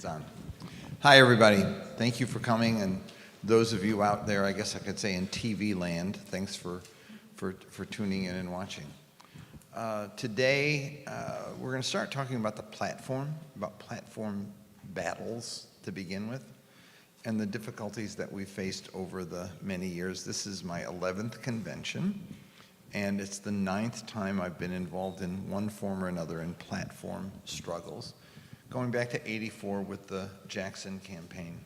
on. Hi, everybody. Thank you for coming, and those of you out there, I guess I could say in TV land, thanks for tuning in and watching. Today, we're going to start talking about the platform, about platform battles to begin with, and the difficulties that we've faced over the many years. This is my 11th convention, and it's the 9th time I've been involved in one form or another in platform struggles, going back to '84 with the Jackson campaign.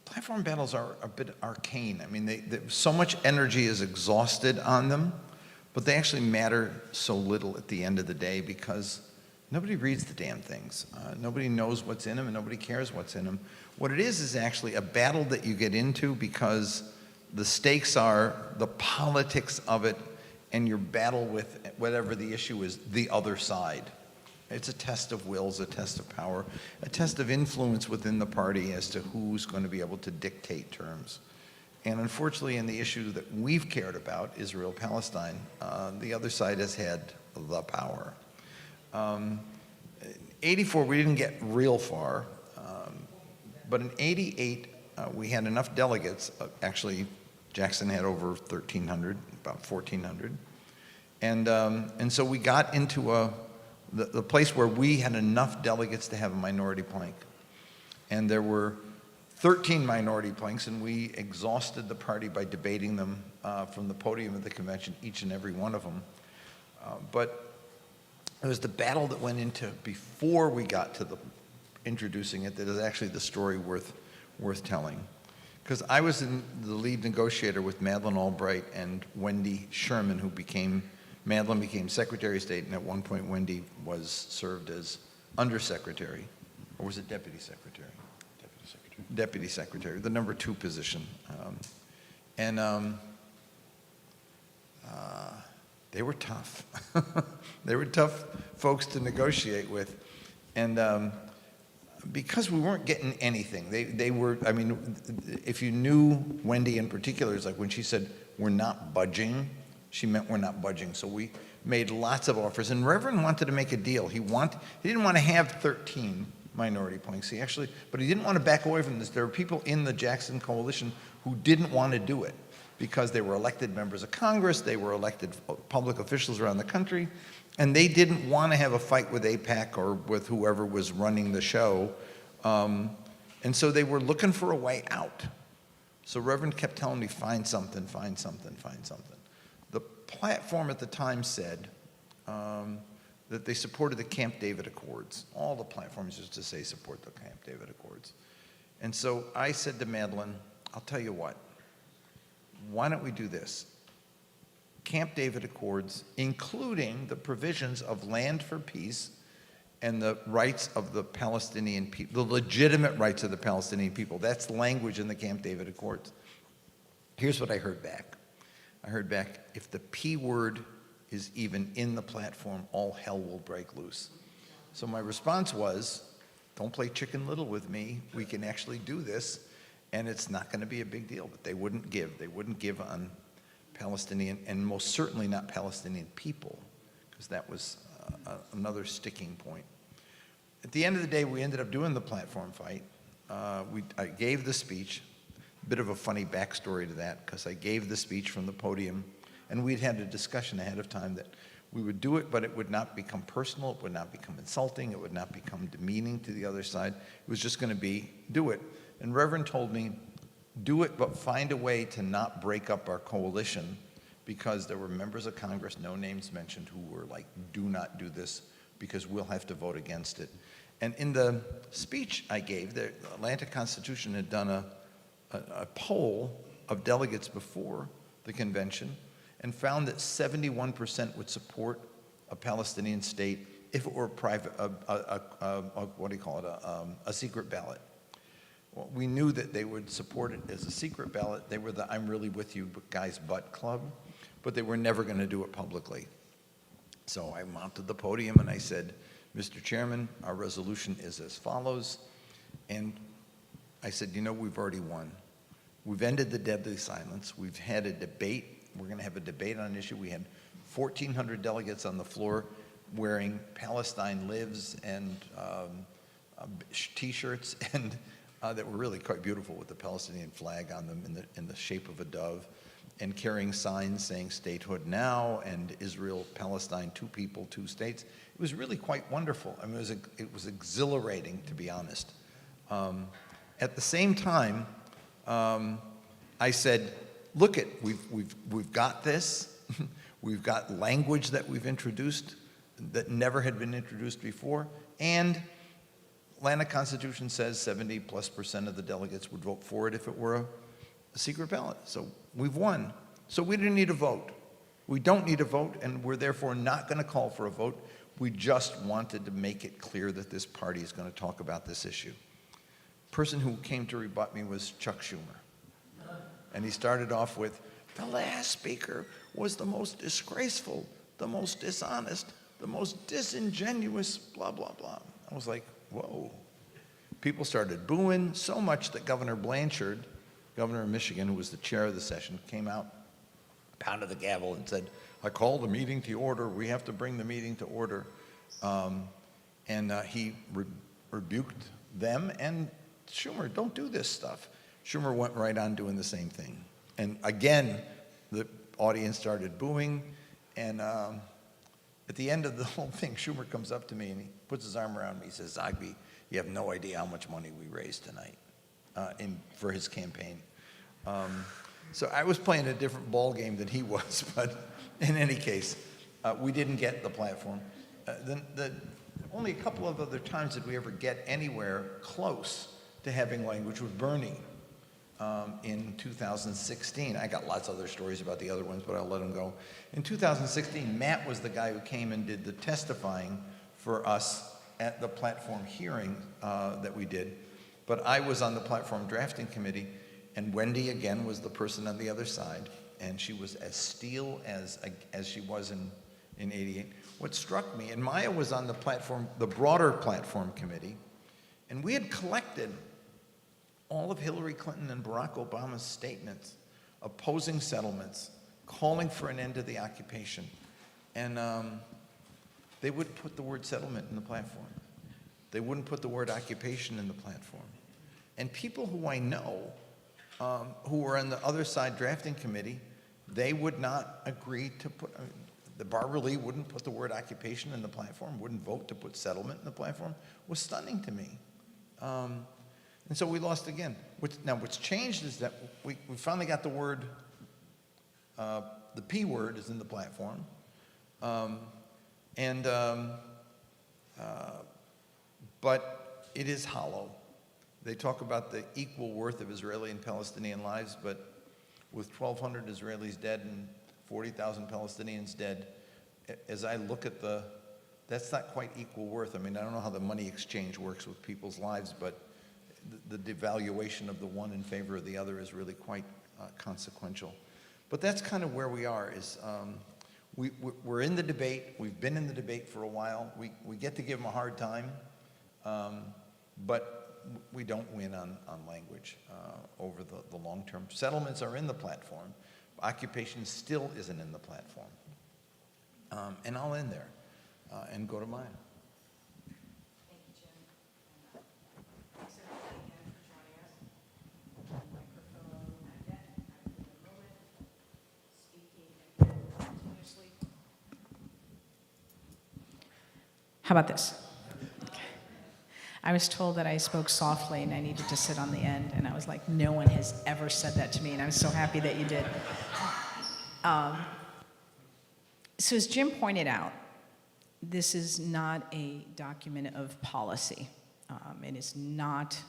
Platform battles are a bit arcane. I mean, so much energy is exhausted on them, but they actually matter so little at the end of the day because nobody reads the damn things. Nobody knows what's in them, and nobody cares what's in them. What it is actually a battle that you get into because the stakes are the politics of it and your battle with whatever the issue is, the other side. It's a test of wills, a test of power, a test of influence within the party as to who's going to be able to dictate terms. And unfortunately, in the issue that we've cared about, Israel-Palestine, the other side has had the power. '84, we didn't get real far, but in '88, we had enough delegates. Actually, Jackson had over 1,300, about 1,400, and so we got into the place where we had enough delegates to have a minority plank, and there were 13 minority planks, and we exhausted the party by debating them from the podium of the convention, each and every one of them. But it was the battle that went into before we got to the introducing it that is actually the story worth telling. Because I was the lead negotiator with Madeleine Albright and Wendy Sherman, Madeleine became Secretary of State, and at one point Wendy served as Undersecretary, or was it Deputy Secretary? Deputy Secretary, the number 2 position. They were tough. They were tough folks to negotiate with. And because we weren't getting anything, they were, I mean, if you knew Wendy in particular, it's like when she said, "We're not budging," she meant we're not budging. So we made lots of offers. And Reverend wanted to make a deal. He didn't want to have 13 minority planks. But he didn't want to back away from this. There were people in the Jackson coalition who didn't want to do it because they were elected members of Congress, they were elected public officials around the country, and they didn't want to have a fight with AIPAC or with whoever was running the show. And so they were looking for a way out. So Reverend kept telling me, find something, find something, find something. The platform at the time said that they supported the Camp David Accords. All the platforms used to say support the Camp David Accords. And so I said to Madeleine, I'll tell you what, why don't we do this? Camp David Accords, including the provisions of land for peace and the rights of the Palestinian people, the legitimate rights of the Palestinian people. That's the language in the Camp David Accords. Here's what I heard back. I heard back, if the P word is even in the platform, all hell will break loose. So my response was, don't play Chicken Little with me. We can actually do this, and it's not going to be a big deal. But they wouldn't give. They wouldn't give on Palestinian, and most certainly not Palestinian people, because that was another sticking point. At the end of the day, we ended up doing the platform fight. I gave the speech. Bit of a funny backstory to that, because I gave the speech from the podium, and we'd had a discussion ahead of time that we would do it, but it would not become personal, it would not become insulting, it would not become demeaning to the other side. It was just going to be, do it. And Reverend told me, do it, but find a way to not break up our coalition, because there were members of Congress, no names mentioned, who were like, do not do this, because we'll have to vote against it. And in the speech I gave, the Atlanta Constitution had done a poll of delegates before the convention and found that 71% would support a Palestinian state if it were private, what do you call it, a secret ballot. Well, we knew that they would support it as a secret ballot. They were the I'm really with you guys but club, but they were never going to do it publicly. So I mounted the podium and I said, Mr. Chairman, our resolution is as follows. And I said, you know, we've already won. We've ended the deadly silence. We've had a debate. We're going to have a debate on an issue. We had 1,400 delegates on the floor. wearing Palestine Lives and T-shirts and that were really quite beautiful with the Palestinian flag on them in the shape of a dove, and carrying signs saying statehood now and Israel, Palestine, two people, two states. It was really quite wonderful. I mean, it was exhilarating, to be honest. At the same time, I said, look we've got this. We've got language that we've introduced that never had been introduced before, and Atlanta Constitution says 70+% of the delegates would vote for it if it were a secret ballot. So we've won. So we didn't need a vote. We don't need a vote, and we're therefore not going to call for a vote. We just wanted to make it clear that this party is going to talk about this issue. The person who came to rebut me was Chuck Schumer. And he started off with, the last speaker was the most disgraceful, the most dishonest, the most disingenuous, blah, blah, blah. I was like, whoa. People started booing so much that Governor Blanchard, governor of Michigan, who was the chair of the session, came out, pounded the gavel and said, I call the meeting to order. We have to bring the meeting to order. He rebuked them and Schumer, don't do this stuff. Schumer went right on doing the same thing. And again, the audience started booing. And at the end of the whole thing, Schumer comes up to me and he puts his arm around me. He says, Zogby, you have no idea how much money we raised tonight for his campaign. So I was playing a different ball game than he was, but in any case, we didn't get the platform. Only a couple of other times did we ever get anywhere close to having language with Bernie in 2016. I got lots of other stories about the other ones, but I'll let them go. In 2016, Matt was the guy who came and did the testifying for us at the platform hearing that we did. But I was on the platform drafting committee, and Wendy, again, was the person on the other side, and she was as steel as she was in 88. What struck me, and Maya was on the platform, the broader platform committee, and we had collected all of Hillary Clinton and Barack Obama's statements opposing settlements, calling for an end to the occupation. And they wouldn't put the word settlement in the platform. They wouldn't put the word occupation in the platform. And people who I know who were on the other side drafting committee, they would not agree to put, the Barbara Lee wouldn't put the word occupation in the platform, wouldn't vote to put settlement in the platform, was stunning to me. And so we lost again. Now what's changed is that we finally got the word, the P word is in the platform. But it is hollow. They talk about the equal worth of Israeli and Palestinian lives, but with 1,200 Israelis dead and 40,000 Palestinians dead, as I look at that's not quite equal worth. I mean, I don't know how the money exchange works with people's lives, but the devaluation of the one in favor of the other is really quite consequential. But that's kind of where we are, is we're in the debate. We've been in the debate for a while. We get to give them a hard time, but we don't win on language over the long term. Settlements are in the platform. Occupation still isn't in the platform. And I'll end there and go to Maya. Thank you, Jim. Thanks everybody again for joining us. Microphone not yet. After the moment, speaking again continuously. How about this? I was told that I spoke softly and I needed to sit on the end, and I was like, no one has ever said that to me, and I was so happy that you did. So as Jim pointed out, this is not a document of policy. It is not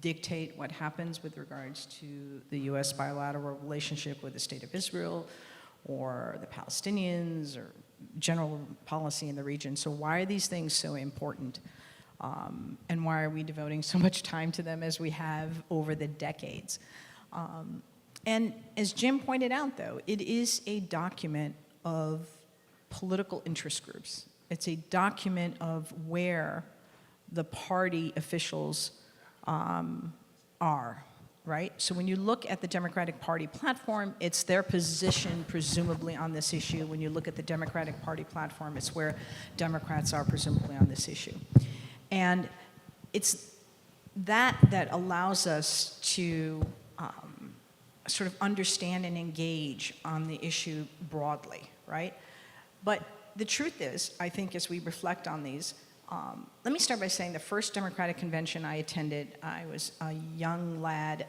dictate what happens with regards to the U.S. bilateral relationship with the State of Israel or the Palestinians or general policy in the region. So why are these things so important? And why are we devoting so much time to them as we have over the decades? And as Jim pointed out, though, it is a document of political interest groups. It's a document of where the party officials are, right? So when you look at the Democratic Party platform, it's their position, presumably, on this issue. When you look at the Democratic Party platform, it's where Democrats are, presumably, on this issue. And it's that allows us to sort of understand and engage on the issue broadly, right? But the truth is, I think as we reflect on these, let me start by saying the first Democratic convention I attended, I was a young lad.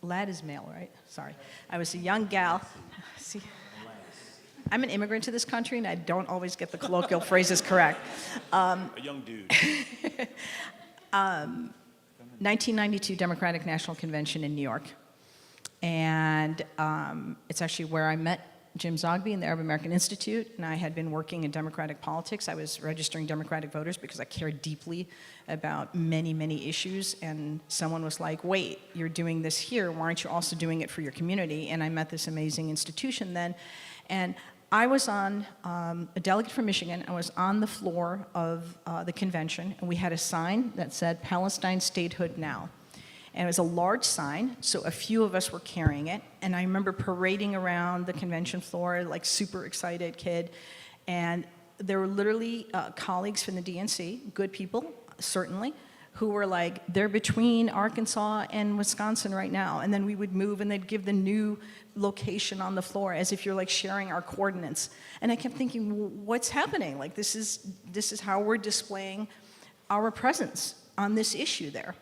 Lad is male, right? Sorry. I was a young gal. See, I'm an immigrant to this country, and I don't always get the colloquial phrases correct. A young dude. 1992 Democratic National Convention in New York. And it's actually where I met Jim Zogby in the Arab American Institute, and I had been working in Democratic politics. I was registering Democratic voters because I cared deeply about many, many issues, and someone was like, wait, you're doing this here, why aren't you also doing it for your community? And I met this amazing institution then, and I was on, a delegate from Michigan, I was on the floor of the convention, and we had a sign that said, Palestine statehood now. And it was a large sign, so a few of us were carrying it. And I remember parading around the convention floor, like super excited kid. And there were literally colleagues from the DNC, good people, certainly, who were like, they're between Arkansas and Wisconsin right now. And then we would move and they'd give the new location on the floor as if you're like sharing our coordinates. And I kept thinking, what's happening? Like this is how we're displaying our presence on this issue there.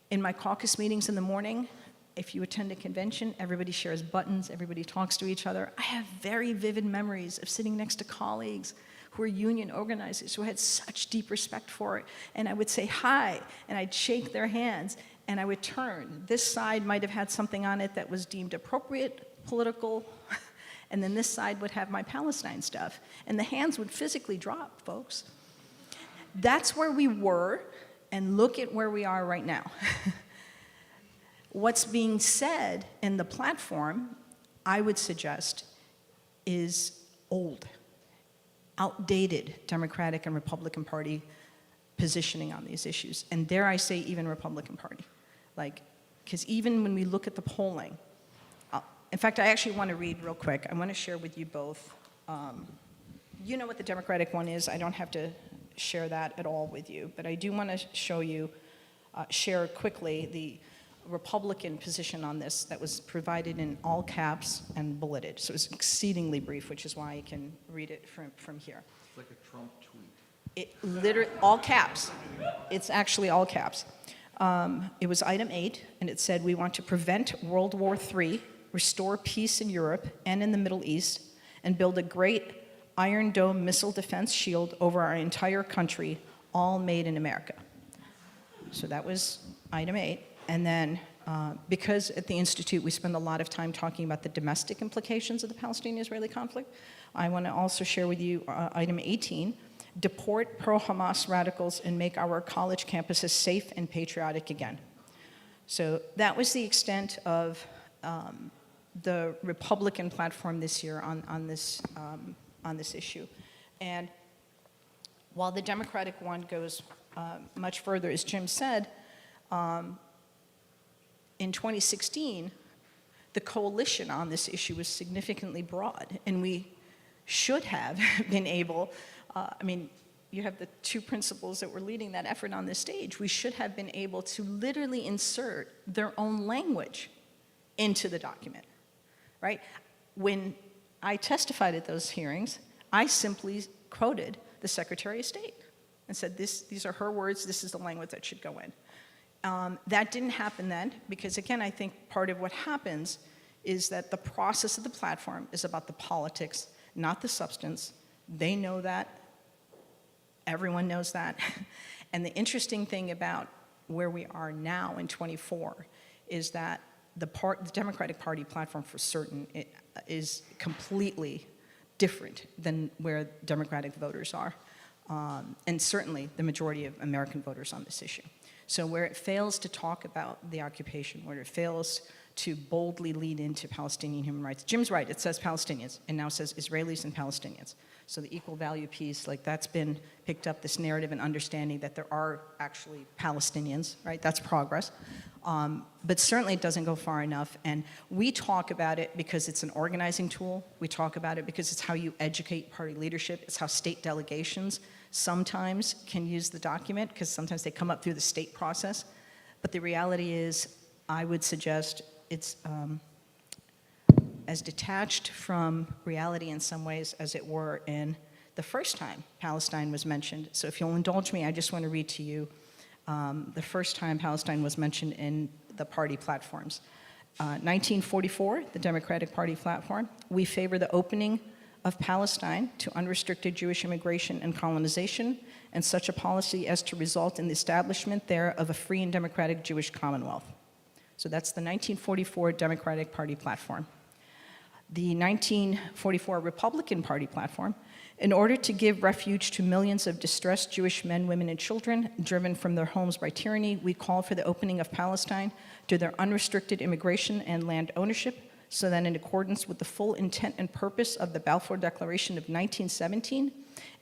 In my caucus meetings in the morning, if you attend a convention, everybody shares buttons, everybody talks to each other. I have very vivid memories of sitting next to colleagues who are union organizers who had such deep respect for it. And I would say hi, and I'd shake their hands, and I would turn. This side might have had something on it that was deemed appropriate, political, and then this side would have my Palestine stuff. And the hands would physically drop, folks. That's where we were. And look at where we are right now. What's being said in the platform, I would suggest, is old, outdated Democratic and Republican Party positioning on these issues. And dare I say, even Republican Party. Like, because even when we look at the polling, in fact, I actually want to read real quick. I want to share with you both. You know what the Democratic one is. I don't have to share that at all with you, but I do want to show you, share quickly the Republican position on this that was provided in all caps and bulleted. So it's exceedingly brief, which is why I can read it from here. It's like a Trump tweet. It literally, all caps. It's actually all caps. It was item 8, and it said, we want to prevent World War III, restore peace in Europe and in the Middle East, and build a great Iron Dome missile defense shield over our entire country, all made in America. So that was item 8. And then, because at the Institute we spend a lot of time talking about the domestic implications of the Palestinian-Israeli conflict, I want to also share with you item 18, deport pro-Hamas radicals and make our college campuses safe and patriotic again. So that was the extent of the Republican platform this year on this issue. And while the Democratic one goes much further, as Jim said, in 2016, the coalition on this issue was significantly broad, and we should have been able, I mean, you have the two principals that were leading that effort on this stage. We should have been able to literally insert their own language into the document, right? When I testified at those hearings, I simply quoted the Secretary of State and said, these are her words, this is the language that should go in. That didn't happen then, because again, I think part of what happens is that the process of the platform is about the politics, not the substance. They know that. Everyone knows that. And the interesting thing about where we are now in 24 is that the Democratic Party platform for certain is completely different than where Democratic voters are, and certainly the majority of American voters on this issue. So where it fails to talk about the occupation, where it fails to boldly lead into Palestinian human rights. Jim's right, it says Palestinians, and now says Israelis and Palestinians. So the equal value piece, like that's been picked up, this narrative and understanding that there are actually Palestinians, right? That's progress. But certainly it doesn't go far enough. And we talk about it because it's an organizing tool. We talk about it because it's how you educate party leadership. It's how state delegations sometimes can use the document, because sometimes they come up through the state process. But the reality is, I would suggest it's as detached from reality in some ways as it were in the first time Palestine was mentioned. So if you'll indulge me, I just want to read to you the first time Palestine was mentioned in the party platforms. 1944, the Democratic Party platform, we favor the opening of Palestine to unrestricted Jewish immigration and colonization, and such a policy as to result in the establishment there of a free and democratic Jewish Commonwealth. So that's the 1944 Democratic Party platform. The 1944 Republican Party platform, in order to give refuge to millions of distressed Jewish men, women, and children driven from their homes by tyranny, we call for the opening of Palestine to their unrestricted immigration and land ownership, so that in accordance with the full intent and purpose of the Balfour Declaration of 1917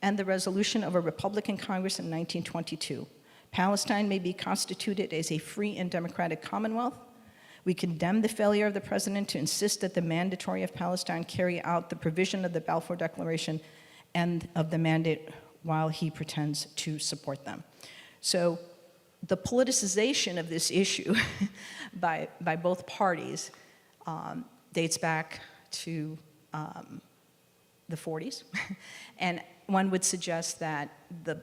and the resolution of a Republican Congress in 1922, Palestine may be constituted as a free and democratic commonwealth. We condemn the failure of the president to insist that the mandatory of Palestine carry out the provision of the Balfour Declaration and of the mandate while he pretends to support them. So the politicization of this issue by both parties dates back to the 40s. And one would suggest that the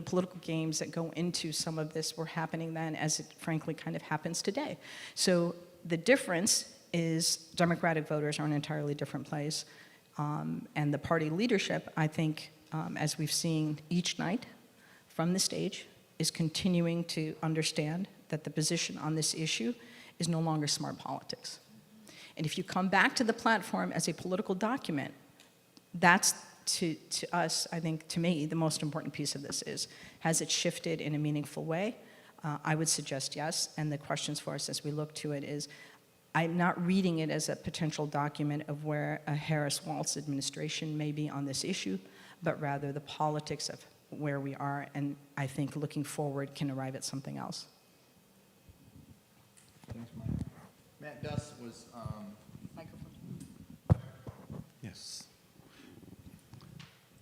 political games that go into some of this were happening then, as it frankly kind of happens today. So the difference is Democratic voters are in an entirely different place. And the party leadership, I think, as we've seen each night from the stage, is continuing to understand that the position on this issue is no longer smart politics. And if you come back to the platform as a political document, that's to us, I think, to me, the most important piece of this is, has it shifted in a meaningful way? I would suggest yes, and the questions for us as we look to it is, I'm not reading it as a potential document of where a Harris-Walz administration may be on this issue, but rather the politics of where we are, and I think looking forward can arrive at something else. Thanks, Mike. Matt Duss was, Microphone. yes.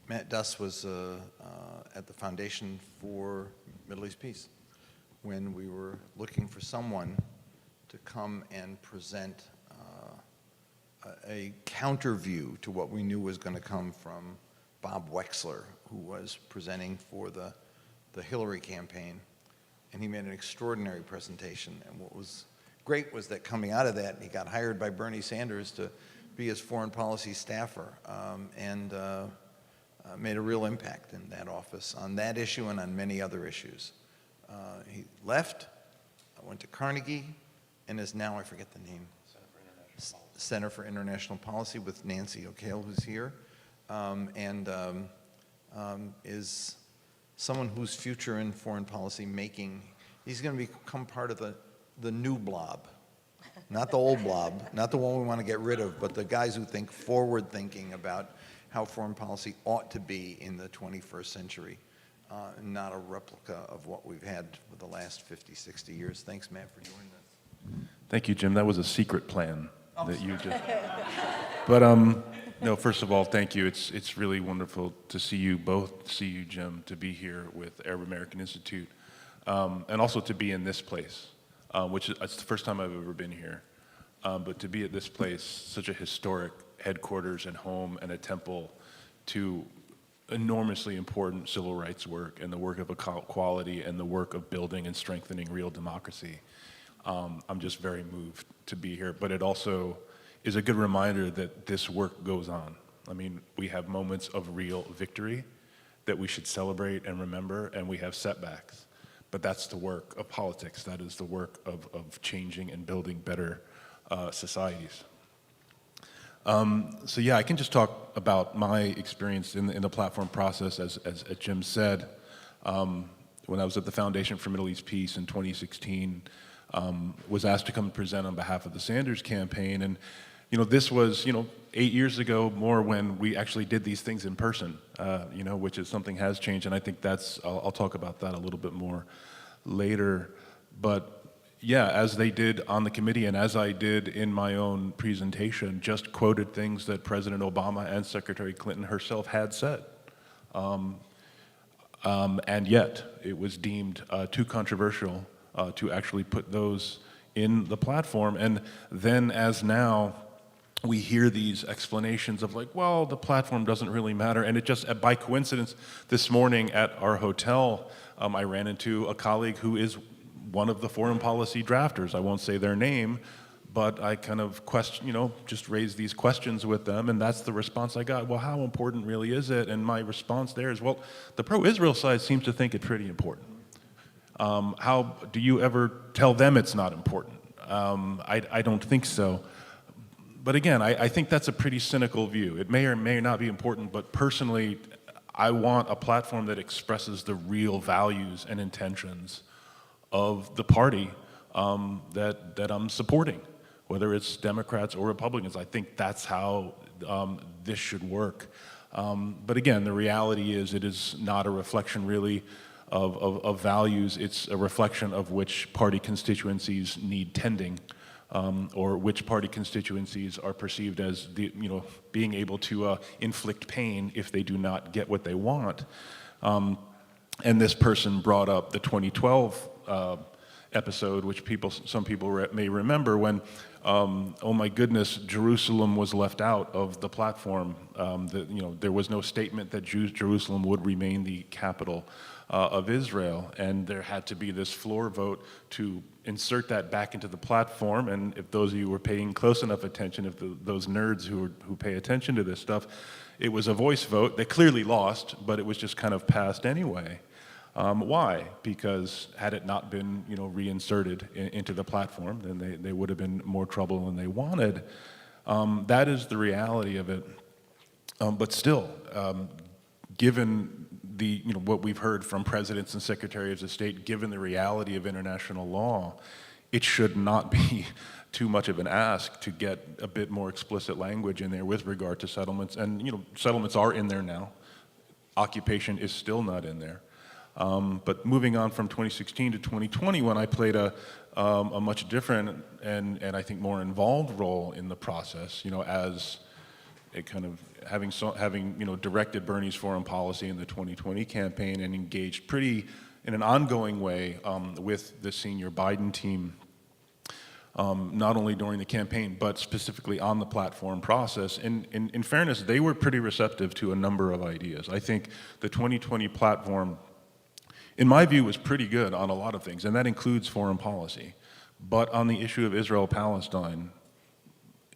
Matt Duss was at the Foundation for Middle East Peace when we were looking for someone to come and present a counter view to what we knew was going to come from Bob Wexler, who was presenting for the Hillary campaign. And he made an extraordinary presentation. And what was great was that coming out of that, he got hired by Bernie Sanders to be his foreign policy staffer, and made a real impact in that office on that issue and on many other issues. He left, went to Carnegie, and is now, I forget the name, Center for International Policy with Nancy O'Kale, who's here, and is someone whose future in foreign policy making, he's going to become part of the new blob, not the old blob, not the one we want to get rid of, but the guys who think forward-thinking about how foreign policy ought to be in the 21st century, not a replica of what we've had for the last 50, 60 years. Thanks, Matt, for doing this. Thank you, Jim. That was a secret plan that you just. But no, first of all, thank you. It's really wonderful to see you both, Jim, to be here with Arab American Institute, and also to be in this place, which is it's the first time I've ever been here. But to be at this place, such a historic headquarters and home and a temple to enormously important civil rights work and the work of equality and the work of building and strengthening real democracy. I'm just very moved to be here, but it also is a good reminder that this work goes on. I mean, we have moments of real victory that we should celebrate and remember, and we have setbacks, but that's the work of politics. That is the work of changing and building better societies. So yeah, I can just talk about my experience in the platform process, as Jim said. When I was at the Foundation for Middle East Peace in 2016, was asked to come and present on behalf of the Sanders campaign. And, this was, 8 years ago more when we actually did these things in person, which is something has changed. And I think I'll talk about that a little bit more later. But yeah, as they did on the committee and as I did in my own presentation, just quoted things that President Obama and Secretary Clinton herself had said. And yet, it was deemed too controversial to actually put those in the platform. And then, as now, we hear these explanations of like, well, the platform doesn't really matter. And it just, by coincidence, this morning at our hotel, I ran into a colleague who is one of the foreign policy drafters. I won't say their name, but I kind of just raised these questions with them, and that's the response I got. Well, how important really is it? And my response there is, well, the pro-Israel side seems to think it's pretty important. How do you ever tell them it's not important? I don't think so. But again, I think that's a pretty cynical view. It may or may not be important, but personally, I want a platform that expresses the real values and intentions of the party that I'm supporting, whether it's Democrats or Republicans. I think that's how this should work. But again, the reality is it is not a reflection really of values. It's a reflection of which party constituencies need tending, or which party constituencies are perceived as being able to inflict pain if they do not get what they want. And this person brought up the 2012 episode, which some people may remember, when, oh my goodness, Jerusalem was left out of the platform. There was no statement that Jerusalem would remain the capital of Israel, and there had to be this floor vote to insert that back into the platform. And if those of you were paying close enough attention, if those nerds who pay attention to this stuff, it was a voice vote. They clearly lost, but it was just kind of passed anyway. Why? Because had it not been, reinserted into the platform, then they would have been more trouble than they wanted. That is the reality of it. But still, given what we've heard from presidents and secretaries of state, given the reality of international law, it should not be too much of an ask to get a bit more explicit language in there with regard to settlements. And settlements are in there now. Occupation is still not in there. But moving on from 2016 to 2020, when I played a much different and I think more involved role in the process, as a kind of having directed Bernie's foreign policy in the 2020 campaign and engaged in an ongoing way with the senior Biden team, not only during the campaign, but specifically on the platform process. In fairness, they were pretty receptive to a number of ideas. I think the 2020 platform, in my view, was pretty good on a lot of things, and that includes foreign policy. But on the issue of Israel-Palestine,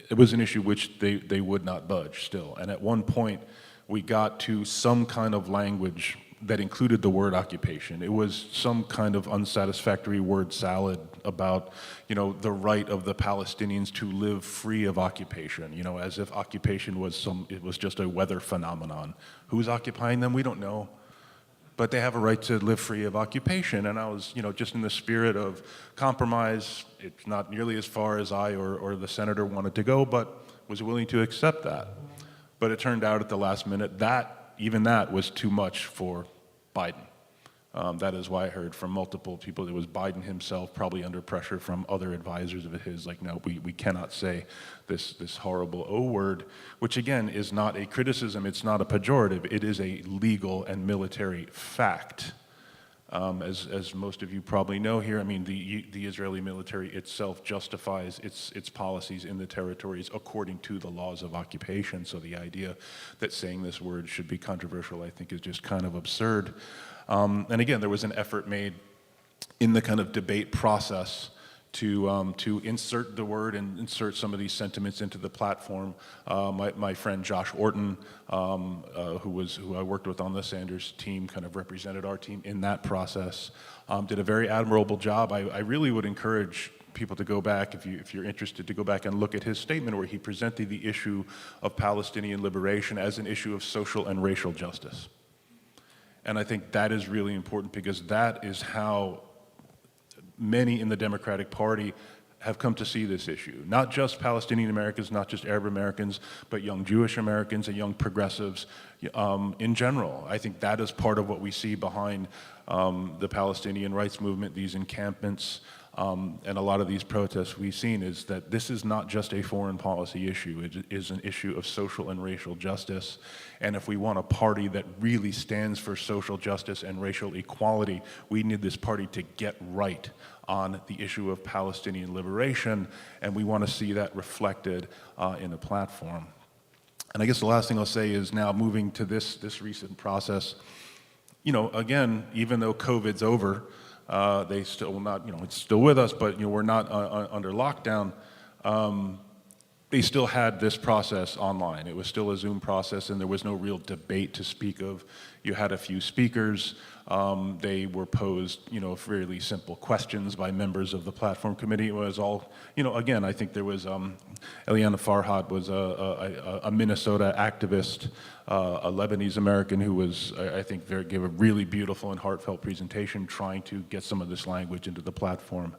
it was an issue which they would not budge still. And at one point, we got to some kind of language that included the word occupation. It was some kind of unsatisfactory word salad about, the right of the Palestinians to live free of occupation, as if occupation was just a weather phenomenon. Who's occupying them? We don't know. But they have a right to live free of occupation. And I was, just in the spirit of compromise. It's not nearly as far as I or the senator wanted to go, but was willing to accept that. But it turned out at the last minute that even that was too much for Biden. That is why I heard from multiple people, it was Biden himself, probably under pressure from other advisors of his, like, no, we cannot say this horrible O word, which again is not a criticism, it's not a pejorative, it is a legal and military fact. As most of you probably know here, the Israeli military itself justifies its policies in the territories according to the laws of occupation. So the idea that saying this word should be controversial, I think, is just kind of absurd. And again, there was an effort made in the kind of debate process to insert the word and insert some of these sentiments into the platform. My friend Josh Orton, who I worked with on the Sanders team, kind of represented our team in that process, did a very admirable job. I really would encourage people to go back, if you're interested, to go back and look at his statement where he presented the issue of Palestinian liberation as an issue of social and racial justice. And I think that is really important because that is how many in the Democratic Party have come to see this issue. Not just Palestinian Americans, not just Arab Americans, but young Jewish Americans and young progressives in general. I think that is part of what we see behind the Palestinian rights movement, these encampments, and a lot of these protests we've seen, is that this is not just a foreign policy issue. It is an issue of social and racial justice. And if we want a party that really stands for social justice and racial equality, we need this party to get right on the issue of Palestinian liberation, and we want to see that reflected in a platform. And I guess the last thing I'll say is, now moving to this recent process, you know, again, even though COVID's over, they still not, you know, it's still with us, but, you know, we're not under lockdown. They still had this process online. It was still a Zoom process, and there was no real debate to speak of. You had a few speakers. They were posed, you know, fairly simple questions by members of the platform committee. It was all, you know, again, I think there was, Eliana Farhad was a Minnesota activist, a Lebanese American who was, I think, gave a really beautiful and heartfelt presentation trying to get some of this language into the platform.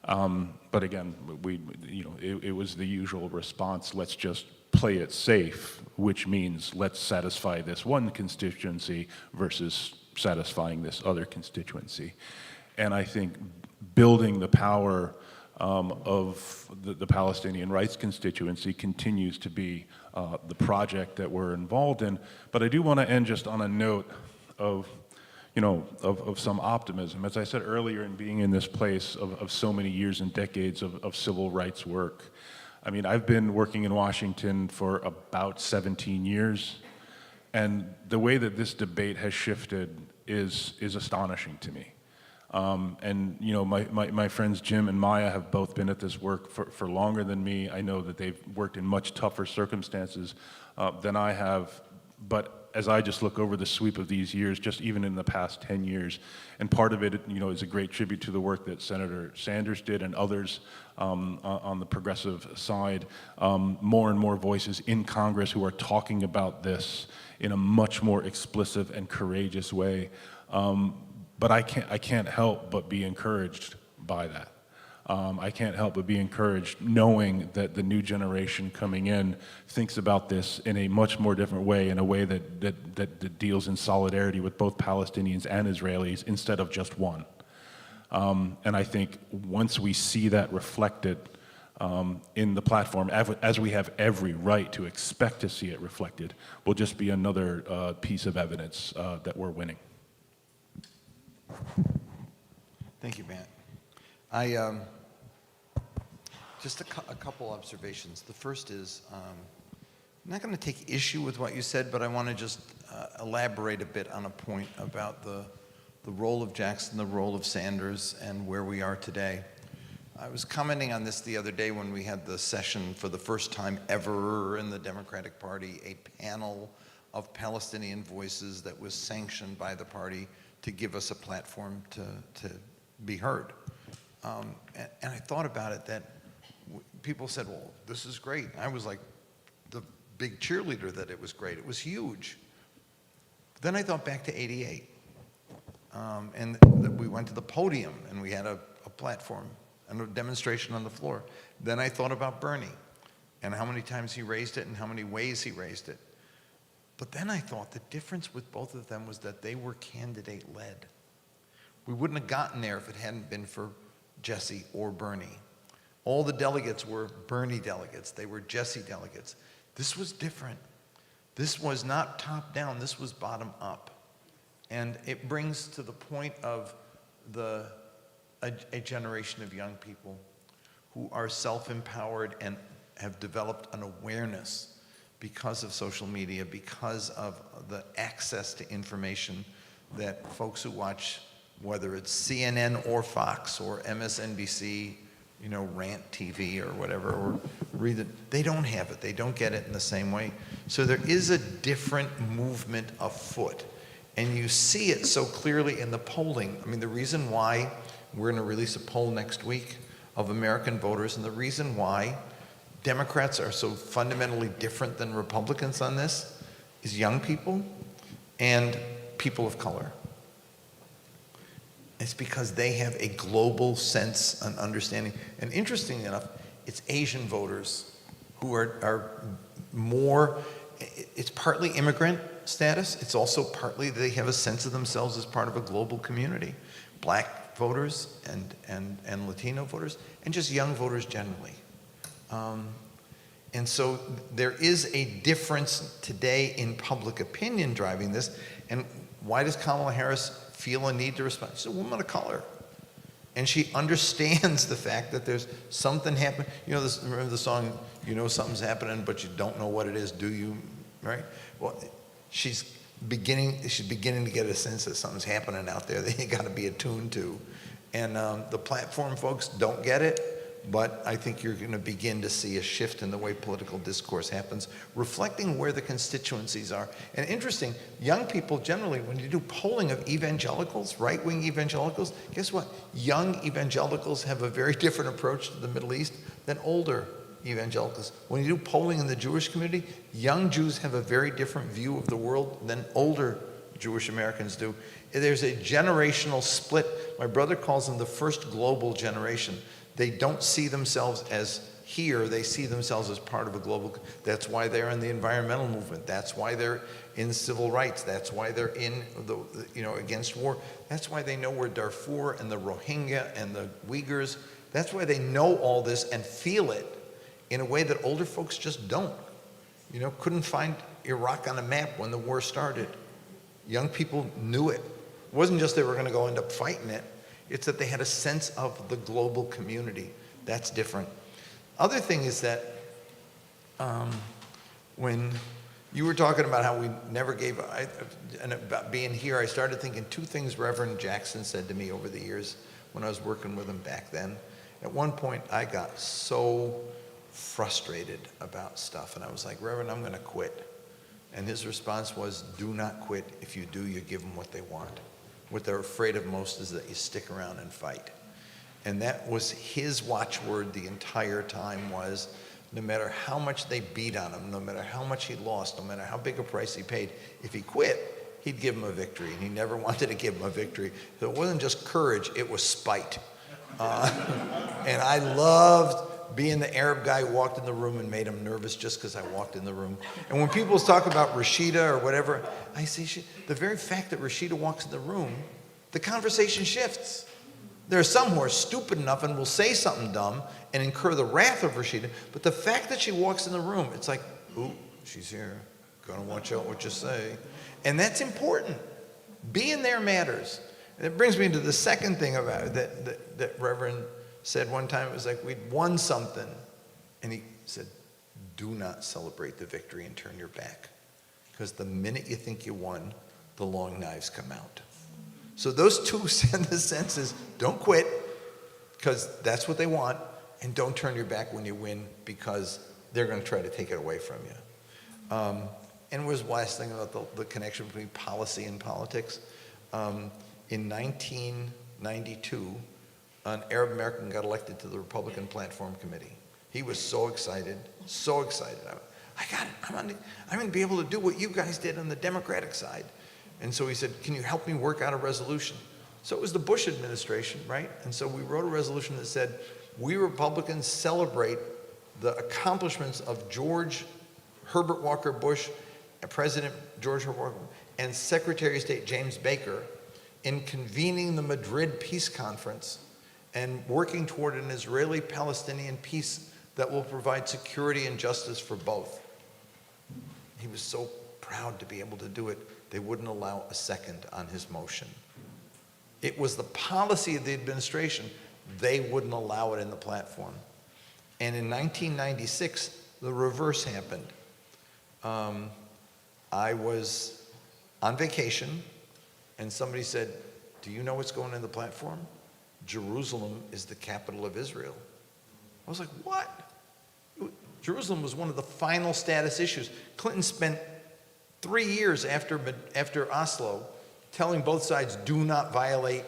But again, it was the usual response: let's just play it safe, which means let's satisfy this one constituency versus satisfying this other constituency. And I think building the power of the Palestinian rights constituency continues to be the project that we're involved in. But I do want to end just on a note of, you know, of some optimism. As I said earlier, in being in this place of so many years and decades of civil rights work, I mean, I've been working in Washington for about 17 years, and the way that this debate has shifted is astonishing to me. And, you know, my friends Jim and Maya have both been at this work for longer than me. I know that they've worked in much tougher circumstances than I have, but as I just look over the sweep of these years, just even in the past 10 years, and part of it, you know, is a great tribute to the work that Senator Sanders did and others on the progressive side, more and more voices in Congress who are talking about this in a much more explicit and courageous way. But I can't help but be encouraged by that. I can't help but be encouraged knowing that the new generation coming in thinks about this in a much more different way, in a way that deals in solidarity with both Palestinians and Israelis instead of just one. And I think once we see that reflected in the platform, as we have every right to expect to see it reflected, will just be another piece of evidence that we're winning. Thank you, Matt. Just a couple observations. The first is, I'm not going to take issue with what you said, but I want to just elaborate a bit on a point about the role of Jackson, the role of Sanders, and where we are today. I was commenting on this the other day when we had the session for the first time ever in the Democratic Party, a panel of Palestinian voices that was sanctioned by the party to give us a platform to be heard. And I thought about it that people said, well, this is great. I was like the big cheerleader that it was great. It was huge. Then I thought back to '88. And we went to the podium and we had a platform and a demonstration on the floor. Then I thought about Bernie and how many times he raised it and how many ways he raised it. But then I thought the difference with both of them was that they were candidate-led. We wouldn't have gotten there if it hadn't been for Jesse or Bernie. All the delegates were Bernie delegates. They were Jesse delegates. This was different. This was not top-down. This was bottom-up. And it brings to the point of a generation of young people who are self-empowered and have developed an awareness because of social media, because of the access to information that folks who watch, whether it's CNN or Fox or MSNBC, you know, Rant TV or whatever, or read it, they don't have it. They don't get it in the same way. So there is a different movement afoot. And you see it so clearly in the polling. I mean, the reason why we're going to release a poll next week of American voters, and the reason why Democrats are so fundamentally different than Republicans on this is young people and people of color. It's because they have a global sense and understanding. And interestingly enough, it's Asian voters who are more, it's partly immigrant status. It's also partly they have a sense of themselves as part of a global community. Black voters and Latino voters, and just young voters generally. And so there is a difference today in public opinion driving this. And why does Kamala Harris feel a need to respond? She's a woman of color. And she understands the fact that there's something happening. You know, remember the song, you know something's happening, but you don't know what it is, do you? Right? Well, she's beginning to get a sense that something's happening out there that you got to be attuned to. And the platform folks don't get it, but I think you're going to begin to see a shift in the way political discourse happens, reflecting where the constituencies are. And interesting, young people generally, when you do polling of evangelicals, right-wing evangelicals, guess what? Young evangelicals have a very different approach to the Middle East than older evangelicals. When you do polling in the Jewish community, young Jews have a very different view of the world than older Jewish Americans do. There's a generational split. My brother calls them the first global generation. They don't see themselves as here, they see themselves as part of a global, that's why they're in the environmental movement, that's why they're in civil rights, that's why they're in the, against war, that's why they know where Darfur and the Rohingya and the Uyghurs, that's why they know all this and feel it in a way that older folks just don't. Couldn't find Iraq on a map when the war started. Young people knew it. It wasn't just they were going to go end up fighting it. It's that they had a sense of the global community. That's different. Other thing is that when you were talking about how we never gave, and about being here, I started thinking two things Reverend Jackson said to me over the years when I was working with him back then. At one point, I got so frustrated about stuff, and I was like, Reverend, I'm going to quit. And his response was, do not quit. If you do, you give them what they want. What they're afraid of most is that you stick around and fight. And that was his watchword the entire time was, no matter how much they beat on him, no matter how much he lost, no matter how big a price he paid, if he quit, he'd give him a victory. And he never wanted to give him a victory. So it wasn't just courage, it was spite. And I loved being the Arab guy who walked in the room and made him nervous just because I walked in the room. And when people talk about Rashida or whatever, I say, the very fact that Rashida walks in the room, the conversation shifts. There are some who are stupid enough and will say something dumb and incur the wrath of Rashida, but the fact that she walks in the room, it's like, ooh, she's here. Gotta watch out what you say. And that's important. Being there matters. And it brings me to the second thing about that Reverend said one time. It was like we'd won something, and he said, do not celebrate the victory and turn your back, because the minute you think you won, the long knives come out. So those two send the senses, don't quit, because that's what they want, and don't turn your back when you win, because they're going to try to take it away from you. And was the last thing about the connection between policy and politics. In 1992, an Arab American got elected to the Republican Platform Committee. He was so excited, so excited. I got it. I'm going to be able to do what you guys did on the Democratic side. And so he said, can you help me work out a resolution? So it was the Bush administration, right? And so we wrote a resolution that said, we Republicans celebrate the accomplishments of George Herbert Walker Bush, President George Herbert Walker, and Secretary of State James Baker in convening the Madrid Peace Conference and working toward an Israeli-Palestinian peace that will provide security and justice for both. He was so proud to be able to do it, they wouldn't allow a second on his motion. It was the policy of the administration. They wouldn't allow it in the platform. And in 1996, the reverse happened. I was on vacation, and somebody said, do you know what's going in the platform? Jerusalem is the capital of Israel. I was like, what? Jerusalem was one of the final status issues. Clinton spent 3 years after Oslo telling both sides, do not violate,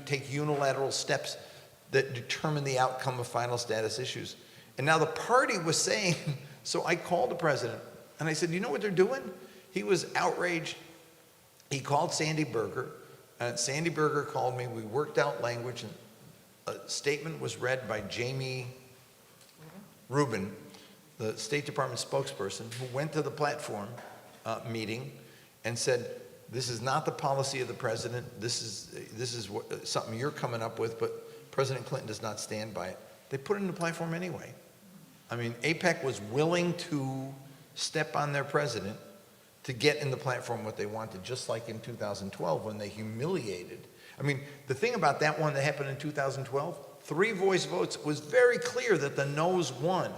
take unilateral steps that determine the outcome of final status issues. And now the party was saying, so I called the president, and I said, you know what they're doing? He was outraged. He called Sandy Berger, Sandy Berger called me. We worked out language, and a statement was read by Jamie Rubin, the State Department spokesperson, who went to the platform meeting and said, this is not the policy of the president. This is something you're coming up with, but President Clinton does not stand by it. They put it in the platform anyway. I mean, AIPAC was willing to step on their president to get in the platform what they wanted, just like in 2012 when they humiliated. I mean, the thing about that one that happened in 2012, 3 voice votes, was very clear that the no's won.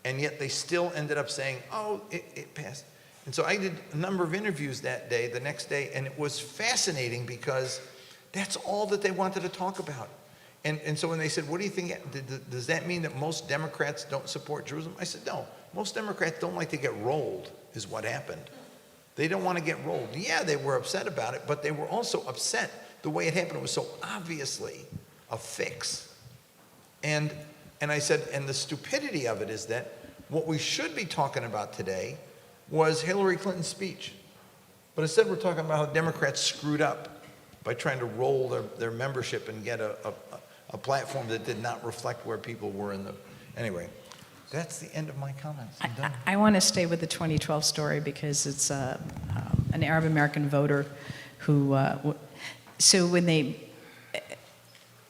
And yet they still ended up saying, oh, it passed. And so I did a number of interviews that day, the next day, and it was fascinating because that's all that they wanted to talk about. And so when they said, what do you think, does that mean that most Democrats don't support Jerusalem? I said, no, most Democrats don't like to get rolled, is what happened. They don't want to get rolled. Yeah, they were upset about it, but they were also upset the way it happened. It was so obviously a fix. And I said, and the stupidity of it is that what we should be talking about today was Hillary Clinton's speech. But instead we're talking about how Democrats screwed up by trying to roll their membership and get a platform that did not reflect where people were in the... Anyway, that's the end of my comments. I'm done. I want to stay with the 2012 story because it's an Arab American voter who, so when they,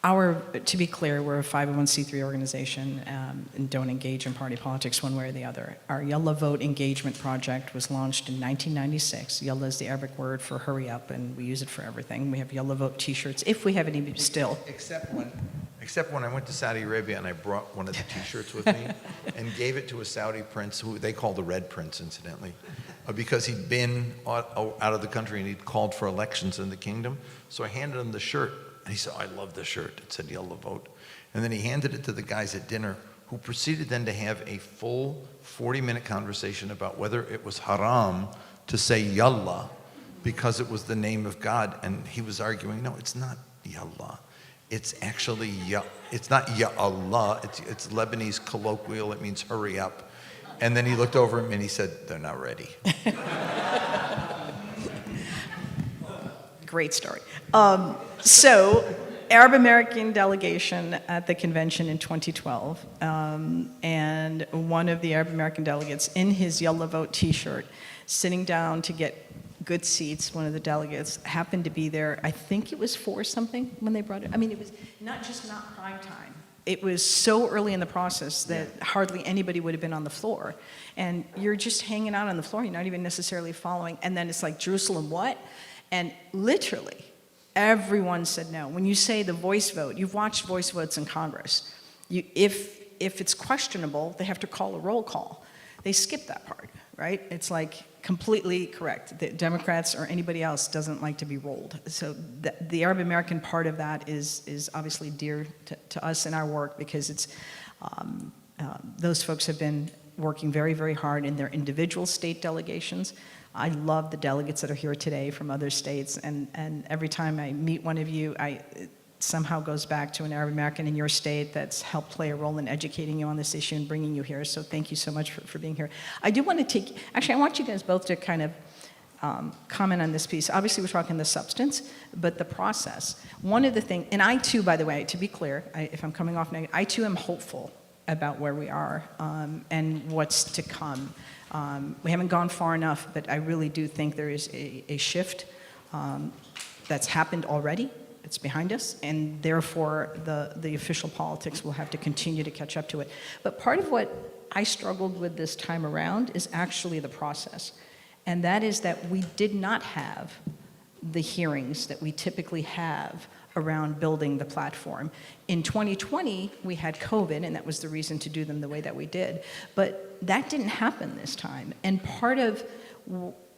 to be clear, we're a 501c3 organization and don't engage in party politics one way or the other. Our Yalla Vote Engagement Project was launched in 1996. Yalla is the Arabic word for hurry up, and we use it for everything. We have Yalla Vote t-shirts, if we have any still. Except when I went to Saudi Arabia and I brought one of the t-shirts with me and gave it to a Saudi prince, who they call the Red Prince, incidentally, because he'd been out of the country and he'd called for elections in the kingdom. So I handed him the shirt. And he said, I love the shirt. It said Yalla Vote. And then he handed it to the guys at dinner, who proceeded then to have a full 40-minute conversation about whether it was haram to say Yalla because it was the name of God. And he was arguing, no, it's not Yalla. It's actually, it's not Ya Allah. It's Lebanese colloquial. It means hurry up. And then he looked over at me and he said, they're not ready. Great story. So, Arab American delegation at the convention in 2012, and one of the Arab American delegates in his Yalla Vote t-shirt, sitting down to get good seats, one of the delegates happened to be there. I think it was 4 something when they brought it. I mean, it was not prime time. It was so early in the process that hardly anybody would have been on the floor. And you're just hanging out on the floor, you're not even necessarily following. And then it's like, Jerusalem what? And literally, everyone said no. When you say the voice vote, you've watched voice votes in Congress. If it's questionable, they have to call a roll call. They skip that part, right? It's like completely correct. The Democrats or anybody else doesn't like to be rolled. So the Arab American part of that is obviously dear to us in our work because it's those folks have been working very, very hard in their individual state delegations. I love the delegates that are here today from other states, and every time I meet one of you, it somehow goes back to an Arab American in your state that's helped play a role in educating you on this issue and bringing you here, so thank you so much for being here. I do want to actually I want you guys both to kind of comment on this piece. Obviously we're talking the substance, but the process. One of the things, and I too, by the way, to be clear, if I'm coming off negative, I too am hopeful about where we are and what's to come. We haven't gone far enough, but I really do think there is a shift that's happened already. It's behind us, and therefore the official politics will have to continue to catch up to it. But part of what I struggled with this time around is actually the process, and that is that we did not have the hearings that we typically have around building the platform. In 2020, we had COVID, and that was the reason to do them the way that we did. But that didn't happen this time. And part of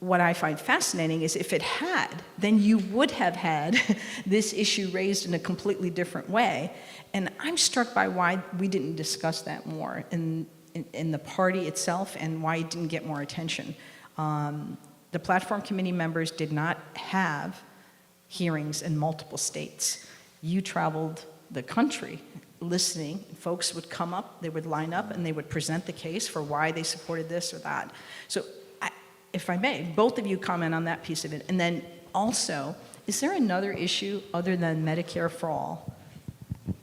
what I find fascinating is if it had, then you would have had this issue raised in a completely different way. And I'm struck by why we didn't discuss that more in the party itself and why it didn't get more attention. The platform committee members did not have hearings in multiple states. You traveled the country listening. Folks would come up, they would line up, and they would present the case for why they supported this or that. So if I may, both of you comment on that piece of it. And then also, Is there another issue other than Medicare for all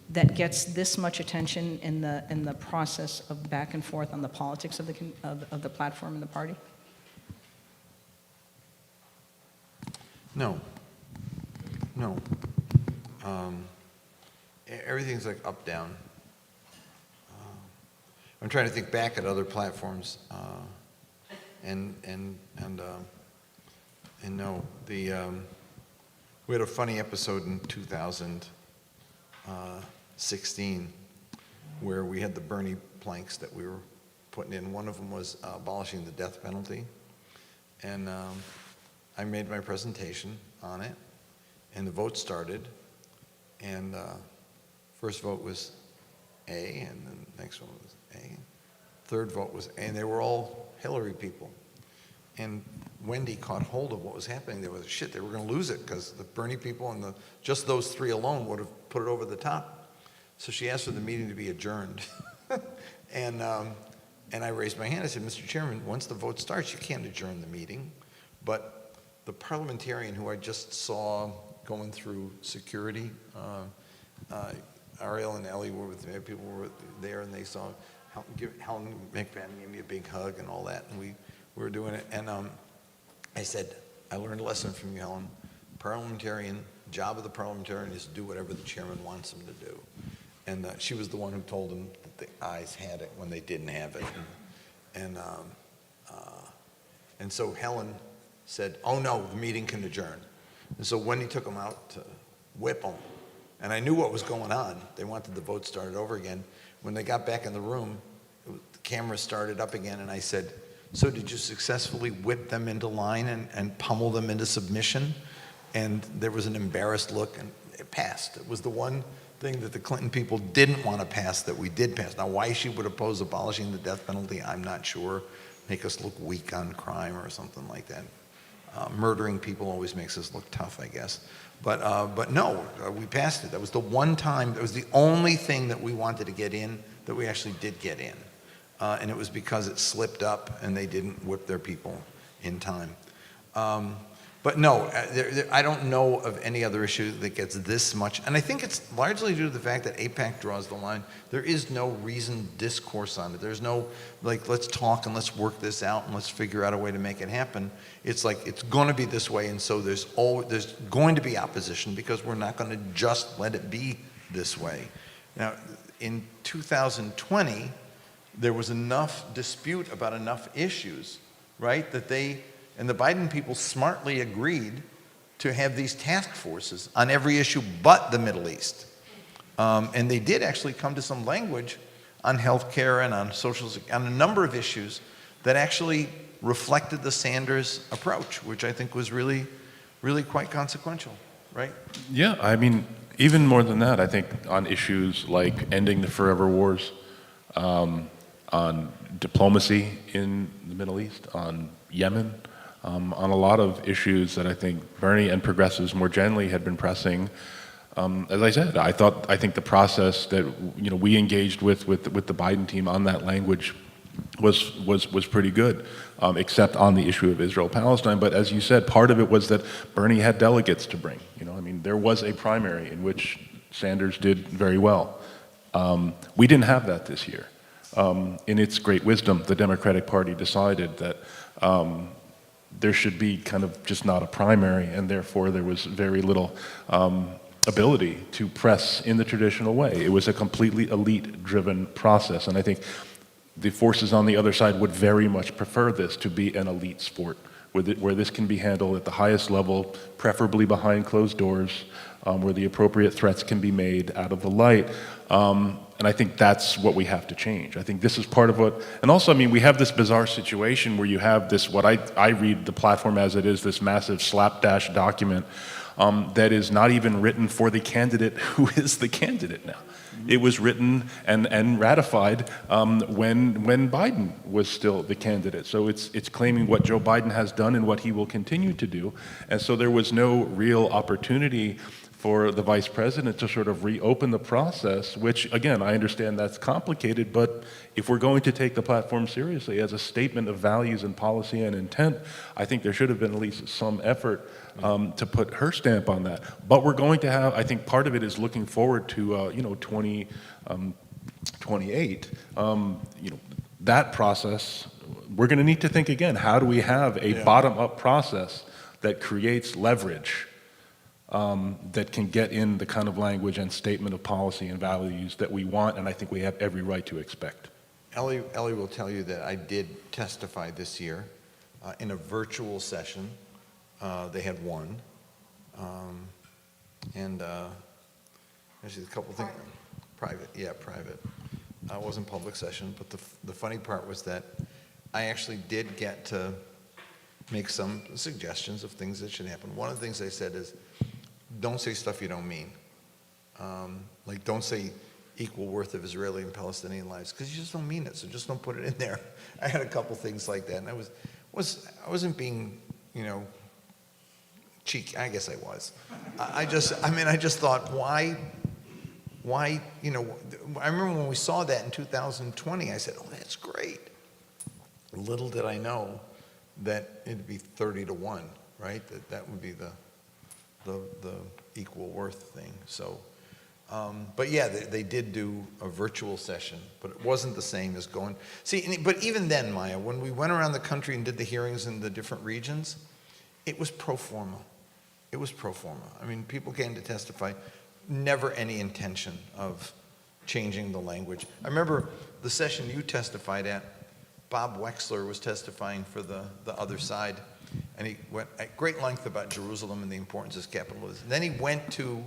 that gets this much attention in the process of back and forth on the politics of the platform and the party? No. No. Everything's like up, down. I'm trying to think back at other platforms, and no, we had a funny episode in 2016 where we had the Bernie planks that we were putting in. One of them was abolishing the death penalty, and I made my presentation on it, and the vote started, and first vote was A, and then the next one was A. Third vote was A, and they were all Hillary people. And Wendy caught hold of what was happening. There was shit, they were going to lose it because the Bernie people and just those three alone would have put it over the top. So she asked for the meeting to be adjourned. And I raised my hand. I said, Mr. Chairman, once the vote starts, you can't adjourn the meeting. But the parliamentarian who I just saw going through security, Ariel and Ellie were with me, people were there, and they saw Helen McFadden gave me a big hug and all that, and we were doing it. And I said, I learned a lesson from you, Helen. Job of the parliamentarian is to do whatever the chairman wants him to do. And she was the one who told him that the ayes had it when they didn't have it. And so Helen said, oh no, the meeting can adjourn. And so Wendy took them out to whip them. And I knew what was going on. They wanted the vote started over again. When they got back in the room, the camera started up again, and I said, so did you successfully whip them into line and pummel them into submission? And there was an embarrassed look, and it passed. It was the one thing that the Clinton people didn't want to pass that we did pass. Now, why she would oppose abolishing the death penalty, I'm not sure. Make us look weak on crime or something like that. Murdering people always makes us look tough, I guess. But no, we passed it. That was the one time, that was the only thing that we wanted to get in that we actually did get in. And it was because it slipped up and they didn't whip their people in time. But no, I don't know of any other issue that gets this much. And I think it's largely due to the fact that AIPAC draws the line. There is no reasoned discourse on it. There's no, like, let's talk and let's work this out and let's figure out a way to make it happen. It's like, it's going to be this way, and so there's going to be opposition because we're not going to just let it be this way. Now, in 2020, there was enough dispute about enough issues, right, that and the Biden people smartly agreed to have these task forces on every issue but the Middle East. And they did actually come to some language on health care and on social security, on a number of issues that actually reflected the Sanders approach, which I think was really, really quite consequential, right? Yeah, I mean, even more than that, I think on issues like ending the forever wars, on diplomacy in the Middle East, on Yemen, on a lot of issues that I think Bernie and progressives more generally had been pressing. As I said, I think the process that we engaged with the Biden team on that language was pretty good, except on the issue of Israel-Palestine. But as you said, part of it was that Bernie had delegates to bring. I mean, there was a primary in which Sanders did very well. We didn't have that this year. In its great wisdom, the Democratic Party decided that there should be kind of just not a primary, and therefore there was very little ability to press in the traditional way. It was a completely elite-driven process, and I think the forces on the other side would very much prefer this to be an elite sport, where this can be handled at the highest level, preferably behind closed doors, where the appropriate threats can be made out of the light. And I think that's what we have to change. I think this is part of what, and also, I mean, we have this bizarre situation where you have this, what I read the platform as it is, this massive slapdash document that is not even written for the candidate who is the candidate now. It was written and ratified when Biden was still the candidate. So it's claiming what Joe Biden has done and what he will continue to do. And so there was no real opportunity for the vice president to sort of reopen the process, which, again, I understand that's complicated, but if we're going to take the platform seriously as a statement of values and policy and intent, I think there should have been at least some effort to put her stamp on that. But we're going to have, I think part of it is looking forward to, 2028, that process, we're going to need to think again, how do we have a bottom-up process that creates leverage that can get in the kind of language and statement of policy and values that we want, and I think we have every right to expect. Ellie will tell you that I did testify this year in a virtual session. They had one. Actually, a couple things. Private, yeah, private. It wasn't public session, but the funny part was that I actually did get to make some suggestions of things that should happen. One of the things I said is, don't say stuff you don't mean. Like, don't say equal worth of Israeli and Palestinian lives, because you just don't mean it, so just don't put it in there. I had a couple things like that, and I wasn't being, cheeky. I guess I was. I just thought, why, I remember when we saw that in 2020, I said, oh, that's great. Little did I know that it'd be 30-1, right? That would be the equal worth thing. So, but yeah, they did do a virtual session, but it wasn't the same as going. See, but even then, Maya, when we went around the country and did the hearings in the different regions, it was pro forma. It was pro forma. I mean, people came to testify, never any intention of changing the language. I remember the session you testified at, Bob Wexler was testifying for the other side, and he went at great length about Jerusalem and the importance as capital is. And then he went to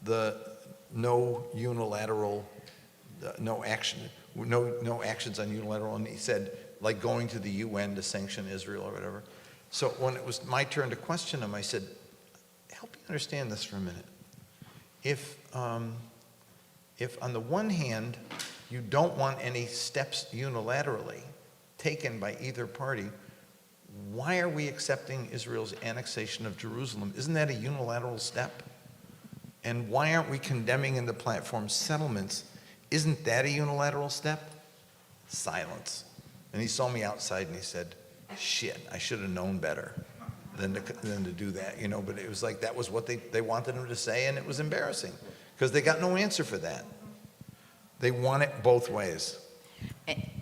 the no unilateral, no actions on unilateral, and he said, like going to the UN to sanction Israel or whatever. So when it was my turn to question him, I said, help me understand this for a minute. If on the one hand, you don't want any steps unilaterally taken by either party, why are we accepting Israel's annexation of Jerusalem? Isn't that a unilateral step? And why aren't we condemning in the platform settlements? Isn't that a unilateral step? Silence. And he saw me outside and he said, shit, I should have known better than to do that, but it was like that was what they wanted him to say, and it was embarrassing because they got no answer for that. They want it both ways.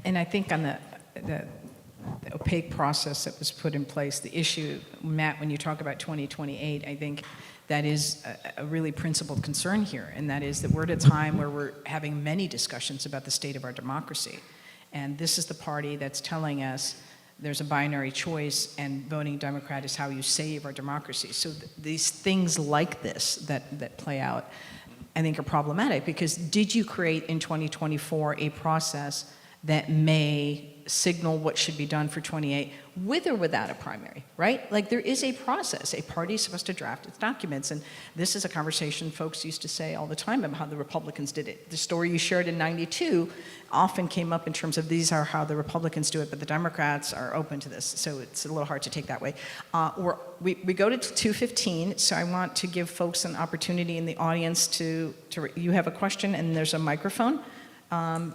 And I think on the opaque process that was put in place, the issue, Matt, when you talk about 2028, I think that is a really principled concern here, and that is that we're at a time where we're having many discussions about the state of our democracy. And this is the party that's telling us there's a binary choice, and voting Democrat is how you save our democracy. So these things like this that play out, I think, are problematic, because did you create in 2024 a process that may signal what should be done for 28 with or without a primary, right? Like, there is a process. A party is supposed to draft its documents, and this is a conversation folks used to say all the time about how the Republicans did it. The story you shared in 92 often came up in terms of these are how the Republicans do it, but the Democrats are open to this, so it's a little hard to take that way. We go to 2:15, so I want to give folks an opportunity in the audience to you have a question, and there's a microphone.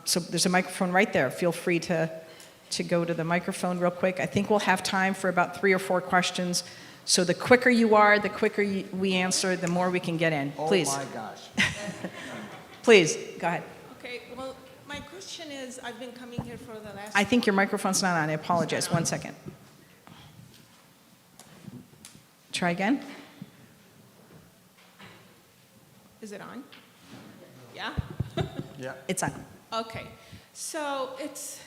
So there's a microphone right there. Feel free to go to the microphone real quick. I think we'll have time for about 3 or 4 questions. So the quicker you are, the quicker we answer, the more we can get in. Please. Oh my gosh. Please, go ahead. Okay, well, my question is, I've been coming here for the last... I think your microphone's not on. I apologize. 1 second. Try again. Is it on? Yeah? Yeah. It's on. Okay, so it's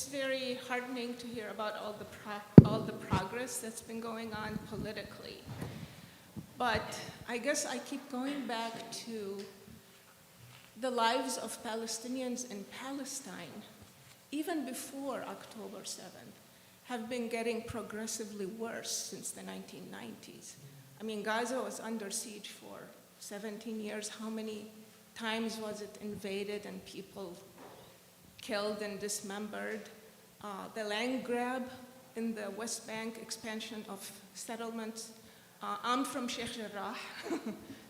very heartening to hear about all the progress that's been going on politically. But I guess I keep going back to the lives of Palestinians in Palestine, even before October 7th, have been getting progressively worse since the 1990s. I mean, Gaza was under siege for 17 years. How many times was it invaded and people killed and dismembered? The land grab in the West Bank, expansion of settlements, I'm from Sheikh Jarrah,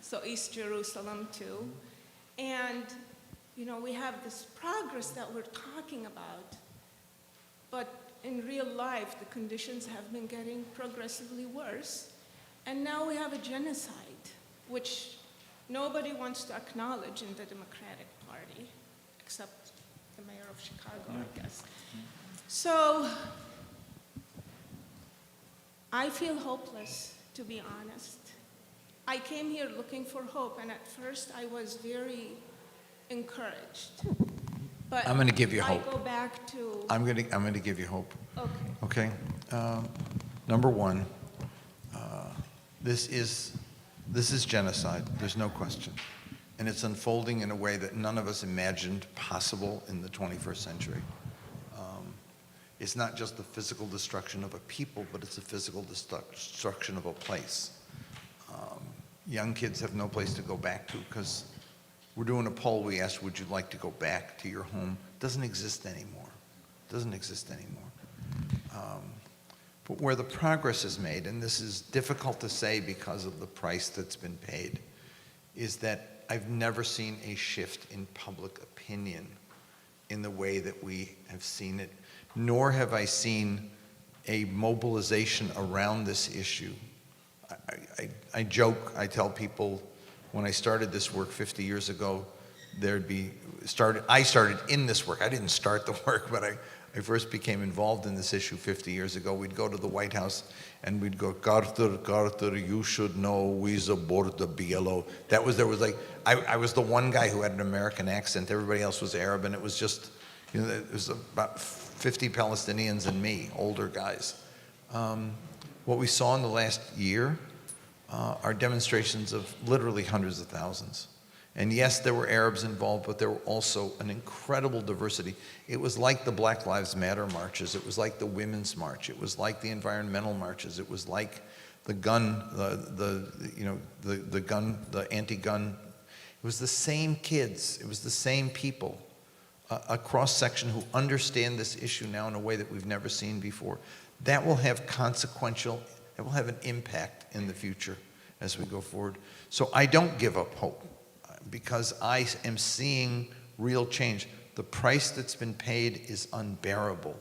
so East Jerusalem too. And, you know, we have this progress that we're talking about, but in real life, the conditions have been getting progressively worse. And now we have a genocide, which nobody wants to acknowledge in the Democratic Party, except the mayor of Chicago, I guess. So I feel hopeless, to be honest. I came here looking for hope, and at first I was very encouraged. But I'm gonna give you hope. I go back to, I'm going to give you hope. okay. Okay? Number one, this is genocide. There's no question. And it's unfolding in a way that none of us imagined possible in the 21st century. It's not just the physical destruction of a people, but it's the physical destruction of a place. Young kids have no place to go back to because we're doing a poll. We asked, would you like to go back to your home? Doesn't exist anymore. Doesn't exist anymore. But where the progress is made, and this is difficult to say because of the price that's been paid, is that I've never seen a shift in public opinion in the way that we have seen it, nor have I seen a mobilization around this issue. I joke, I tell people, when I started this work 50 years ago, I started in this work. I didn't start the work, but I first became involved in this issue 50 years ago. We'd go to the White House and we'd go, Carter, you should know we support the BLO. I was the one guy who had an American accent. Everybody else was Arab, and it was just, you know, it was about 50 Palestinians and me, older guys. What we saw in the last year are demonstrations of literally hundreds of thousands. And yes, there were Arabs involved, but there were also an incredible diversity. It was like the Black Lives Matter marches. It was like the Women's March. It was like the environmental marches. It was like the gun, the anti-gun. It was the same kids. It was the same people, a cross-section who understand this issue now in a way that we've never seen before. That will have it will have an impact in the future as we go forward. So I don't give up hope because I am seeing real change. The price that's been paid is unbearable.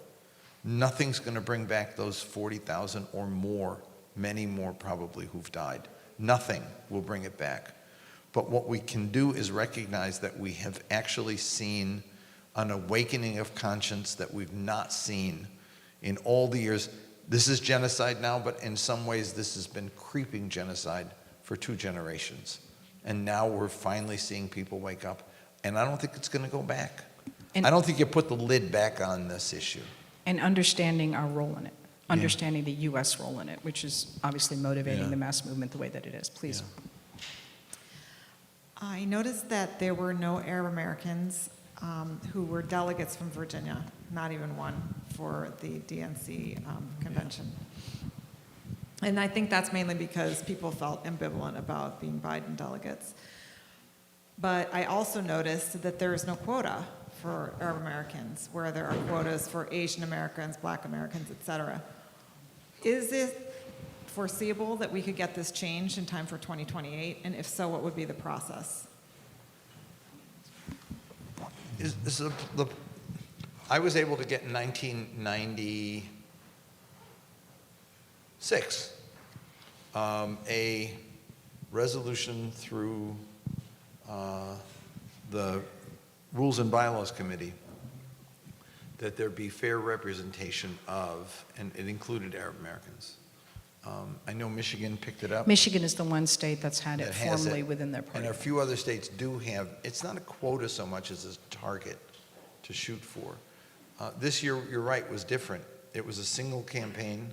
Nothing's going to bring back those 40,000 or more, many more probably, who've died. Nothing will bring it back. But what we can do is recognize that we have actually seen an awakening of conscience that we've not seen in all the years. This is genocide now, but in some ways this has been creeping genocide for 2 generations. And now we're finally seeing people wake up. And I don't think it's going to go back. I don't think you put the lid back on this issue. And understanding our role in it, understanding the U.S. role in it, which is obviously motivating the mass movement the way that it is. Please. Yeah. I noticed that there were no Arab Americans who were delegates from Virginia, not even one, for the DNC convention. And I think that's mainly because people felt ambivalent about being Biden delegates. But I also noticed that there is no quota for Arab Americans, where there are quotas for Asian Americans, Black Americans, et cetera. Is it foreseeable that we could get this changed in time for 2028? And if so, what would be the process? I was able to get in 1996 a resolution through the Rules and Bylaws Committee that there be fair representation of, and it included Arab Americans. I know Michigan picked it up. Michigan is the one state that's had it that has formally it, within their party. and a few other states do have. It's not a quota so much as a target to shoot for. This year, you're right, was different. It was a single campaign,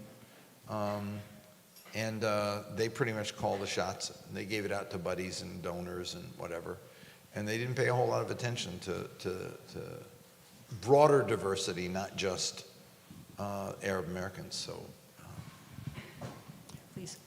and they pretty much called the shots. They gave it out to buddies and donors and whatever, and they didn't pay a whole lot of attention to broader diversity, not just Arab Americans. So. Please.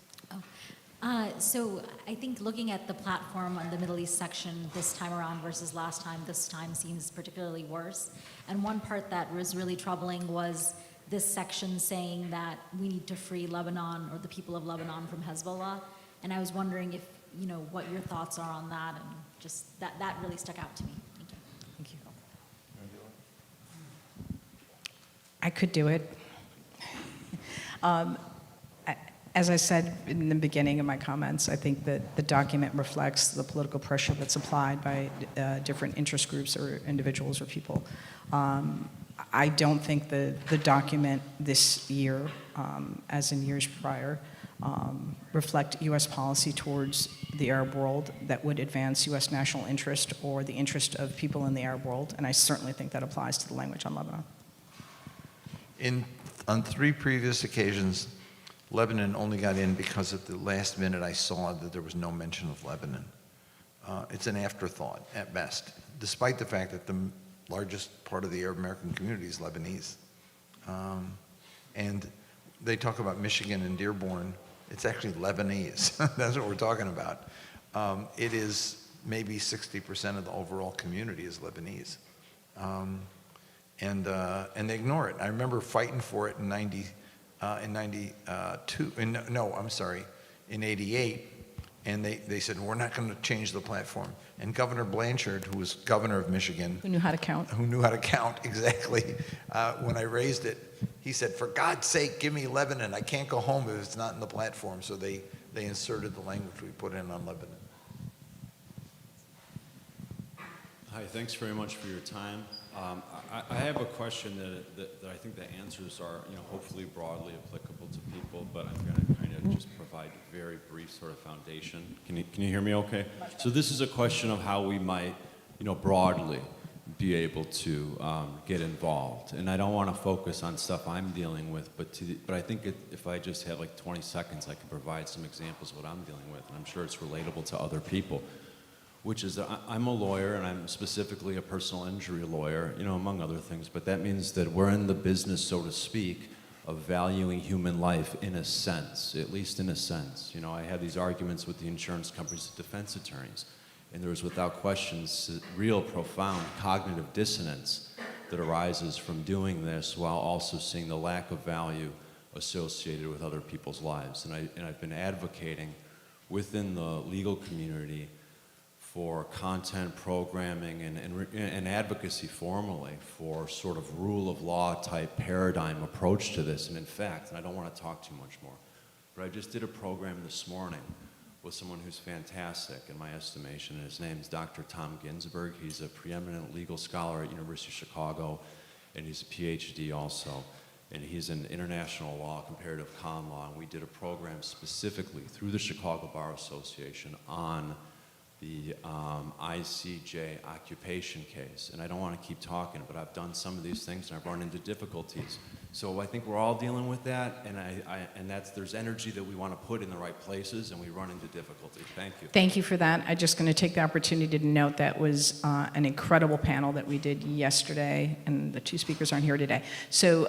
So I think looking at the platform on the Middle East section this time around versus last time, this time seems particularly worse. And one part that was really troubling was this section saying that we need to free Lebanon or the people of Lebanon from Hezbollah. And I was wondering if, what your thoughts are on that, and just that really stuck out to me. Thank you. Thank you. I could do it. As I said in the beginning of my comments, I think that the document reflects the political pressure that's applied by different interest groups or individuals or people. I don't think the document this year, as in years prior, reflect U.S. policy towards the Arab world that would advance U.S. national interest or the interest of people in the Arab world, and I certainly think that applies to the language on Lebanon. On 3 previous occasions, Lebanon only got in because at the last minute I saw that there was no mention of Lebanon. It's an afterthought at best, despite the fact that the largest part of the Arab American community is Lebanese. And they talk about Michigan and Dearborn. It's actually Lebanese. That's what we're talking about. It is maybe 60% of the overall community is Lebanese. And they ignore it. I remember fighting for it in 88, and they said, we're not going to change the platform. And Governor Blanchard, who was governor of Michigan, Who knew how to count? Exactly, when I raised it, he said, for God's sake, give me Lebanon. I can't go home if it's not in the platform. So they inserted the language we put in on Lebanon. Hi, thanks very much for your time. I have a question that I think the answers are, hopefully broadly applicable to people, but I'm going to kind of just provide a very brief sort of foundation. Can you hear me okay? So this is a question of how we might, broadly be able to get involved. And I don't want to focus on stuff I'm dealing with, but I think if I just have like 20 seconds, I can provide some examples of what I'm dealing with, and I'm sure it's relatable to other people. Which is that I'm a lawyer, and I'm specifically a personal injury lawyer, among other things, but that means that we're in the business, so to speak, of valuing human life in a sense, at least in a sense. I had these arguments with the insurance companies and defense attorneys, and there was without question real profound cognitive dissonance that arises from doing this while also seeing the lack of value associated with other people's lives. And I've been advocating within the legal community for content programming and advocacy formally for sort of rule of law type paradigm approach to this. And in fact, and I don't want to talk too much more, but I just did a program this morning with someone who's fantastic in my estimation. And his name's Dr. Tom Ginsberg. He's a preeminent legal scholar at University of Chicago, and he's a PhD also. And he's in international law, comparative con law, and we did a program specifically through the Chicago Bar Association on the ICJ occupation case. And I don't want to keep talking, but I've done some of these things and I've run into difficulties. So I think we're all dealing with that, and there's energy that we want to put in the right places, and we run into difficulties. Thank you. Thank you for that. I'm just going to take the opportunity to note that was an incredible panel that we did yesterday, and the 2 speakers aren't here today. So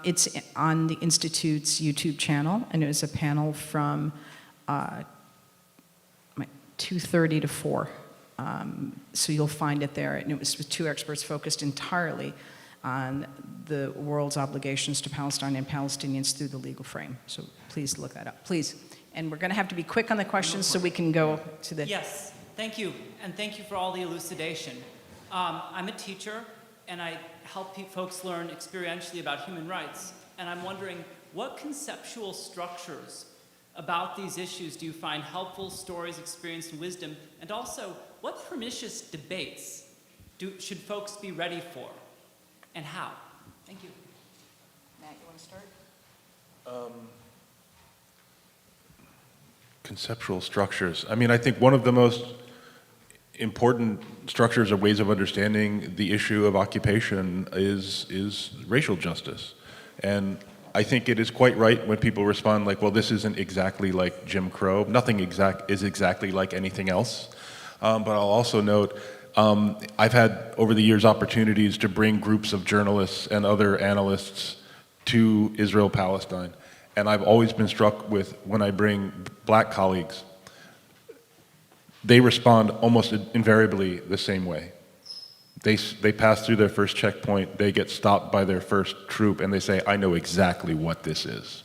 it's on the Institute's YouTube channel, and it was a panel from 2:30 to 4. So you'll find it there. And it was with 2 experts focused entirely on the world's obligations to Palestine and Palestinians through the legal frame. So please look that up, please. And we're going to have to be quick on the questions so we can go to the... Yes, thank you. And thank you for all the elucidation. I'm a teacher, and I help folks learn experientially about human rights. And I'm wondering, what conceptual structures about these issues do you find helpful, stories, experience, and wisdom? And also, what pernicious debates should folks be ready for, and how? Thank you. Matt, you want to start? Conceptual structures. I mean, I think one of the most important structures or ways of understanding the issue of occupation is racial justice. And I think it is quite right when people respond like, well, this isn't exactly like Jim Crow. Nothing is exactly like anything else. But I'll also note, I've had over the years opportunities to bring groups of journalists and other analysts to Israel-Palestine. And I've always been struck with when I bring black colleagues, they respond almost invariably the same way. They pass through their first checkpoint, they get stopped by their first troop, and they say, I know exactly what this is.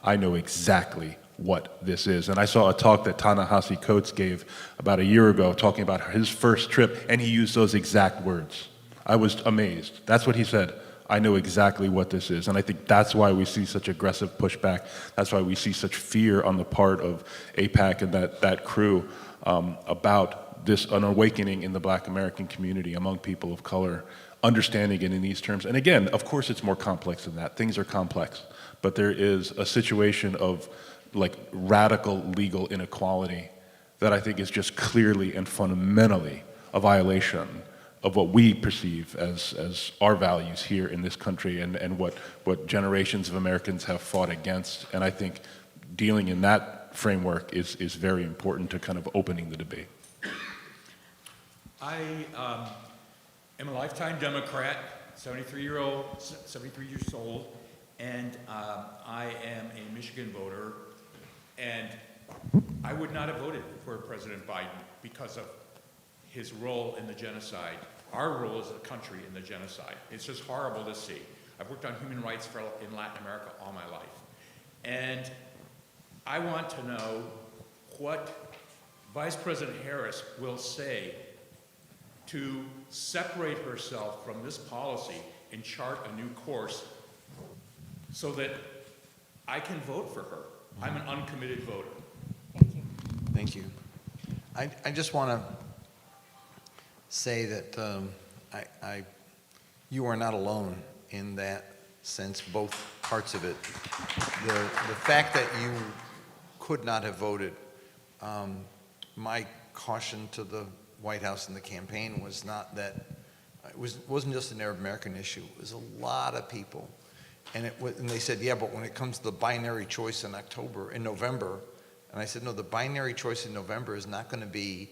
I know exactly what this is. And I saw a talk that Ta-Nehisi Coates gave about a year ago talking about his first trip, and he used those exact words. I was amazed. That's what he said. I know exactly what this is. And I think that's why we see such aggressive pushback. That's why we see such fear on the part of AIPAC and that crew about this, an awakening in the Black American community among people of color, understanding it in these terms. And again, of course it's more complex than that. Things are complex. But there is a situation of like radical legal inequality that I think is just clearly and fundamentally a violation of what we perceive as our values here in this country and what generations of Americans have fought against. And I think dealing in that framework is very important to kind of opening the debate. I am a lifetime Democrat, 73 years old, and I am a Michigan voter, and I would not have voted for President Biden because of his role in the genocide, our role as a country in the genocide. It's just horrible to see. I've worked on human rights in Latin America all my life. And I want to know what Vice President Harris will say to separate herself from this policy and chart a new course so that I can vote for her. I'm an uncommitted voter. Thank you. Thank you. I just want to say that you are not alone in that sense, both parts of it. The fact that you could not have voted, my caution to the White House and the campaign was not that, wasn't just an Arab American issue, it was a lot of people. And they said, yeah, but when it comes to the binary choice in November, and I said, no, the binary choice in November is not going to be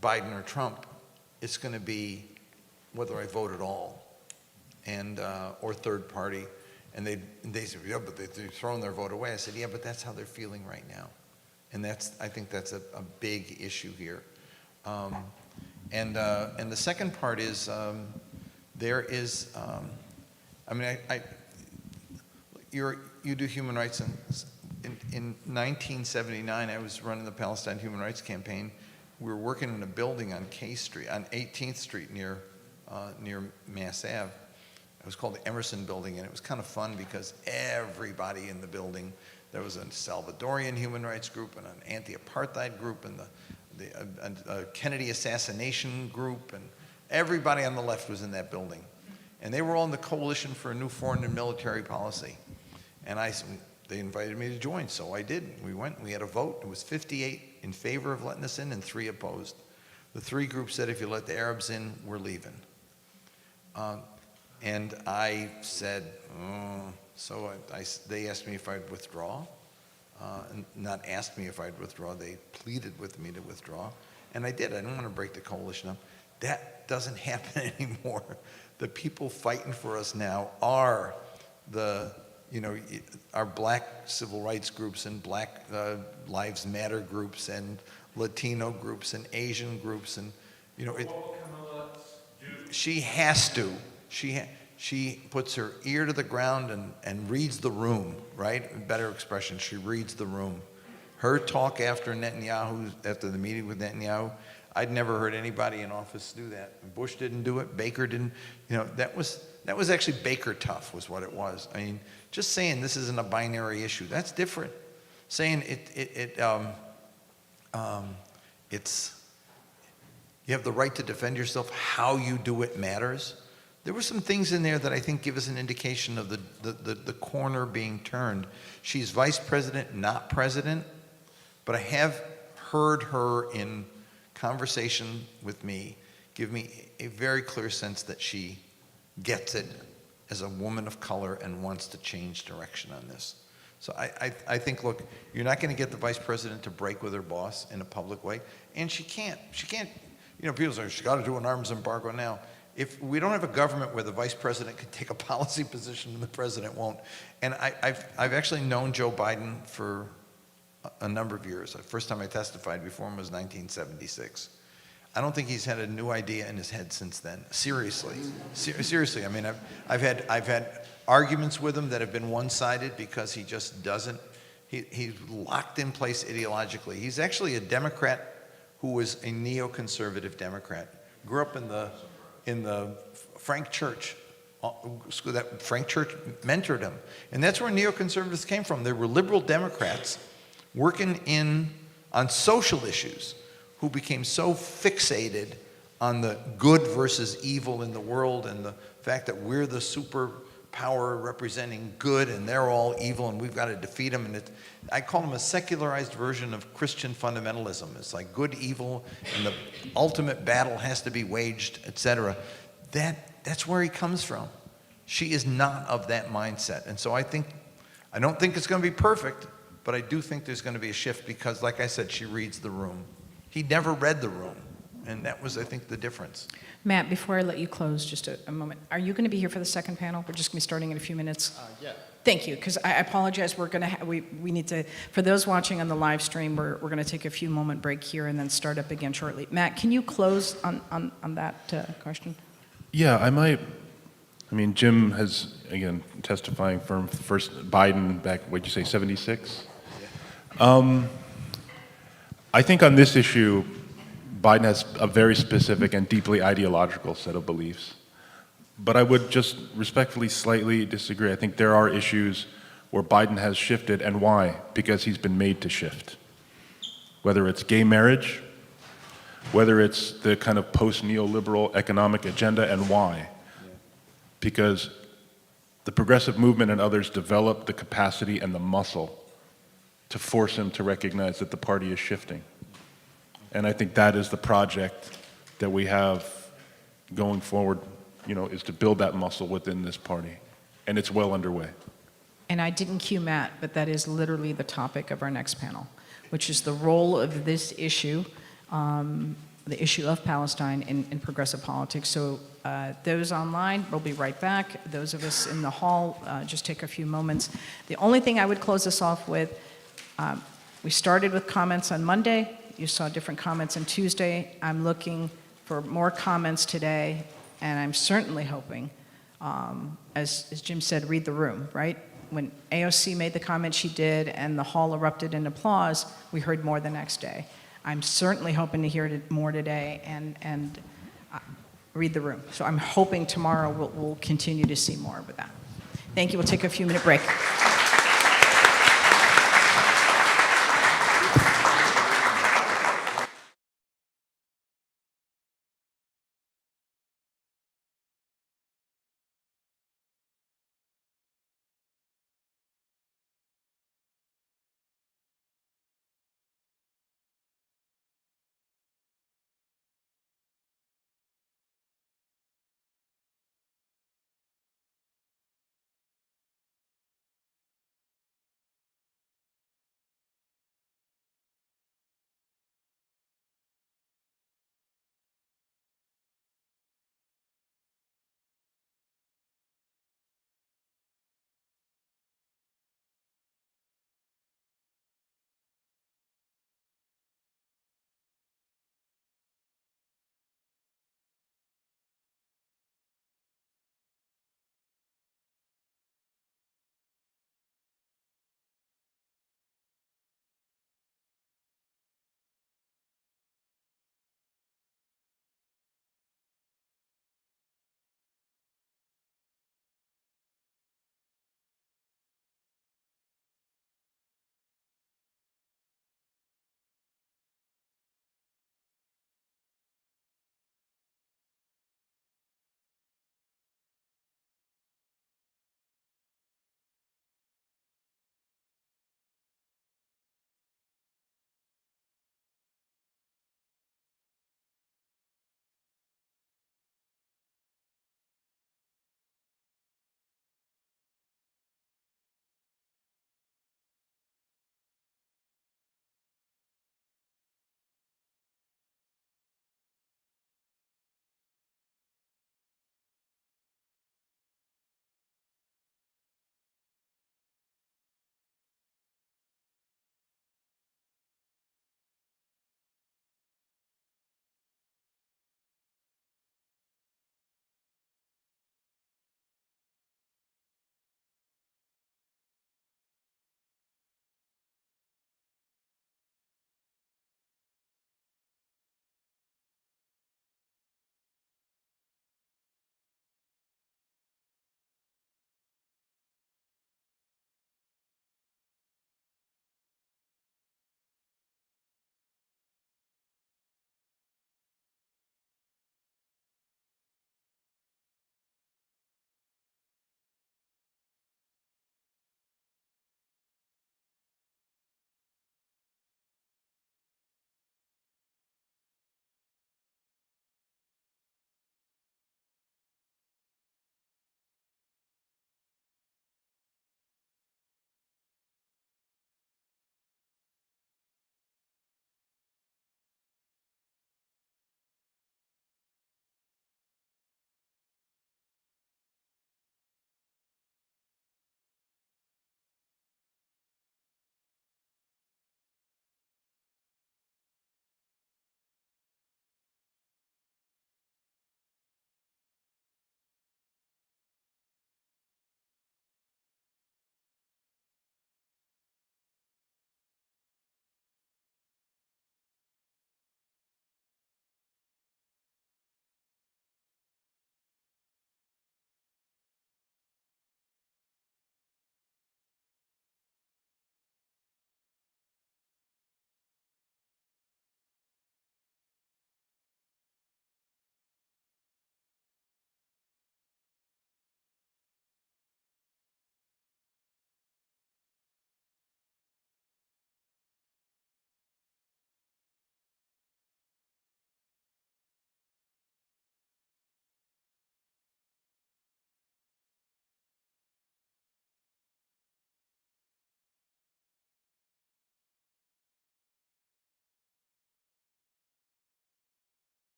Biden or Trump. It's going to be whether I vote at all, and or third party. And they said, yeah, but they've thrown their vote away. I said, yeah, but that's how they're feeling right now, and I think that's a big issue here. And the second part is there is, I mean, you do human rights, in 1979, I was running the Palestine Human Rights Campaign. We were working in a building on K Street, on 18th Street near Mass Ave. It was called the Emerson Building, and it was kind of fun because everybody in the building, there was a Salvadorian human rights group and an anti-apartheid group and a Kennedy assassination group, and everybody on the left was in that building. And they were all in the Coalition for a New Foreign and Military Policy. And they invited me to join, so I did. We went, we had a vote. It was 58 in favor of letting us in and 3 opposed. The 3 groups said, if you let the Arabs in, we're leaving. And I said, so they asked me if I'd withdraw. Not asked me if I'd withdraw, they pleaded with me to withdraw. And I did. I didn't want to break the coalition up. That doesn't happen anymore. The people fighting for us now are our black civil rights groups and black Lives Matter groups and Latino groups and Asian groups, and she has to. She puts her ear to the ground and reads the room, right? Better expression, she reads the room. Her talk after the meeting with Netanyahu, I'd never heard anybody in office do that. Bush didn't do it, Baker didn't. That was actually Baker tough, was what it was. I mean, just saying this isn't a binary issue, that's different. Saying it's, you have the right to defend yourself, how you do it matters. There were some things in there that I think give us an indication of the corner being turned. She's vice president, not president, but I have heard her in conversation with me give me a very clear sense that she gets it as a woman of color and wants to change direction on this. So I think, look, you're not going to get the vice president to break with her boss in a public way, and she can't, people say, she's got to do an arms embargo now. If we don't have a government where the vice president can take a policy position and the president won't, and I've actually known Joe Biden for a number of years. The first time I testified before him was 1976. I don't think he's had a new idea in his head since then. Seriously, seriously. I mean, I've had arguments with him that have been one-sided because he just doesn't. He's locked in place ideologically. He's actually a Democrat who was a neoconservative Democrat. Grew up in the Frank Church school. That Frank Church mentored him, and that's where neoconservatives came from. They were liberal Democrats working on social issues, who became so fixated on the good versus evil in the world and the fact that we're the superpower representing good and they're all evil and we've got to defeat them. And I call them a secularized version of Christian fundamentalism. It's like good, evil, and the ultimate battle has to be waged, etc. That's where he comes from. She is not of that mindset. And so I don't think it's going to be perfect, but I do think there's going to be a shift because, like I said, she reads the room. He never read the room, and that was, I think, the difference. Matt, before I let you close, just a moment. Are you going to be here for the second panel? We're just going to be starting in a few minutes. Yeah. Thank you, because I apologize. We're going to we need to, for those watching on the live stream, we're going to take a few moment break here and then start up again shortly. Matt, can you close on that question? Yeah, I might. I mean, Jim has, again, testifying from first Biden back, what'd you say, 76? I think on this issue, Biden has a very specific and deeply ideological set of beliefs. But I would just respectfully slightly disagree. I think there are issues where Biden has shifted, and why? Because he's been made to shift. Whether it's gay marriage, whether it's the kind of post-neoliberal economic agenda, and why? Because the progressive movement and others developed the capacity and the muscle to force him to recognize that the party is shifting. And I think that is the project that we have going forward, is to build that muscle within this party. And it's well underway. And I didn't cue Matt, but that is literally the topic of our next panel, which is the role of this issue, the issue of Palestine in progressive politics. So those online, we'll be right back. Those of us in the hall, just take a few moments. The only thing I would close this off with, we started with comments on Monday. You saw different comments on Tuesday. I'm looking for more comments today, and I'm certainly hoping, as Jim said, read the room, right? When AOC made the comment she did and the hall erupted in applause, we heard more the next day. I'm certainly hoping to hear more today and read the room. So I'm hoping tomorrow we'll continue to see more of that. Thank you. We'll take a few-minute break.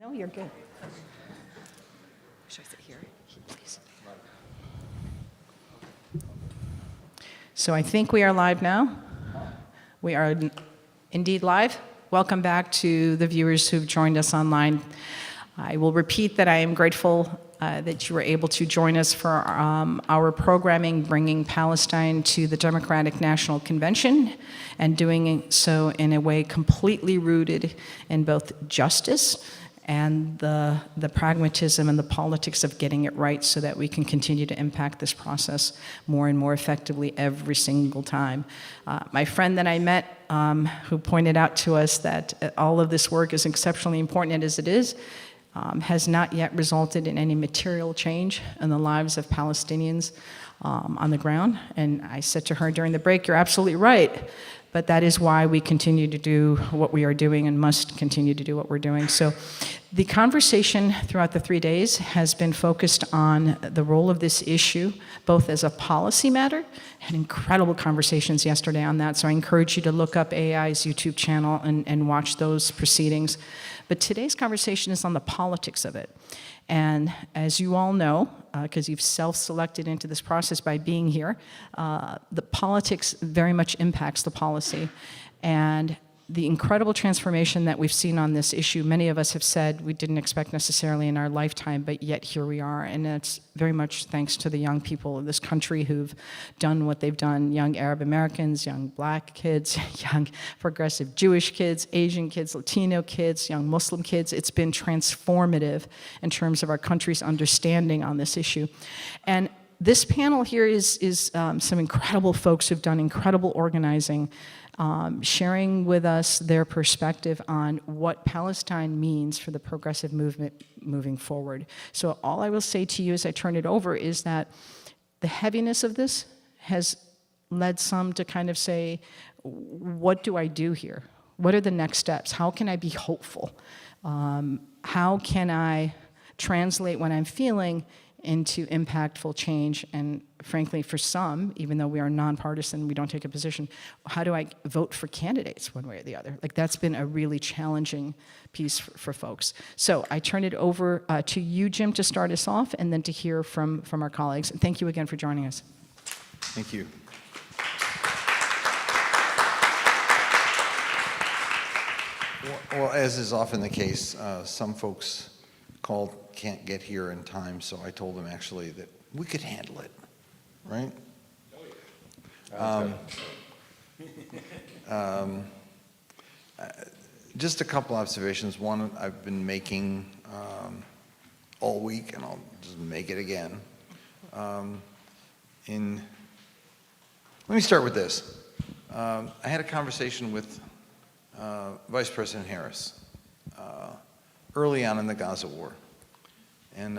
No, you're good. Should I sit here, please? So I think we are live now. We are indeed live. Welcome back to the viewers who've joined us online. I will repeat that I am grateful that you were able to join us for our programming, bringing Palestine to the Democratic National Convention, and doing so in a way completely rooted in both justice and the pragmatism and the politics of getting it right so that we can continue to impact this process more and more effectively every single time. My friend that I met who pointed out to us that all of this work is exceptionally important as it is, has not yet resulted in any material change in the lives of Palestinians on the ground. And I said to her during the break, you're absolutely right, but that is why we continue to do what we are doing and must continue to do what we're doing. So the conversation throughout the 3 days has been focused on the role of this issue, both as a policy matter. Had incredible conversations yesterday on that, so I encourage you to look up AI's YouTube channel and watch those proceedings. But today's conversation is on the politics of it. And as you all know, because you've self-selected into this process by being here, the politics very much impacts the policy. And the incredible transformation that we've seen on this issue, many of us have said we didn't expect necessarily in our lifetime, but yet here we are. And it's very much thanks to the young people of this country who've done what they've done, young Arab Americans, young black kids, young progressive Jewish kids, Asian kids, Latino kids, young Muslim kids. It's been transformative in terms of our country's understanding on this issue. And this panel here is some incredible folks who've done incredible organizing, sharing with us their perspective on what Palestine means for the progressive movement moving forward. So all I will say to you as I turn it over is that the heaviness of this has led some to kind of say, what do I do here? What are the next steps? How can I be hopeful? How can I translate what I'm feeling into impactful change? And frankly, for some, even though we are nonpartisan, we don't take a position, how do I vote for candidates one way or the other? Like, that's been a really challenging piece for folks. So I turn it over to you, Jim, to start us off, and then to hear from our colleagues. And thank you again for joining us. Thank you. Well, as is often the case, some folks can't get here in time, so I told them actually that we could handle it, right? Just a couple observations. One, I've been making all week, and I'll just make it again. Let me start with this. I had a conversation with Vice President Harris early on in the Gaza war. And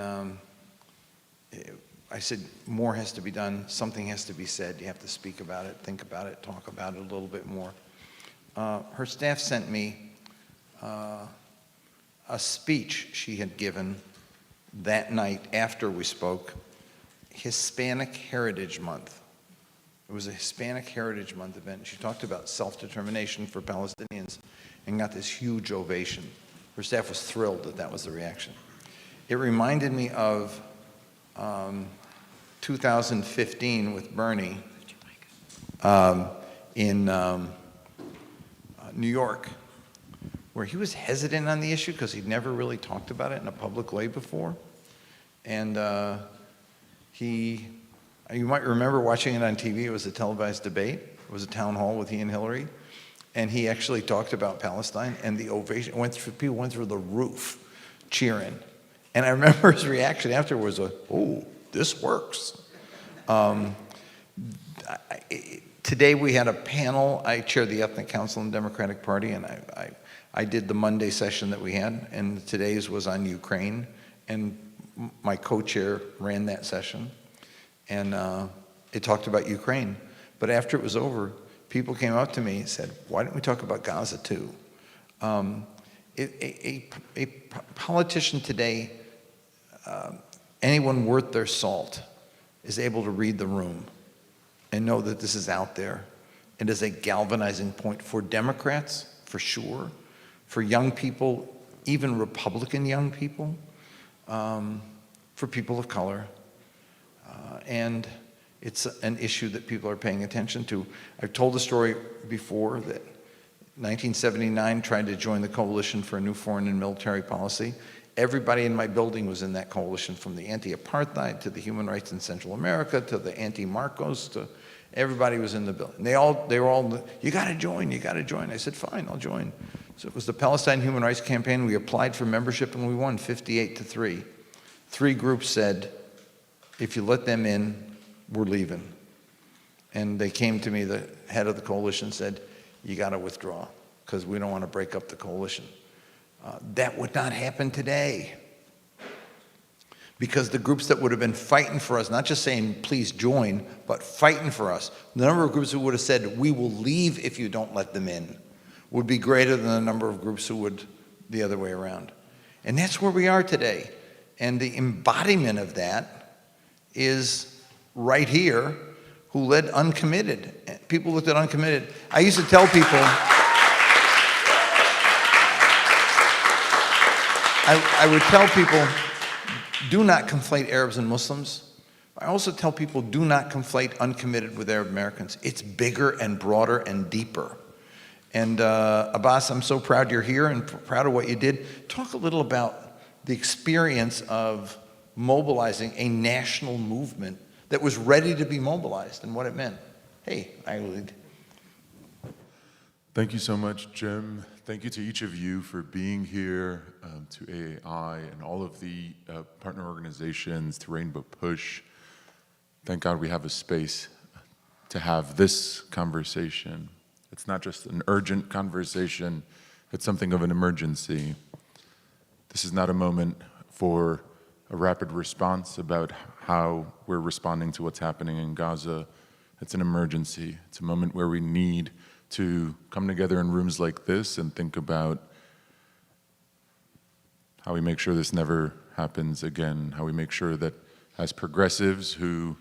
I said, more has to be done, something has to be said, you have to speak about it, think about it, talk about it a little bit more. Her staff sent me a speech she had given that night after we spoke, Hispanic Heritage Month. It was a Hispanic Heritage Month event. She talked about self-determination for Palestinians and got this huge ovation. Her staff was thrilled that that was the reaction. It reminded me of 2015 with Bernie in New York, where he was hesitant on the issue because he'd never really talked about it in a public way before. And you might remember watching it on TV. It was a televised debate. It was a town hall with he and Hillary. And he actually talked about Palestine, and the ovation people went through the roof cheering. And I remember his reaction afterwards was, oh, this works. Today we had a panel. I chaired the Ethnic Council in the Democratic Party, and I did the Monday session that we had, and today's was on Ukraine, and my co-chair ran that session, and it talked about Ukraine. But after it was over, people came up to me and said, why don't we talk about Gaza too? A politician today, anyone worth their salt, is able to read the room and know that this is out there. It is a galvanizing point for Democrats, for sure, for young people even Republican young people, for people of color. And it's an issue that people are paying attention to. I've told the story before that 1979 tried to join the Coalition for a New Foreign and Military Policy. Everybody in my building was in that coalition, from the anti-apartheid to the human rights in Central America to the anti-Marcos, to everybody was in the building. They were all, you gotta join, you gotta join. I said, fine, I'll join. So it was the Palestine Human Rights Campaign. We applied for membership and we won 58-3. 3 groups said, if you let them in, we're leaving. And they came to me, the head of the coalition said, you gotta withdraw, because we don't want to break up the coalition. That would not happen today. Because the groups that would have been fighting for us, not just saying, please join, but fighting for us, the number of groups who would have said, we will leave if you don't let them in, would be greater than the number of groups who would the other way around. And that's where we are today. And the embodiment of that is right here, who led Uncommitted. People looked at Uncommitted. I used to tell people, I would tell people, do not conflate Arabs and Muslims. I also tell people, do not conflate Uncommitted with Arab Americans. It's bigger and broader and deeper. And Abbas, I'm so proud you're here and proud of what you did. Talk a little about the experience of mobilizing a national movement that was ready to be mobilized and what it meant. Hey, Waleed. Thank you so much, Jim. Thank you to each of you for being here, to AAI and all of the partner organizations, to Rainbow Push. Thank God we have a space to have this conversation. It's not just an urgent conversation, it's something of an emergency. This is not a moment for a rapid response about how we're responding to what's happening in Gaza. It's an emergency. It's a moment where we need to come together in rooms like this and think about how we make sure this never happens again, how we make sure that as progressives who,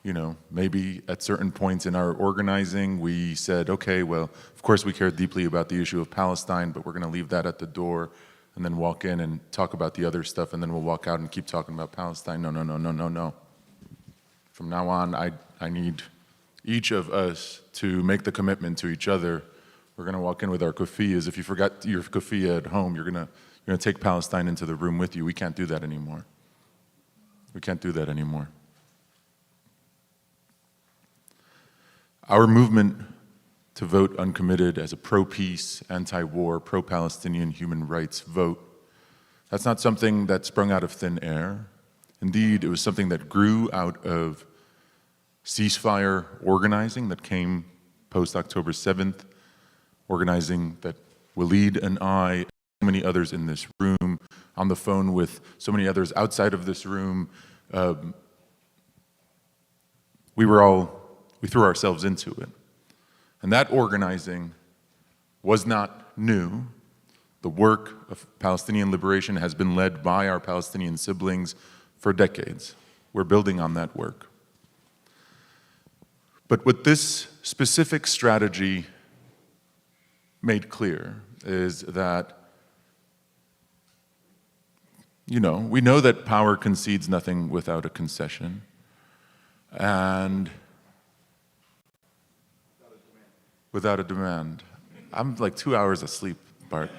you know, maybe at certain points in our organizing, we said, okay, well, of course we care deeply about the issue of Palestine, but we're gonna leave that at the door and then walk in and talk about the other stuff, and then we'll walk out and keep talking about Palestine. No, no, no, no, no, no. From now on, I need each of us to make the commitment to each other. We're gonna walk in with our kufiyas. If you forgot your kufiya at home, you're gonna take Palestine into the room with you. We can't do that anymore. We can't do that anymore. Our movement to vote Uncommitted as a pro-peace, anti-war, pro-Palestinian human rights vote, that's not something that sprung out of thin air. Indeed, it was something that grew out of ceasefire organizing that came post-October 7th, organizing that Waleed and I, and so many others in this room, on the phone with so many others outside of this room, we threw ourselves into it. And that organizing was not new. The work of Palestinian liberation has been led by our Palestinian siblings for decades. We're building on that work. But what this specific strategy made clear is that, you know, we know that power concedes nothing without a concession. And without a demand. I'm like 2 hours asleep, Bart.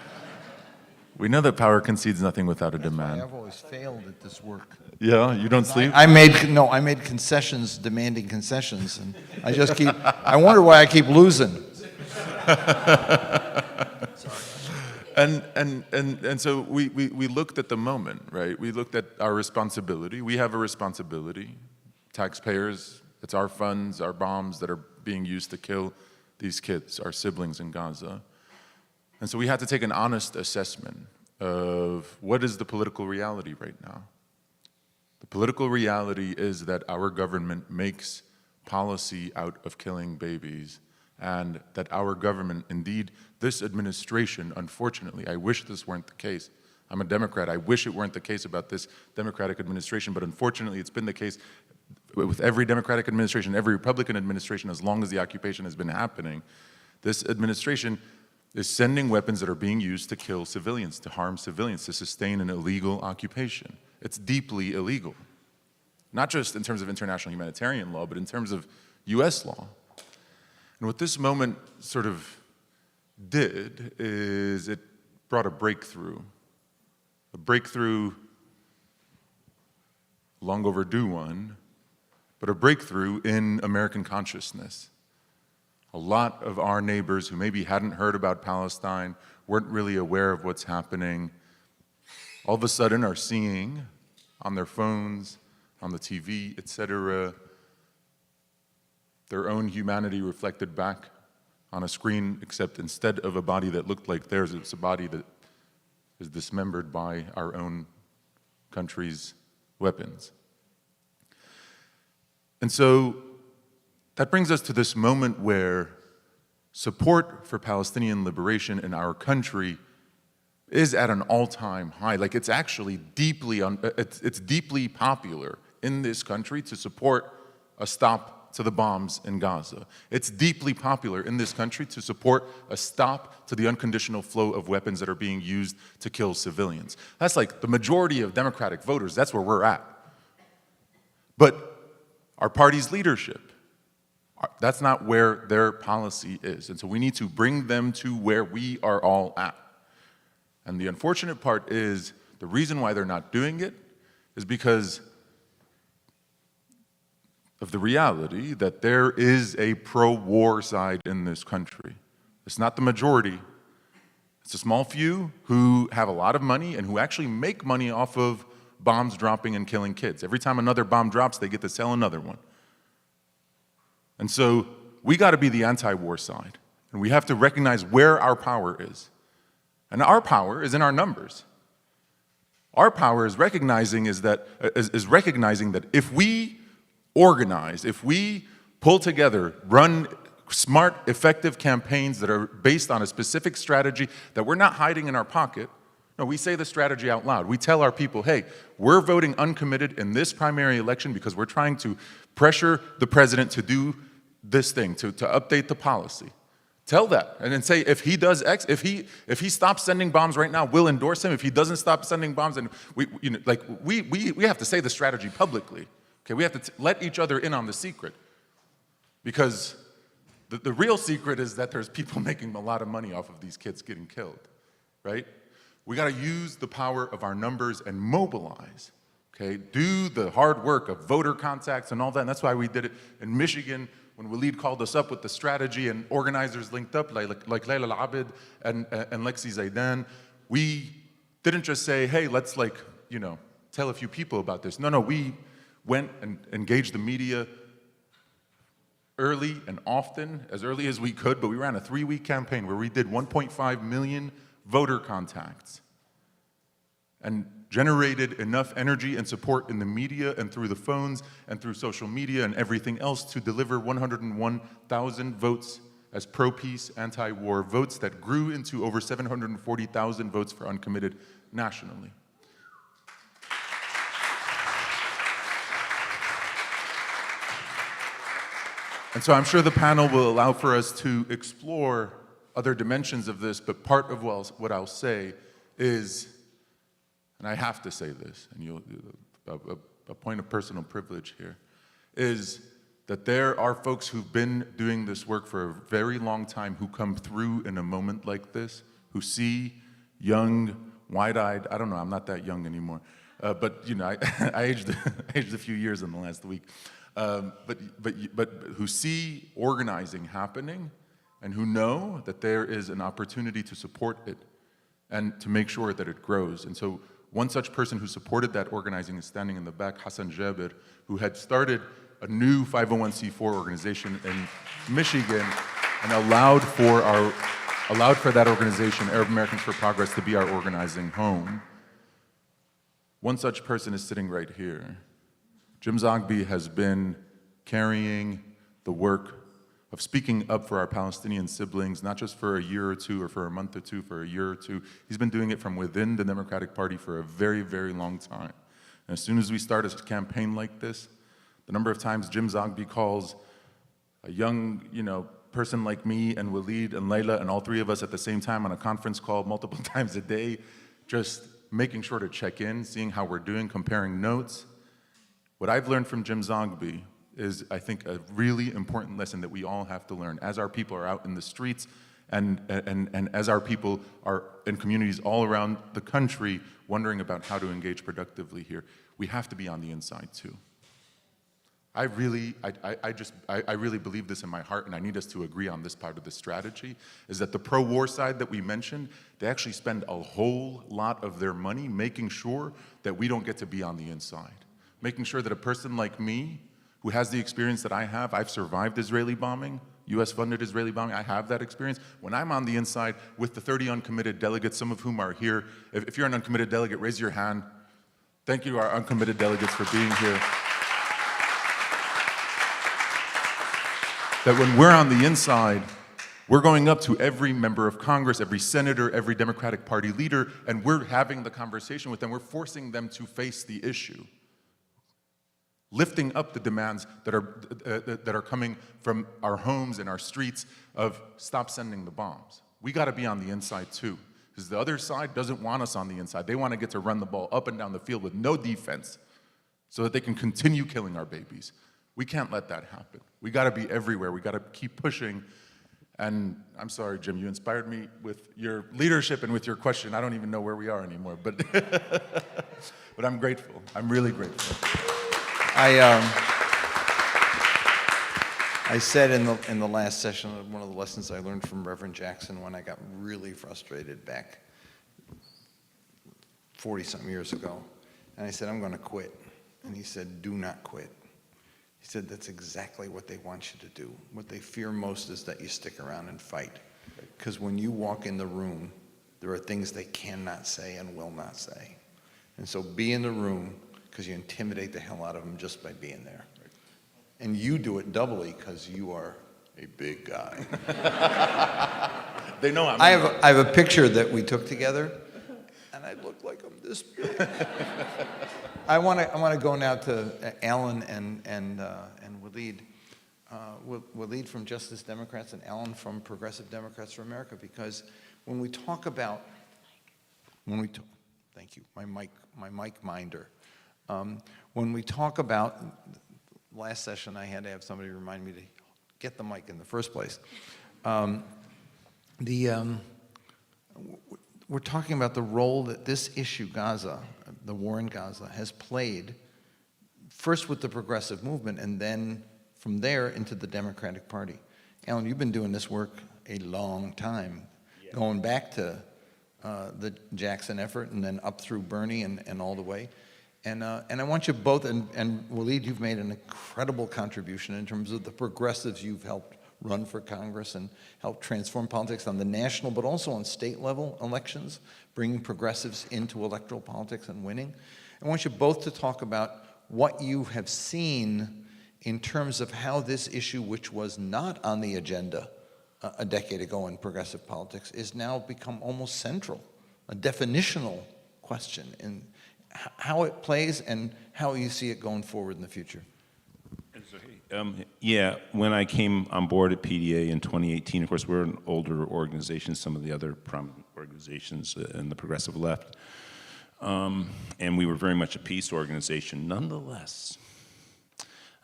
We know that power concedes nothing without a demand. I've always failed at this work. Yeah, you don't sleep? I made concessions, demanding concessions, and I just keep, I wonder why I keep losing. And so we looked at the moment, right? We looked at our responsibility. We have a responsibility. Taxpayers, it's our funds, our bombs that are being used to kill these kids, our siblings in Gaza. And so we had to take an honest assessment of what is the political reality right now. The political reality is that our government makes policy out of killing babies, and that our government, indeed, this administration, unfortunately, I wish this weren't the case. I'm a Democrat. I wish it weren't the case about this Democratic administration, but unfortunately, it's been the case with every Democratic administration, every Republican administration, as long as the occupation has been happening. This administration is sending weapons that are being used to kill civilians, to harm civilians, to sustain an illegal occupation. It's deeply illegal. Not just in terms of international humanitarian law, but in terms of US law. And what this moment sort of did is it brought a breakthrough, long overdue one, but a breakthrough in American consciousness. A lot of our neighbors who maybe hadn't heard about Palestine, weren't really aware of what's happening, all of a sudden are seeing on their phones, on the TV, etc., their own humanity reflected back on a screen, except instead of a body that looked like theirs, it's a body that is dismembered by our own country's weapons. And so that brings us to this moment where support for Palestinian liberation in our country is at an all-time high. Like, it's actually it's deeply popular in this country to support a stop to the bombs in Gaza. It's deeply popular in this country to support a stop to the unconditional flow of weapons that are being used to kill civilians. That's like the majority of Democratic voters, that's where we're at. But our party's leadership, that's not where their policy is. And so we need to bring them to where we are all at. And the unfortunate part is the reason why they're not doing it is because of the reality that there is a pro-war side in this country. It's not the majority. It's a small few who have a lot of money and who actually make money off of bombs dropping and killing kids. Every time another bomb drops, they get to sell another one. And so we got to be the anti-war side, and we have to recognize where our power is. And our power is in our numbers. Our power is recognizing that if we organize, if we pull together, run smart, effective campaigns that are based on a specific strategy that we're not hiding in our pocket. No, we say the strategy out loud. We tell our people, hey, we're voting uncommitted in this primary election because we're trying to pressure the president to do this thing, to update the policy. Tell that, and then say if he does X, if he stops sending bombs right now, we'll endorse him. If he doesn't stop sending bombs, and we have to say the strategy publicly. Okay, we have to let each other in on the secret, because the real secret is that there's people making a lot of money off of these kids getting killed, right? We got to use the power of our numbers and mobilize. Okay, do the hard work of voter contacts and all that. And that's why we did it in Michigan. When Waleed called us up with the strategy and organizers linked up, like Layla Al-Abid and Lexi Zaidan, we didn't just say, hey, let's tell a few people about this. No, we went and engaged the media early and often, as early as we could, but we ran a 3-week campaign where we did 1.5 million voter contacts and generated enough energy and support in the media and through the phones and through social media and everything else to deliver 101,000 votes as pro-peace, anti-war votes that grew into over 740,000 votes for uncommitted nationally. And so I'm sure the panel will allow for us to explore other dimensions of this, but part of what I'll say is, and I have to say this, and a point of personal privilege here, is that there are folks who've been doing this work for a very long time who come through in a moment like this, who see young, wide-eyed, I don't know, I'm not that young anymore, but I aged a few years in the last week, but who see organizing happening and who know that there is an opportunity to support it and to make sure that it grows. And so one such person who supported that organizing is standing in the back, Hassan Jabir, who had started a new 501c4 organization in Michigan and allowed for that organization, Arab Americans for Progress, to be our organizing home. One such person is sitting right here. Jim Zogby has been carrying the work of speaking up for our Palestinian siblings, not just for a year or two or for a month or two, for a year or two. He's been doing it from within the Democratic Party for a very, very long time. And as soon as we start a campaign like this, the number of times Jim Zogby calls a young, person like me and Waleed and Layla and all three of us at the same time on a conference call multiple times a day, just making sure to check in, seeing how we're doing, comparing notes. What I've learned from Jim Zogby is, I think, a really important lesson that we all have to learn as our people are out in the streets and as our people are in communities all around the country wondering about how to engage productively here. We have to be on the inside too. I really believe this in my heart, and I need us to agree on this part of the strategy, is that the pro-war side that we mentioned, they actually spend a whole lot of their money making sure that we don't get to be on the inside. Making sure that a person like me, who has the experience that I have, I've survived Israeli bombing, US-funded Israeli bombing, I have that experience. When I'm on the inside with the 30 uncommitted delegates, some of whom are here, if you're an uncommitted delegate, raise your hand. Thank you, our uncommitted delegates, for being here. That when we're on the inside, we're going up to every member of Congress, every senator, every Democratic Party leader, and we're having the conversation with them. We're forcing them to face the issue, lifting up the demands that are coming from our homes and our streets of stop sending the bombs. We got to be on the inside too, because the other side doesn't want us on the inside. They want to get to run the ball up and down the field with no defense so that they can continue killing our babies. We can't let that happen. We got to be everywhere. We got to keep pushing. And I'm sorry, Jim, you inspired me with your leadership and with your question. I don't even know where we are anymore, but but I'm grateful. I'm really grateful. I said in the last session, one of the lessons I learned from Reverend Jackson when I got really frustrated back 40-something years ago, and I said, I'm going to quit. And he said, do not quit. He said, that's exactly what they want you to do. What they fear most is that you stick around and fight. Because when you walk in the room, there are things they cannot say and will not say. And so be in the room, because you intimidate the hell out of them just by being there. And you do it doubly, because you are a big guy. They know I'm I have a picture that we took together, and I look like I'm this big. I want to go now to Alan and Waleed. Waleed from Justice Democrats and Alan from Progressive Democrats for America, because when we talk about, thank you, my mic minder. When we talk about, last session I had to have somebody remind me to get the mic in the first place. We're talking about the role that this issue, Gaza, the war in Gaza, has played, first with the progressive movement, and then from there into the Democratic Party. Alan, you've been doing this work a long time, going back to the Jackson effort and then up through Bernie and all the way. And I want you both, and Waleed, you've made an incredible contribution in terms of the progressives you've helped run for Congress and help transform politics on the national, but also on state level elections, bringing progressives into electoral politics and winning. I want you both to talk about what you have seen in terms of how this issue, which was not on the agenda a decade ago in progressive politics, is now become almost central, a definitional question in how it plays and how you see it going forward in the future. Yeah, when I came on board at PDA in 2018, of course, we're an older organization, some of the other prominent organizations in the progressive left, and we were very much a peace organization. Nonetheless,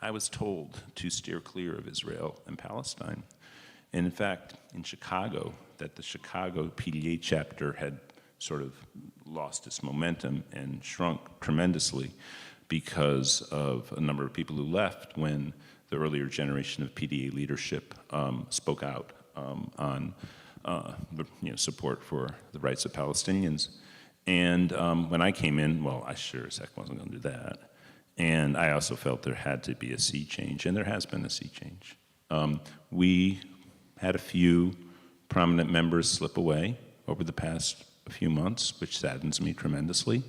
I was told to steer clear of Israel and Palestine. And in fact, in Chicago, that the Chicago PDA chapter had sort of lost its momentum and shrunk tremendously because of a number of people who left when the earlier generation of PDA leadership spoke out on support for the rights of Palestinians. And when I came in, well, I sure as heck wasn't going to do that. And I also felt there had to be a sea change, and there has been a sea change. We had a few prominent members slip away over the past few months, which saddens me tremendously.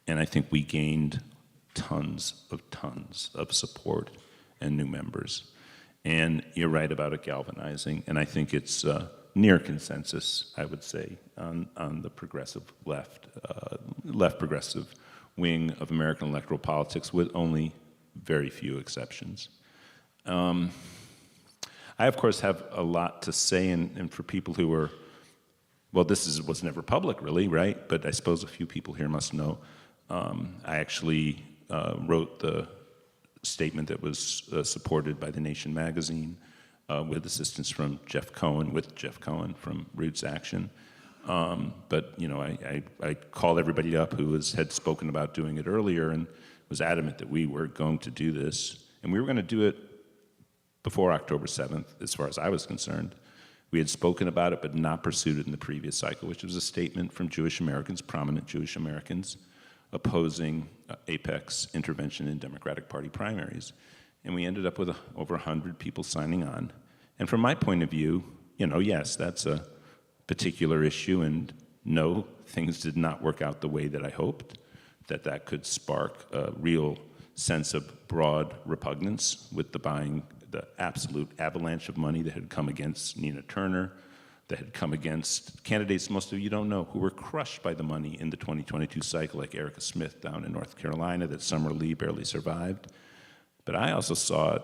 And I think we gained tons of support and new members. And you're right about it galvanizing, and I think it's near consensus, I would say, on the progressive left progressive wing of American electoral politics, with only very few exceptions. I, of course, have a lot to say, and for people who are, well, was never public, really, right? But I suppose a few people here must know. I actually wrote the statement that was supported by The Nation magazine with assistance from Jeff Cohen from Roots Action. But, you know, I called everybody up who had spoken about doing it earlier and was adamant that we were going to do this. And we were going to do it before October 7th, as far as I was concerned. We had spoken about it, but not pursued it in the previous cycle, which was a statement from Jewish Americans, prominent Jewish Americans, opposing AIPAC's intervention in Democratic Party primaries. And we ended up with over 100 people signing on. And from my point of view, you know, yes, that's a particular issue, and no, things did not work out the way that I hoped, that could spark a real sense of broad repugnance with the absolute avalanche of money that had come against Nina Turner, that had come against candidates most of you don't know who were crushed by the money in the 2022 cycle, like Erica Smith down in North Carolina, that Summer Lee barely survived. But I also saw it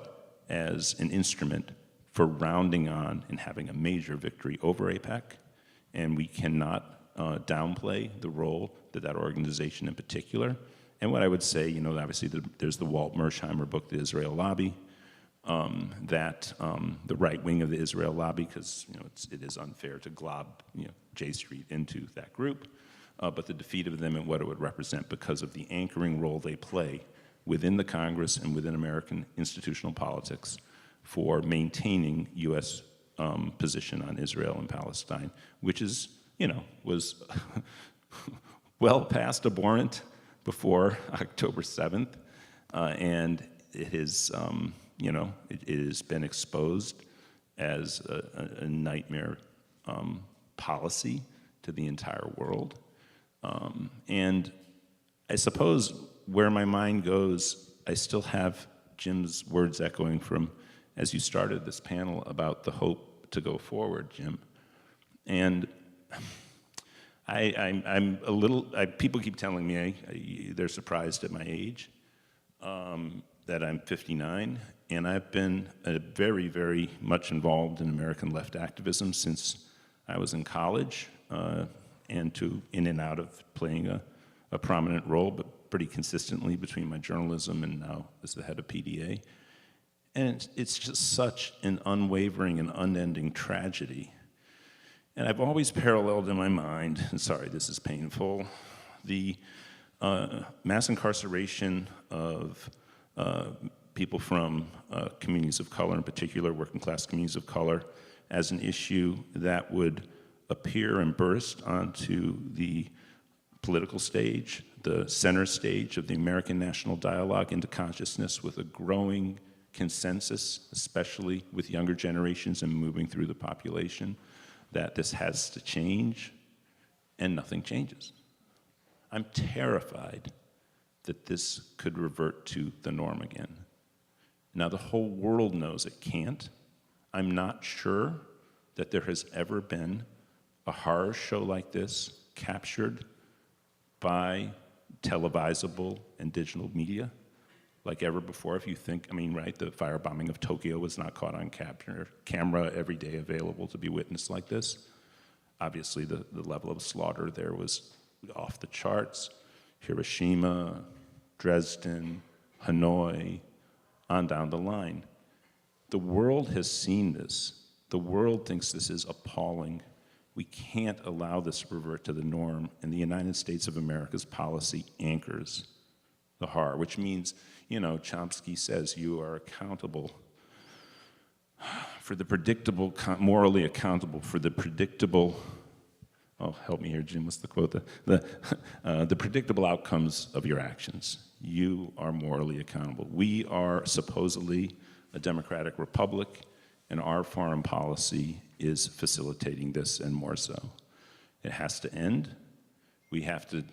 as an instrument for rounding on and having a major victory over AIPAC, and we cannot downplay the role that organization in particular. And what I would say, you know, obviously there's the Walt Mersheimer book, The Israel Lobby, the right wing of the Israel Lobby, because, you know, it is unfair to glob, you know, J Street into that group, but the defeat of them and what it would represent because of the anchoring role they play within the Congress and within American institutional politics for maintaining U.S. Position on Israel and Palestine, which is, you know, was well past abhorrent before October 7th, and it is, you know, it has been exposed as a nightmare policy to the entire world. And I suppose where my mind goes, I still have Jim's words echoing from as you started this panel about the hope to go forward, Jim. And I'm a little, people keep telling me they're surprised at my age, that I'm 59, and I've been very, very much involved in American left activism since I was in college, and in and out of playing a prominent role, but pretty consistently between my journalism and now as the head of PDA. And it's just such an unwavering and unending tragedy. And I've always paralleled in my mind, and sorry, this is painful, the mass incarceration of people from communities of color, in particular working class communities of color, as an issue that would appear and burst onto the political stage, the center stage of the American national dialogue, into consciousness with a growing consensus, especially with younger generations and moving through the population, that this has to change, and nothing changes. I'm terrified that this could revert to the norm again. Now, the whole world knows it can't. I'm not sure that there has ever been a horror show like this captured by televisable and digital media like ever before. If you think, I mean, right, the firebombing of Tokyo was not caught on camera every day available to be witnessed like this. Obviously, the level of slaughter there was off the charts. Hiroshima, Dresden, Hanoi, on down the line. The world has seen this. The world thinks this is appalling. We can't allow this to revert to the norm, and the United States of America's policy anchors the horror, which means, you know, Chomsky says you are accountable for the predictable, morally accountable for the predictable, oh, help me here, Jim, what's the quote? The predictable outcomes of your actions. You are morally accountable. We are supposedly a democratic republic, and our foreign policy is facilitating this and more so. It has to end. We have to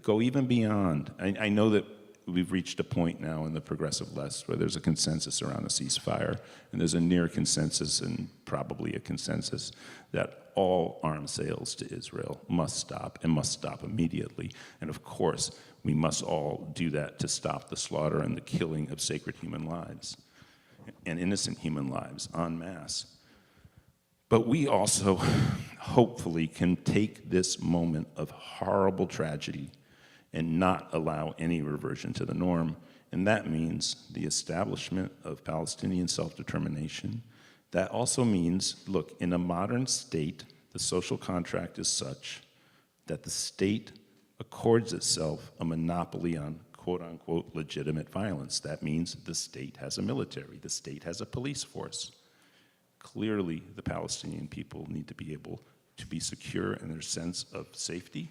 go even beyond. I know that we've reached a point now in the progressive left where there's a consensus around a ceasefire, and there's a near consensus and probably a consensus that all arms sales to Israel must stop and must stop immediately. And of course, we must all do that to stop the slaughter and the killing of sacred human lives. and innocent human lives en masse. But we also hopefully can take this moment of horrible tragedy and not allow any reversion to the norm. And that means the establishment of Palestinian self-determination. That also means, look, in a modern state, the social contract is such that the state accords itself a monopoly on quote-unquote legitimate violence. That means the state has a military, the state has a police force. Clearly, the Palestinian people need to be able to be secure in their sense of safety,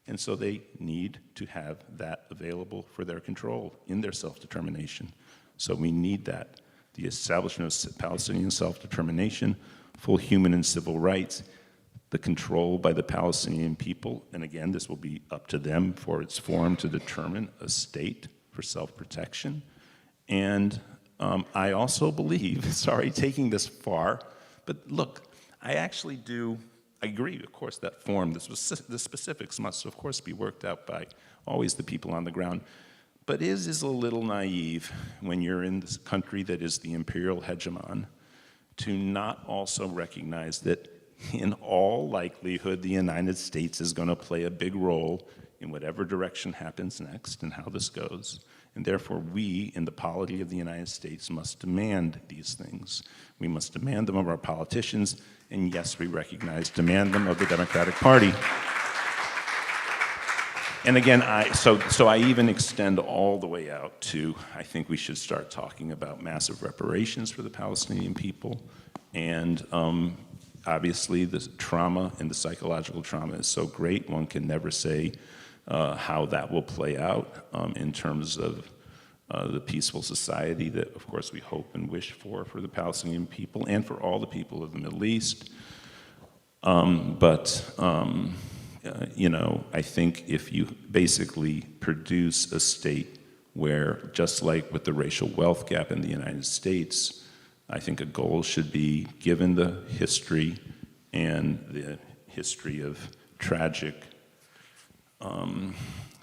and so they need to have that available for their control in their self-determination. So we need that. The establishment of Palestinian self-determination, full human and civil rights, the control by the Palestinian people, and again, this will be up to them for its form to determine a state for self-protection. And I also believe, sorry, taking this far, but look, I actually do agree, of course, that form, the specifics must, of course, be worked out by always the people on the ground. But it is a little naive when you're in this country that is the imperial hegemon to not also recognize that in all likelihood, the United States is going to play a big role in whatever direction happens next and how this goes. And therefore, we, in the polity of the United States, must demand these things. We must demand them of our politicians, and yes, we recognize, demand them of the Democratic Party. And again, so I even extend all the way out to, I think we should start talking about massive reparations for the Palestinian people. And obviously, the trauma and the psychological trauma is so great, one can never say how that will play out in terms of the peaceful society that, of course, we hope and wish for the Palestinian people and for all the people of the Middle East. You know, I think if you basically produce a state where, just like with the racial wealth gap in the United States, I think a goal should be, given the history and the history of tragic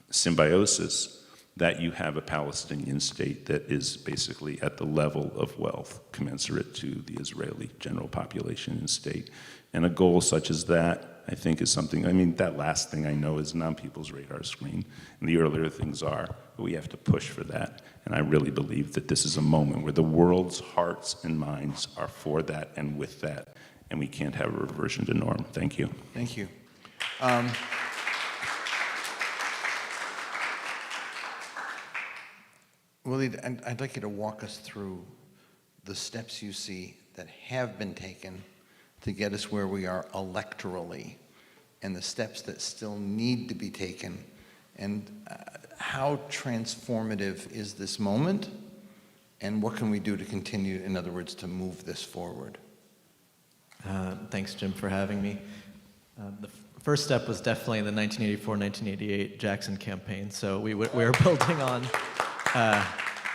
symbiosis, that you have a Palestinian state that is basically at the level of wealth commensurate to the Israeli general population and state. And a goal such as that, I think, is something, I mean, that last thing I know is on people's radar screen, and the earlier things are, but we have to push for that. And I really believe that this is a moment where the world's hearts and minds are for that and with that, and we can't have a reversion to norm. Thank you. Thank you. Waleed, I'd like you to walk us through the steps you see that have been taken to get us where we are electorally, and the steps that still need to be taken, and how transformative is this moment, and what can we do to continue, in other words, to move this forward? Thanks, Jim, for having me. The first step was definitely the 1984-1988 Jackson campaign, so we're building on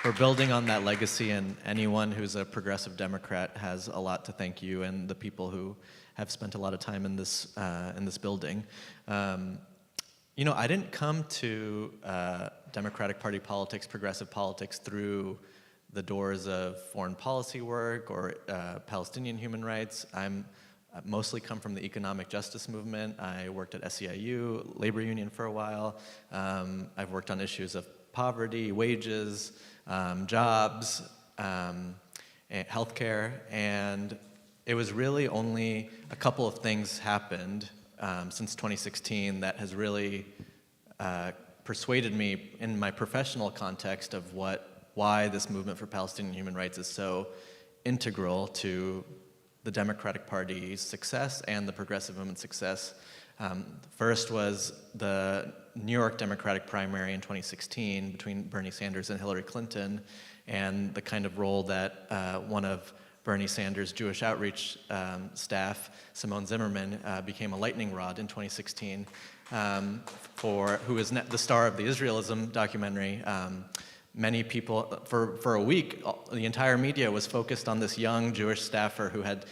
we're building on that legacy, and anyone who's a progressive Democrat has a lot to thank you and the people who have spent a lot of time in this building. You know, I didn't come to Democratic Party politics, progressive politics, through the doors of foreign policy work or Palestinian human rights. I mostly come from the economic justice movement. I worked at SEIU, labor union for a while. I've worked on issues of poverty, wages, jobs, healthcare, and it was really only a couple of things happened since 2016 that has really persuaded me in my professional context of why this movement for Palestinian human rights is so integral to the Democratic Party's success and the progressive movement's success. First was the New York Democratic primary in 2016 between Bernie Sanders and Hillary Clinton, and the kind of role that one of Bernie Sanders' Jewish outreach staff, Simone Zimmerman, became a lightning rod in 2016 who is the star of the Israelism documentary. Many people, for a week, the entire media was focused on this young Jewish staffer who had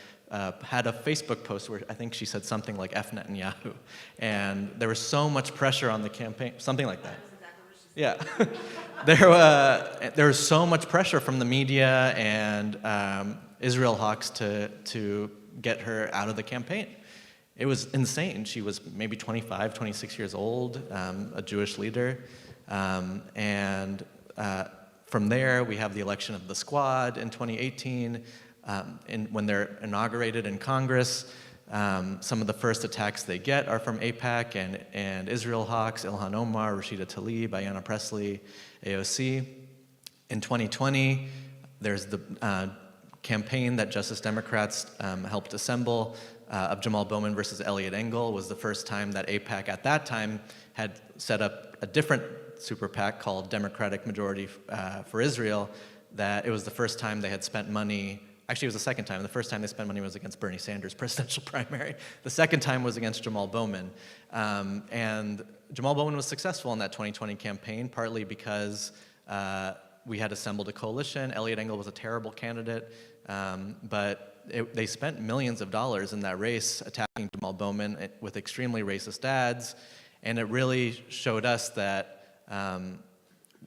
had a Facebook post where I think she said something like F Netanyahu, and there was so much pressure on the campaign, something like that. Yeah. There was so much pressure from the media and Israel hawks to get her out of the campaign. It was insane. She was maybe 25, 26 years old, a Jewish leader. And from there, we have the election of the Squad in 2018. When they're inaugurated in Congress, some of the first attacks they get are from AIPAC and Israel hawks, Ilhan Omar, Rashida Tlaib, Ayanna Pressley, AOC. In 2020, there's the campaign that Justice Democrats helped assemble of Jamal Bowman versus Eliot Engel. Was the first time that AIPAC at that time had set up a different super PAC called Democratic Majority for Israel. That it was the first time they had spent money. Actually, it was the second time. The first time they spent money was against Bernie Sanders' presidential primary. The second time was against Jamal Bowman. And Jamal Bowman was successful in that 2020 campaign, partly because we had assembled a coalition. Eliot Engel was a terrible candidate, but they spent millions of dollars in that race attacking Jamal Bowman with extremely racist ads, and it really showed us that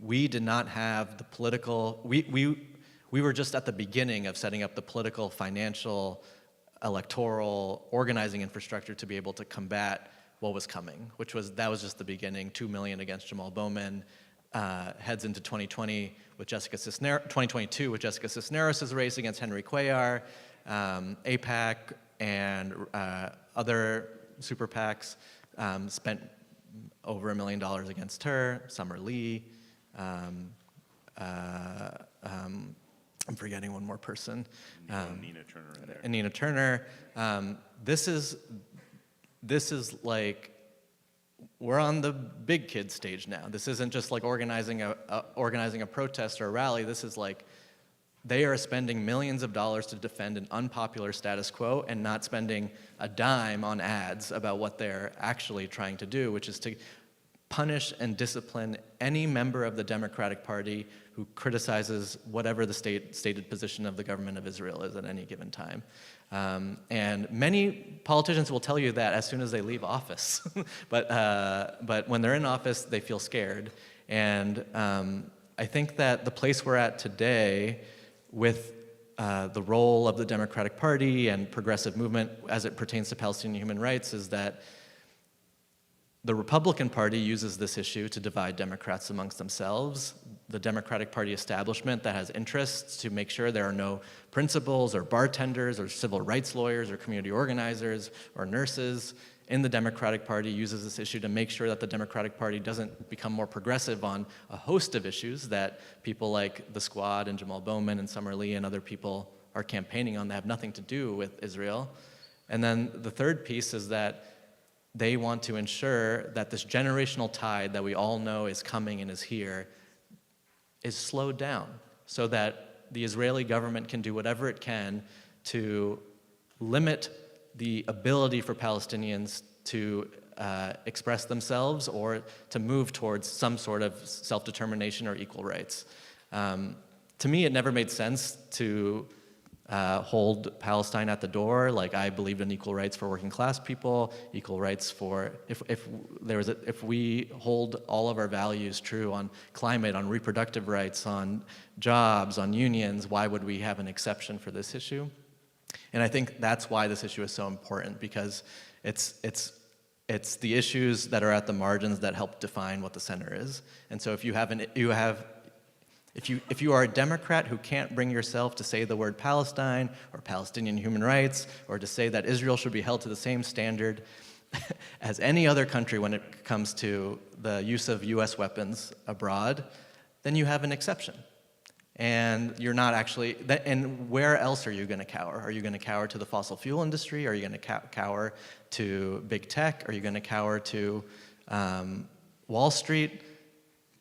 we did not have the political, we were just at the beginning of setting up the political, financial, electoral, organizing infrastructure to be able to combat what was coming, that was just the beginning. 2 million against Jamal Bowman, heads into 2020 with 2022 with Jessica Cisneros' race against Henry Cuellar, AIPAC and other super PACs spent over $1 million against her, Summer Lee, I'm forgetting one more person. Nina Turner in there. And Nina Turner. This is like, we're on the big kid stage now. This isn't just like organizing a protest or a rally. This is like, they are spending millions of dollars to defend an unpopular status quo and not spending a dime on ads about what they're actually trying to do, which is to punish and discipline any member of the Democratic Party who criticizes whatever the stated position of the government of Israel is at any given time. And many politicians will tell you that as soon as they leave office. But when they're in office, they feel scared. And I think that the place we're at today with the role of the Democratic Party and progressive movement as it pertains to Palestinian human rights is that the Republican Party uses this issue to divide Democrats amongst themselves. The Democratic Party establishment that has interests to make sure there are no principals or bartenders or civil rights lawyers or community organizers or nurses in the Democratic Party uses this issue to make sure that the Democratic Party doesn't become more progressive on a host of issues that people like the Squad and Jamal Bowman and Summer Lee and other people are campaigning on that have nothing to do with Israel. And then the third piece is that they want to ensure that this generational tide that we all know is coming and is here is slowed down so that the Israeli government can do whatever it can to limit the ability for Palestinians to express themselves or to move towards some sort of self-determination or equal rights. To me, it never made sense to hold Palestine at the door. Like, I believed in equal rights for working class people, equal rights for, if we hold all of our values true on climate, on reproductive rights, on jobs, on unions, why would we have an exception for this issue? And I think that's why this issue is so important, because it's the issues that are at the margins that help define what the center is. And so if you are a Democrat who can't bring yourself to say the word Palestine or Palestinian human rights or to say that Israel should be held to the same standard as any other country when it comes to the use of US weapons abroad, then you have an exception. And you're not actually, and where else are you going to cower? Are you going to cower to the fossil fuel industry? Are you going to cower to big tech? Are you going to cower to Wall Street?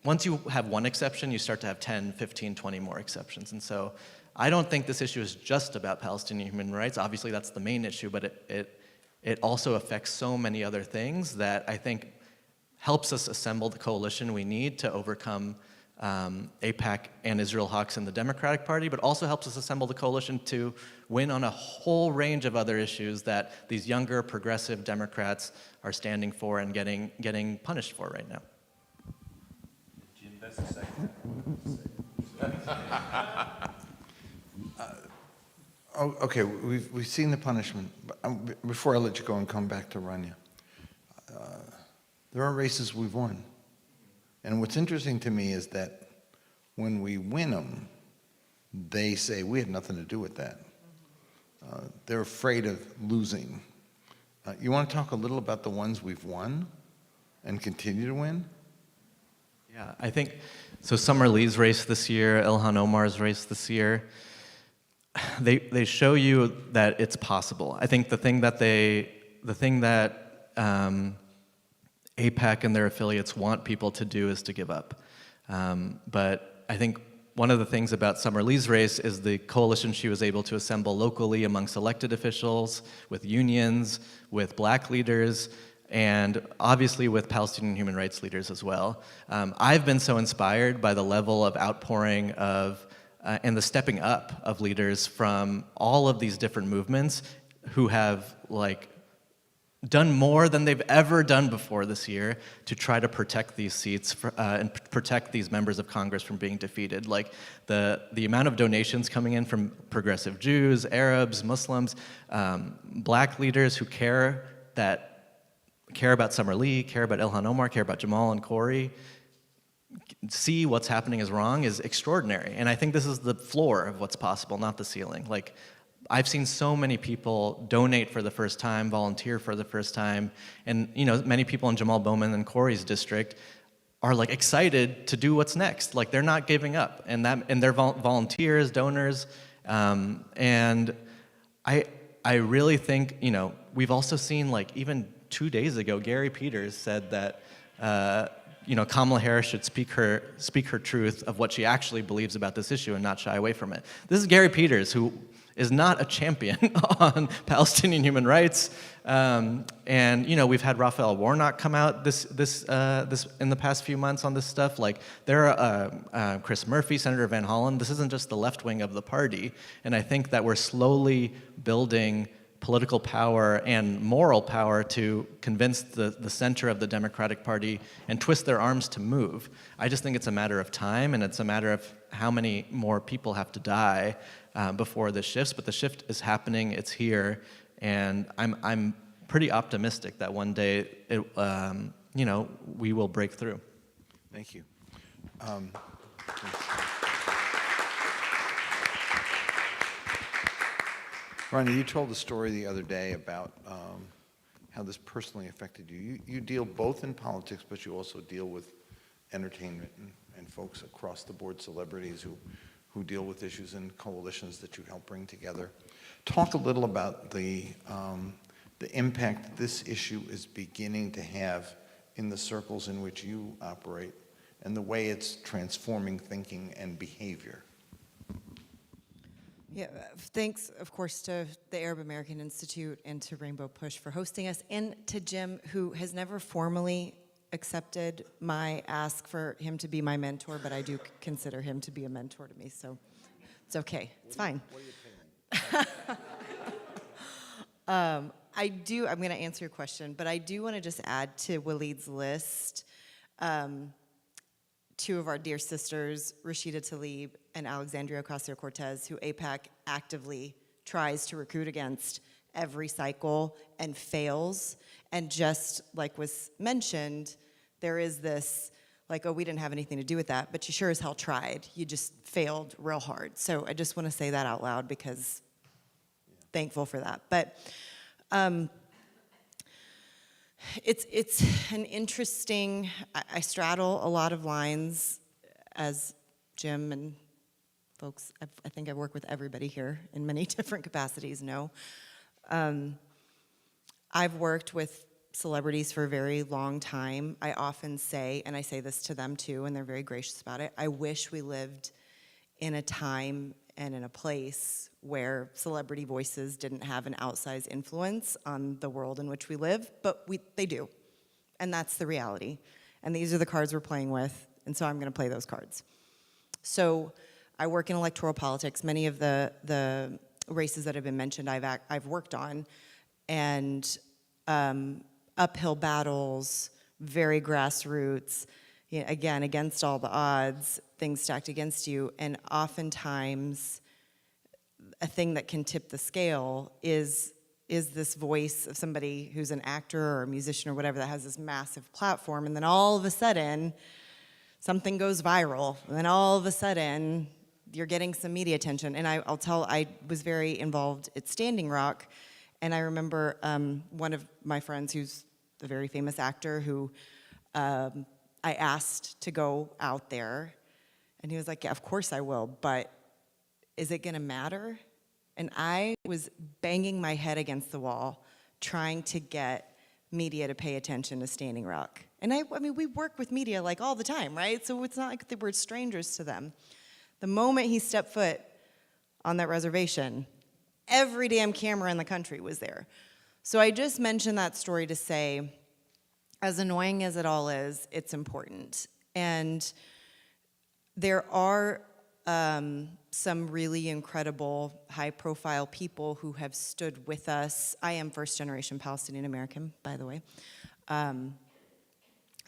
Once you have one exception, you start to have 10, 15, 20 more exceptions. And so I don't think this issue is just about Palestinian human rights. Obviously, that's the main issue, but it also affects so many other things that I think helps us assemble the coalition we need to overcome AIPAC and Israel hawks in the Democratic Party, but also helps us assemble the coalition to win on a whole range of other issues that these younger progressive Democrats are standing for and getting punished for right now. Jim, Oh, okay, we've seen the punishment. But, before I let you go and come back to Rania, there are races we've won. And what's interesting to me is that when we win them, they say, we had nothing to do with that. They're afraid of losing. You want to talk a little about the ones we've won and continue to win? Yeah, I think, so Summer Lee's race this year, Ilhan Omar's race this year, they show you that it's possible. I think the thing that AIPAC and their affiliates want people to do is to give up. But I think one of the things about Summer Lee's race is the coalition she was able to assemble locally amongst elected officials, with unions, with black leaders, and obviously with Palestinian human rights leaders as well. I've been so inspired by the level of outpouring of and the stepping up of leaders from all of these different movements who have done more than they've ever done before this year to try to protect these seats and protect these members of Congress from being defeated. Like the amount of donations coming in from progressive Jews, Arabs, Muslims, black leaders who care about Summer Lee, care about Ilhan Omar, care about Jamal and Corey, see what's happening is wrong is extraordinary. And I think this is the floor of what's possible, not the ceiling. Like, I've seen so many people donate for the first time, volunteer for the first time, and many people in Jamal Bowman and Corey's district are excited to do what's next. Like, they're not giving up, and they're volunteers, donors, and I really think we've also seen even 2 days ago, Gary Peters said that Kamala Harris should speak her truth of what she actually believes about this issue and not shy away from it. This is Gary Peters, who is not a champion on Palestinian human rights, and we've had Raphael Warnock come out this in the past few months on this stuff. There are Chris Murphy, Senator Van Hollen. This isn't just the left wing of the party, and I think that we're slowly building political power and moral power to convince the center of the Democratic Party and twist their arms to move. I just think it's a matter of time, and it's a matter of how many more people have to die before this shifts. But the shift is happening, it's here, and I'm pretty optimistic that one day we will break through. Thank you. Rania, you told a story the other day about how this personally affected you. You deal both in politics, but you also deal with entertainment and folks across the board, celebrities who deal with issues and coalitions that you help bring together. Talk a little about the impact this issue is beginning to have in the circles in which you operate and the way it's transforming thinking and behavior. Yeah, thanks, of course, to the Arab American Institute and to Rainbow Push for hosting us, and to Jim, who has never formally accepted my ask for him to be my mentor, but I do consider him to be a mentor to me, so it's okay. It's fine. What are you paying? I'm going to answer your question, but I do want to just add to Waleed's list two of our dear sisters, Rashida Tlaib and Alexandria Ocasio-Cortez, who AIPAC actively tries to recruit against every cycle and fails. And just like was mentioned, there is this, oh, we didn't have anything to do with that, but you sure as hell tried. You just failed real hard. So I just want to say that out loud because thankful for that. But it's an interesting, I straddle a lot of lines, as Jim and folks, I think I work with everybody here in many different capacities know. I've worked with celebrities for a very long time. I often say, and I say this to them too, and they're very gracious about it, I wish we lived in a time and in a place where celebrity voices didn't have an outsized influence on the world in which we live, but they do, and that's the reality. And these are the cards we're playing with, and so I'm gonna play those cards. So I work in electoral politics. Many of the races that have been mentioned I've worked on, and uphill battles, very grassroots, again, against all the odds, things stacked against you, and oftentimes a thing that can tip the scale is this voice of somebody who's an actor or a musician or whatever that has this massive platform, and then all of a sudden, something goes viral, and then all of a sudden, you're getting some media attention. And I was very involved at Standing Rock, and I remember one of my friends who's a very famous actor who I asked to go out there, and he was like, yeah, of course I will, but is it gonna matter? And I was banging my head against the wall, trying to get media to pay attention to Standing Rock. And I mean, we work with media like all the time, right? So it's not like we're strangers to them. The moment he stepped foot on that reservation, every damn camera in the country was there. So I just mentioned that story to say, as annoying as it all is, it's important. And there are some really incredible, high-profile people who have stood with us. I am first-generation Palestinian American, by the way.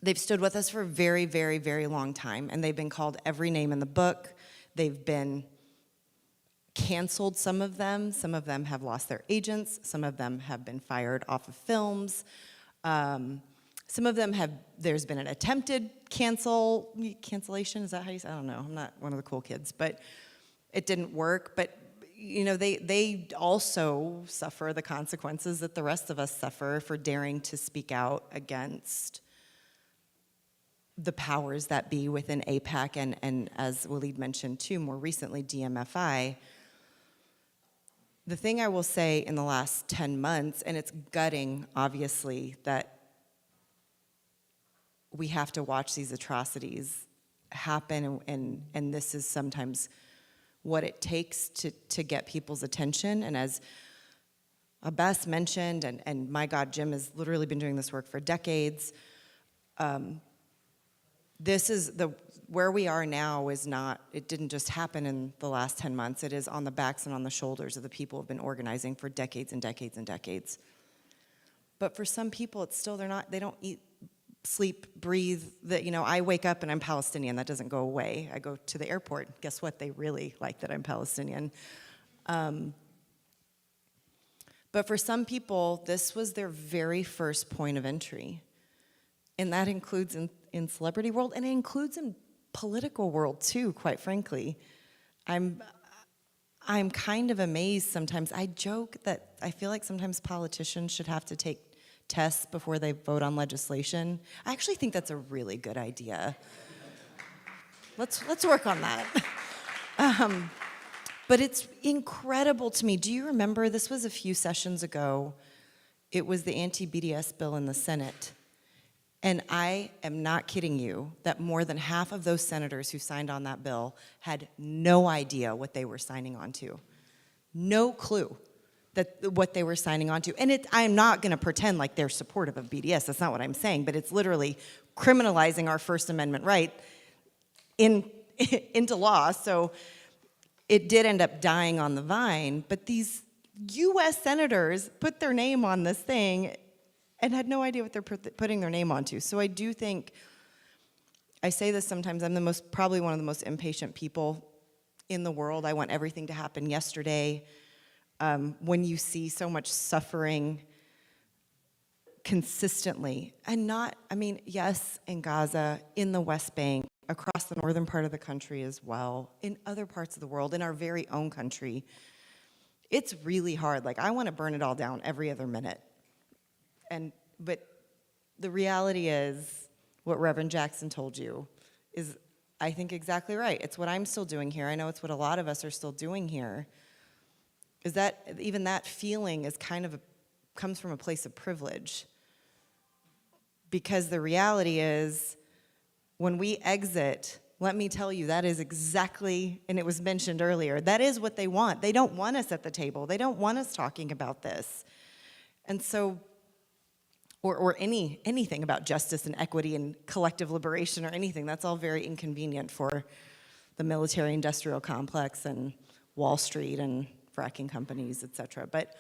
They've stood with us for a very, very, very long time, and they've been called every name in the book. They've been canceled, some of them. Some of them have lost their agents. Some of them have been fired off of films. Some of them there's been an attempted cancellation, is that how you say it? I don't know, I'm not one of the cool kids, but it didn't work. But you know, they also suffer the consequences that the rest of us suffer for daring to speak out against the powers that be within AIPAC and as Waleed mentioned too, more recently, DMFI. The thing I will say in the last 10 months, and it's gutting, obviously, that we have to watch these atrocities happen, and this is sometimes what it takes to get people's attention. And as Abbas mentioned, and my God, Jim has literally been doing this work for decades, this is where we are now is not, it didn't just happen in the last 10 months, it is on the backs and on the shoulders of the people who have been organizing for decades and decades and decades. But for some people, it's still, they don't eat, sleep, breathe, you know, I wake up and I'm Palestinian, that doesn't go away. I go to the airport, guess what, they really like that I'm Palestinian. But for some people, this was their very first point of entry. And that includes in celebrity world, and it includes in political world too, quite frankly. I'm kind of amazed sometimes. I joke that I feel like sometimes politicians should have to take tests before they vote on legislation. I actually think that's a really good idea. Let's work on that. But it's incredible to me. Do you remember, this was a few sessions ago, it was the anti-BDS bill in the Senate. And I am not kidding you that more than half of those senators who signed on that bill had no idea what they were signing on to. No clue what they were signing on to. And I'm not gonna pretend like they're supportive of BDS, that's not what I'm saying, but it's literally criminalizing our First Amendment right into law. So it did end up dying on the vine, but these US senators put their name on this thing and had no idea what they're putting their name onto. So I do think, I say this sometimes, I'm probably one of the most impatient people in the world. I want everything to happen yesterday. When you see so much suffering consistently, and not, I mean, yes, in Gaza, in the West Bank, across the northern part of the country as well, in other parts of the world, in our very own country, it's really hard. Like, I want to burn it all down every other minute. But the reality is, what Reverend Jackson told you is, I think, exactly right. It's what I'm still doing here. I know it's what a lot of us are still doing here. Is that even that feeling is comes from a place of privilege. Because the reality is, when we exit, let me tell you, that is exactly, and it was mentioned earlier, that is what they want. They don't want us at the table. They don't want us talking about this. And so, or anything about justice and equity and collective liberation or anything. That's all very inconvenient for the military-industrial complex and Wall Street and fracking companies, et cetera. But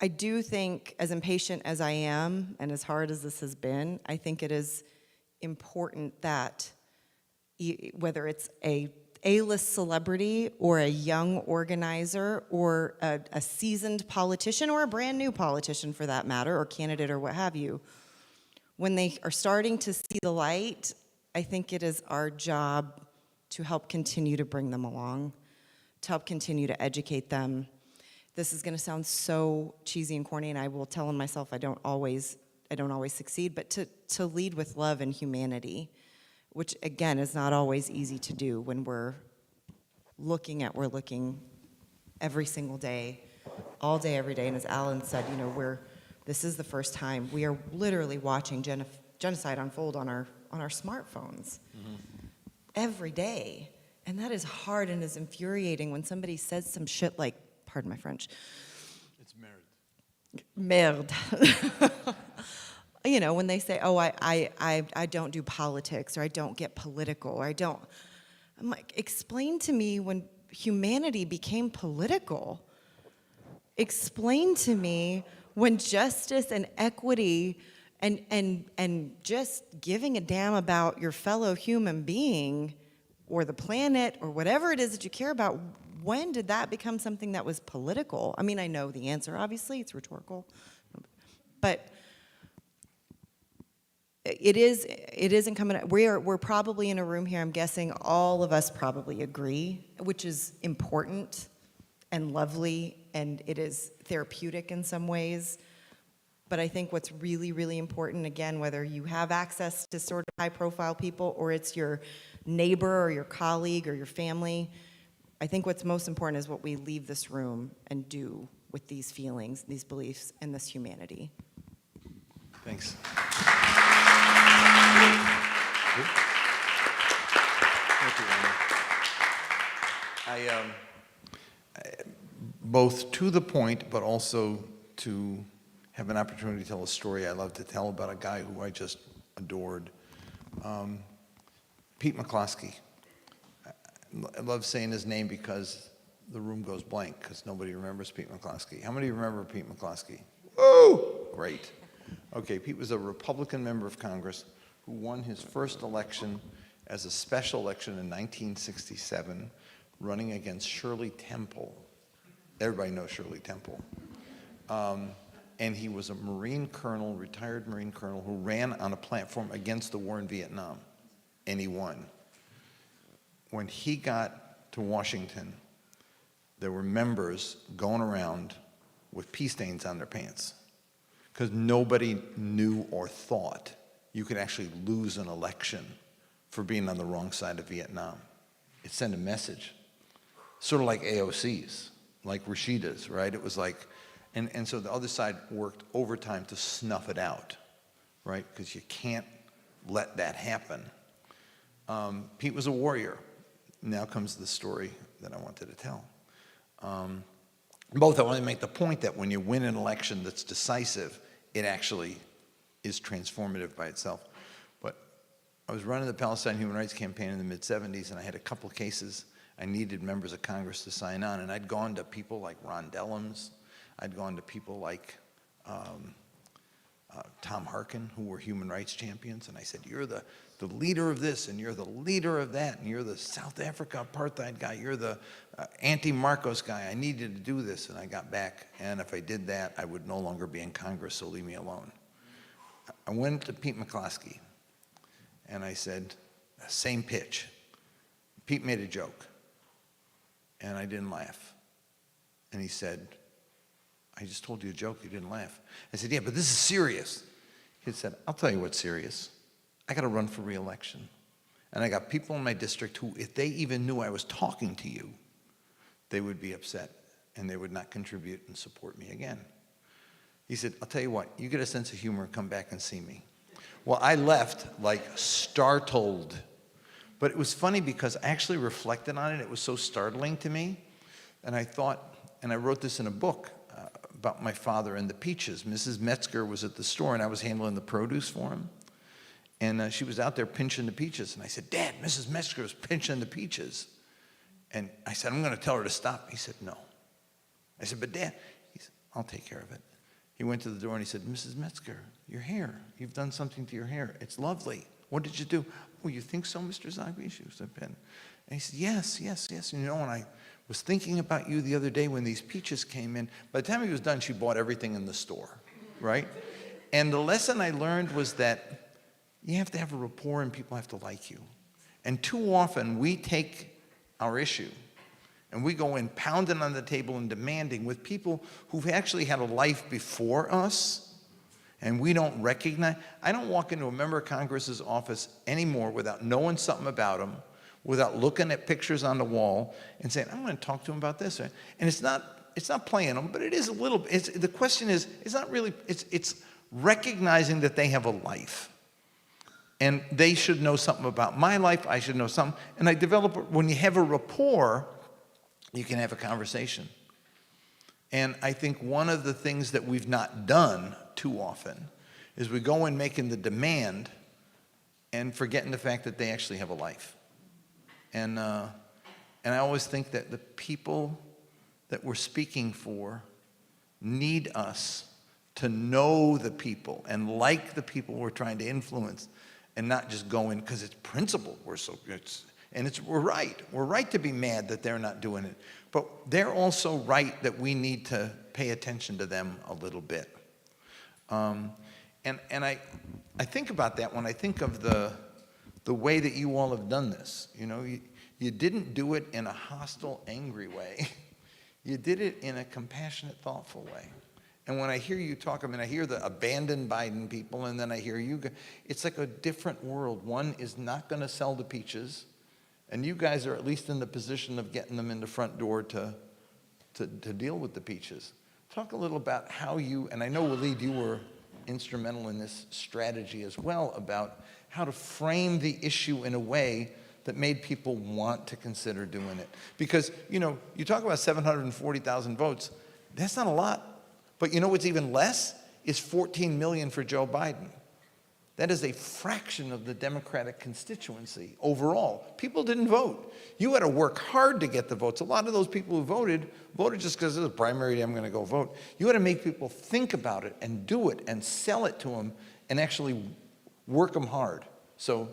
I do think, as impatient as I am and as hard as this has been, I think it is important that whether it's a A-list celebrity or a young organizer or a seasoned politician or a brand new politician for that matter, or candidate or what have you, when they are starting to see the light, I think it is our job to help continue to bring them along, to help continue to educate them. This is going to sound so cheesy and corny, and I will tell myself I don't always succeed, but to lead with love and humanity, which again is not always easy to do when we're looking every single day, all day, every day. And as Alan said, you know, this is the first time we are literally watching genocide unfold on our smartphones every day. And that is hard and is infuriating when somebody says some shit like, pardon my French. It's merde. Merde. You know, when they say, oh, I don't do politics, or I don't get political, or I'm like, explain to me when humanity became political. Explain to me when justice and equity and just giving a damn about your fellow human being or the planet or whatever it is that you care about, when did that become something that was political? I mean, I know the answer, obviously, it's rhetorical, but it is incumbent. We're probably in a room here, I'm guessing all of us probably agree, which is important and lovely, and it is therapeutic in some ways. But I think what's really, really important, again, whether you have access to sort of high-profile people or it's your neighbor or your colleague or your family, I think what's most important is what we leave this room and do with these feelings, these beliefs, and this humanity. Thanks. Thank you, Rania. Both to the point, but also to have an opportunity to tell a story I love to tell about a guy who I just adored. Pete McCloskey. I love saying his name because the room goes blank because nobody remembers Pete McCloskey. How many remember Pete McCloskey? Woo! Great. Okay, Pete was a Republican member of Congress who won his first election as a special election in 1967, running against Shirley Temple. Everybody knows Shirley Temple. And he was a Marine colonel, retired Marine colonel, who ran on a platform against the war in Vietnam, and he won. When he got to Washington, there were members going around with pee stains on their pants because nobody knew or thought you could actually lose an election for being on the wrong side of Vietnam. It sent a message, sort of like AOC's, like Rashida's, right? It was like, and so the other side worked overtime to snuff it out, right? Because you can't let that happen. Pete was a warrior. Now comes the story that I wanted to tell. Both, I want to make the point that when you win an election that's decisive, it actually is transformative by itself. But I was running the Palestine Human Rights Campaign in the mid-'70s, and I had a couple cases I needed members of Congress to sign on, and I'd gone to people like Ron Dellums, I'd gone to people like Tom Harkin, who were human rights champions, and I said, you're the leader of this, and you're the leader of that, and you're the South Africa apartheid guy, you're the anti-Marcos guy, I need you to do this. And I got back, and if I did that, I would no longer be in Congress, so leave me alone. I went to Pete McCloskey, and I said, same pitch. Pete made a joke, and I didn't laugh. And he said, I just told you a joke, you didn't laugh. I said, yeah, but this is serious. He said, I'll tell you what's serious. I got to run for re-election. And I got people in my district who, if they even knew I was talking to you, they would be upset, and they would not contribute and support me again. He said, I'll tell you what, you get a sense of humor, come back and see me. Well, I left like startled. But it was funny because I actually reflected on it. It was so startling to me. And I thought, and I wrote this in a book about my father and the peaches. Mrs. Metzger was at the store, and I was handling the produce for him. And she was out there pinching the peaches. And I said, Dad, Mrs. Metzger was pinching the peaches. And I said, I'm going to tell her to stop. He said, no. I said, but Dad, he said, I'll take care of it. He went to the door and he said, Mrs. Metzger, your hair, you've done something to your hair. It's lovely. What did you do? Oh, you think so, Mr. Zogby? She was a pen. And he said, yes, yes, yes. And and I was thinking about you the other day when these peaches came in. By the time he was done, she bought everything in the store, right? And the lesson I learned was that you have to have a rapport and people have to like you. And too often we take our issue and we go in pounding on the table and demanding with people who've actually had a life before us, and we don't recognize. I don't walk into a member of Congress's office anymore without knowing something about them, without looking at pictures on the wall and saying, I'm going to talk to him about this. And it's not playing them, but it is a little. The question is, it's not really. It's recognizing that they have a life. And they should know something about my life, I should know something. And I develop, when you have a rapport, you can have a conversation. And I think one of the things that we've not done too often is we go in making the demand and forgetting the fact that they actually have a life. And I always think that the people that we're speaking for need us to know the people and like the people we're trying to influence, and not just go in because it's principled. We're right. We're right to be mad that they're not doing it. But they're also right that we need to pay attention to them a little bit. And I think about that when I think of the way that you all have done this. You didn't do it in a hostile, angry way. You did it in a compassionate, thoughtful way. And when I hear you talk, I hear the abandoned Biden people, and then I hear you. It's like a different world. One is not going to sell the peaches, and you guys are at least in the position of getting them in the front door to deal with the peaches. Talk a little about how you, and I know, Waleed, you were instrumental in this strategy as well, about how to frame the issue in a way that made people want to consider doing it. Because, you talk about 740,000 votes. That's not a lot. But you know what's even less? Is 14 million for Joe Biden. That is a fraction of the Democratic constituency overall. People didn't vote. You had to work hard to get the votes. A lot of those people who voted just because it was a primary day, I'm going to go vote. You had to make people think about it and do it and sell it to them and actually work them hard. So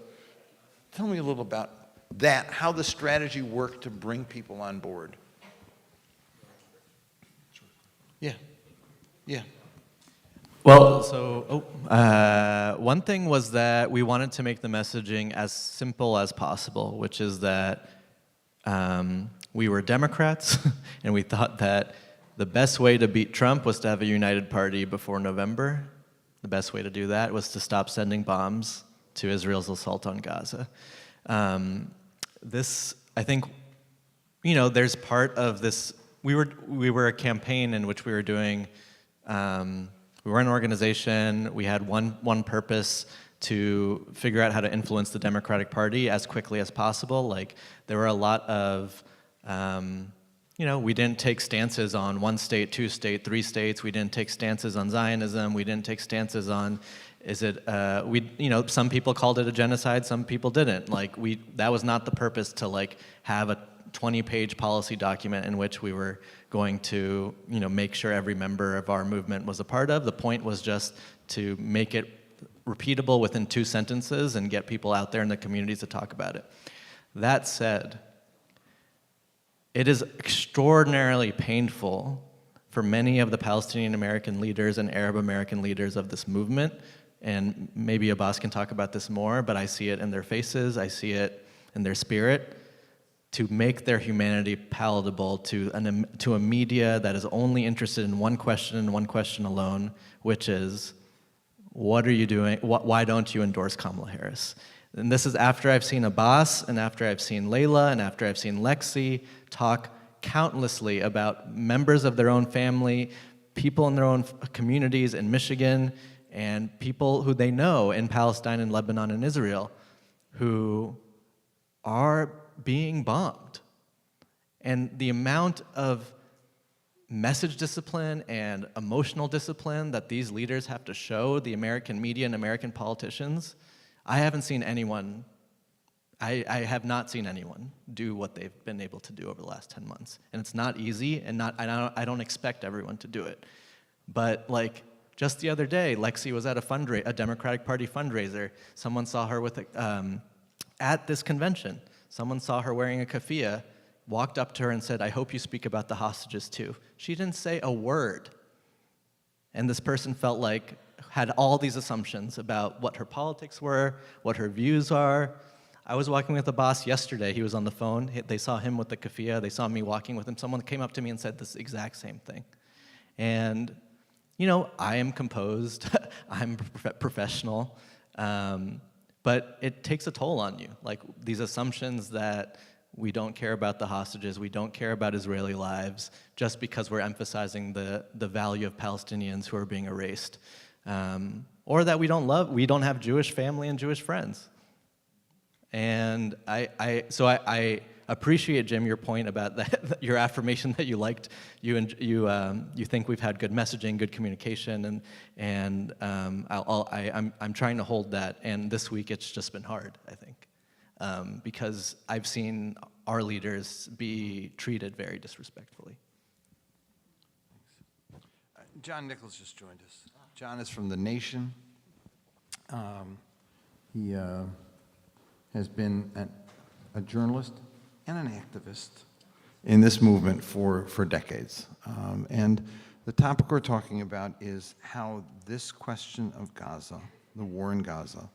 tell me a little about that, how the strategy worked to bring people on board. Yeah. Yeah. Well, so one thing was that we wanted to make the messaging as simple as possible, which is that we were Democrats, and we thought that the best way to beat Trump was to have a united party before November. The best way to do that was to stop sending bombs to Israel's assault on Gaza. This, I think, there's part of this. We were a campaign in which we were doing. We were an organization. We had one purpose, to figure out how to influence the Democratic Party as quickly as possible. Like, there were a lot of, we didn't take stances on 1 state, 2 state, 3 states. We didn't take stances on Zionism. We didn't take stances on, some people called it a genocide, some people didn't. That was not the purpose, to have a 20-page policy document in which we were going to, make sure every member of our movement was a part of. The point was just to make it repeatable within 2 sentences and get people out there in the communities to talk about it. That said, it is extraordinarily painful for many of the Palestinian American leaders and Arab American leaders of this movement, and maybe Abbas can talk about this more, but I see it in their faces, I see it in their spirit, to make their humanity palatable to a media that is only interested in one question and one question alone, which is, what are you doing? Why don't you endorse Kamala Harris? And this is after I've seen Abbas, and after I've seen Layla, and after I've seen Lexi talk countlessly about members of their own family, people in their own communities in Michigan, and people who they know in Palestine and Lebanon and Israel who are being bombed. And the amount of message discipline and emotional discipline that these leaders have to show the American media and American politicians, I haven't seen anyone, I have not seen anyone do what they've been able to do over the last 10 months. And it's not easy, and I don't expect everyone to do it. But just the other day, Lexi was at a Democratic Party fundraiser. Someone saw her with at this convention. Someone saw her wearing a keffiyeh, walked up to her and said, "I hope you speak about the hostages too." She didn't say a word. And this person felt like, had all these assumptions about what her politics were, what her views are. I was walking with Abbas yesterday. He was on the phone. They saw him with the keffiyeh. They saw me walking with him. Someone came up to me and said this exact same thing. And, you know, I am composed. I'm professional. But it takes a toll on you. Like, these assumptions that we don't care about the hostages, we don't care about Israeli lives, just because we're emphasizing the value of Palestinians who are being erased. Or that we don't have Jewish family and Jewish friends. And so I appreciate, Jim, your point about that, your affirmation that you liked, you think we've had good messaging, good communication, and I'm trying to hold that. And this week it's just been hard, I think, because I've seen our leaders be treated very disrespectfully. John Nichols just joined us. John is from The Nation. He has been a journalist and an activist in this movement for decades. And the topic we're talking about is how this question of Gaza, the war in Gaza,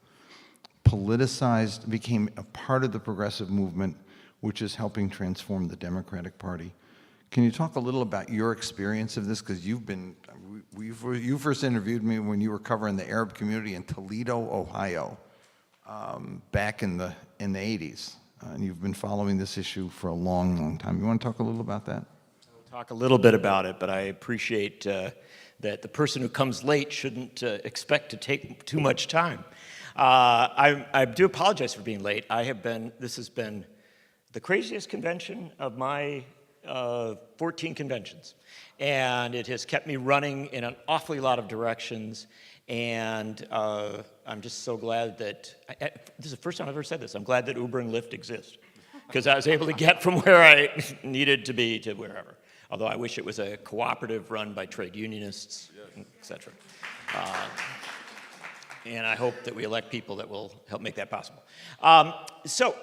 politicized, became a part of the progressive movement, which is helping transform the Democratic Party. Can you talk a little about your experience of this? Because you first interviewed me when you were covering the Arab community in Toledo, Ohio, back in the 80s. And you've been following this issue for a long, long time. You want to talk a little about that? I'll talk a little bit about it, but I appreciate that the person who comes late shouldn't expect to take too much time. I do apologize for being late. This has been the craziest convention of my 14 conventions. And it has kept me running in an awfully lot of directions. And I'm just so glad that, this is the first time I've ever said this, I'm glad that Uber and Lyft exist. Because I was able to get from where I needed to be to wherever. Although I wish it was a cooperative run by trade unionists, et cetera. And I hope that we elect people that will help make that possible. So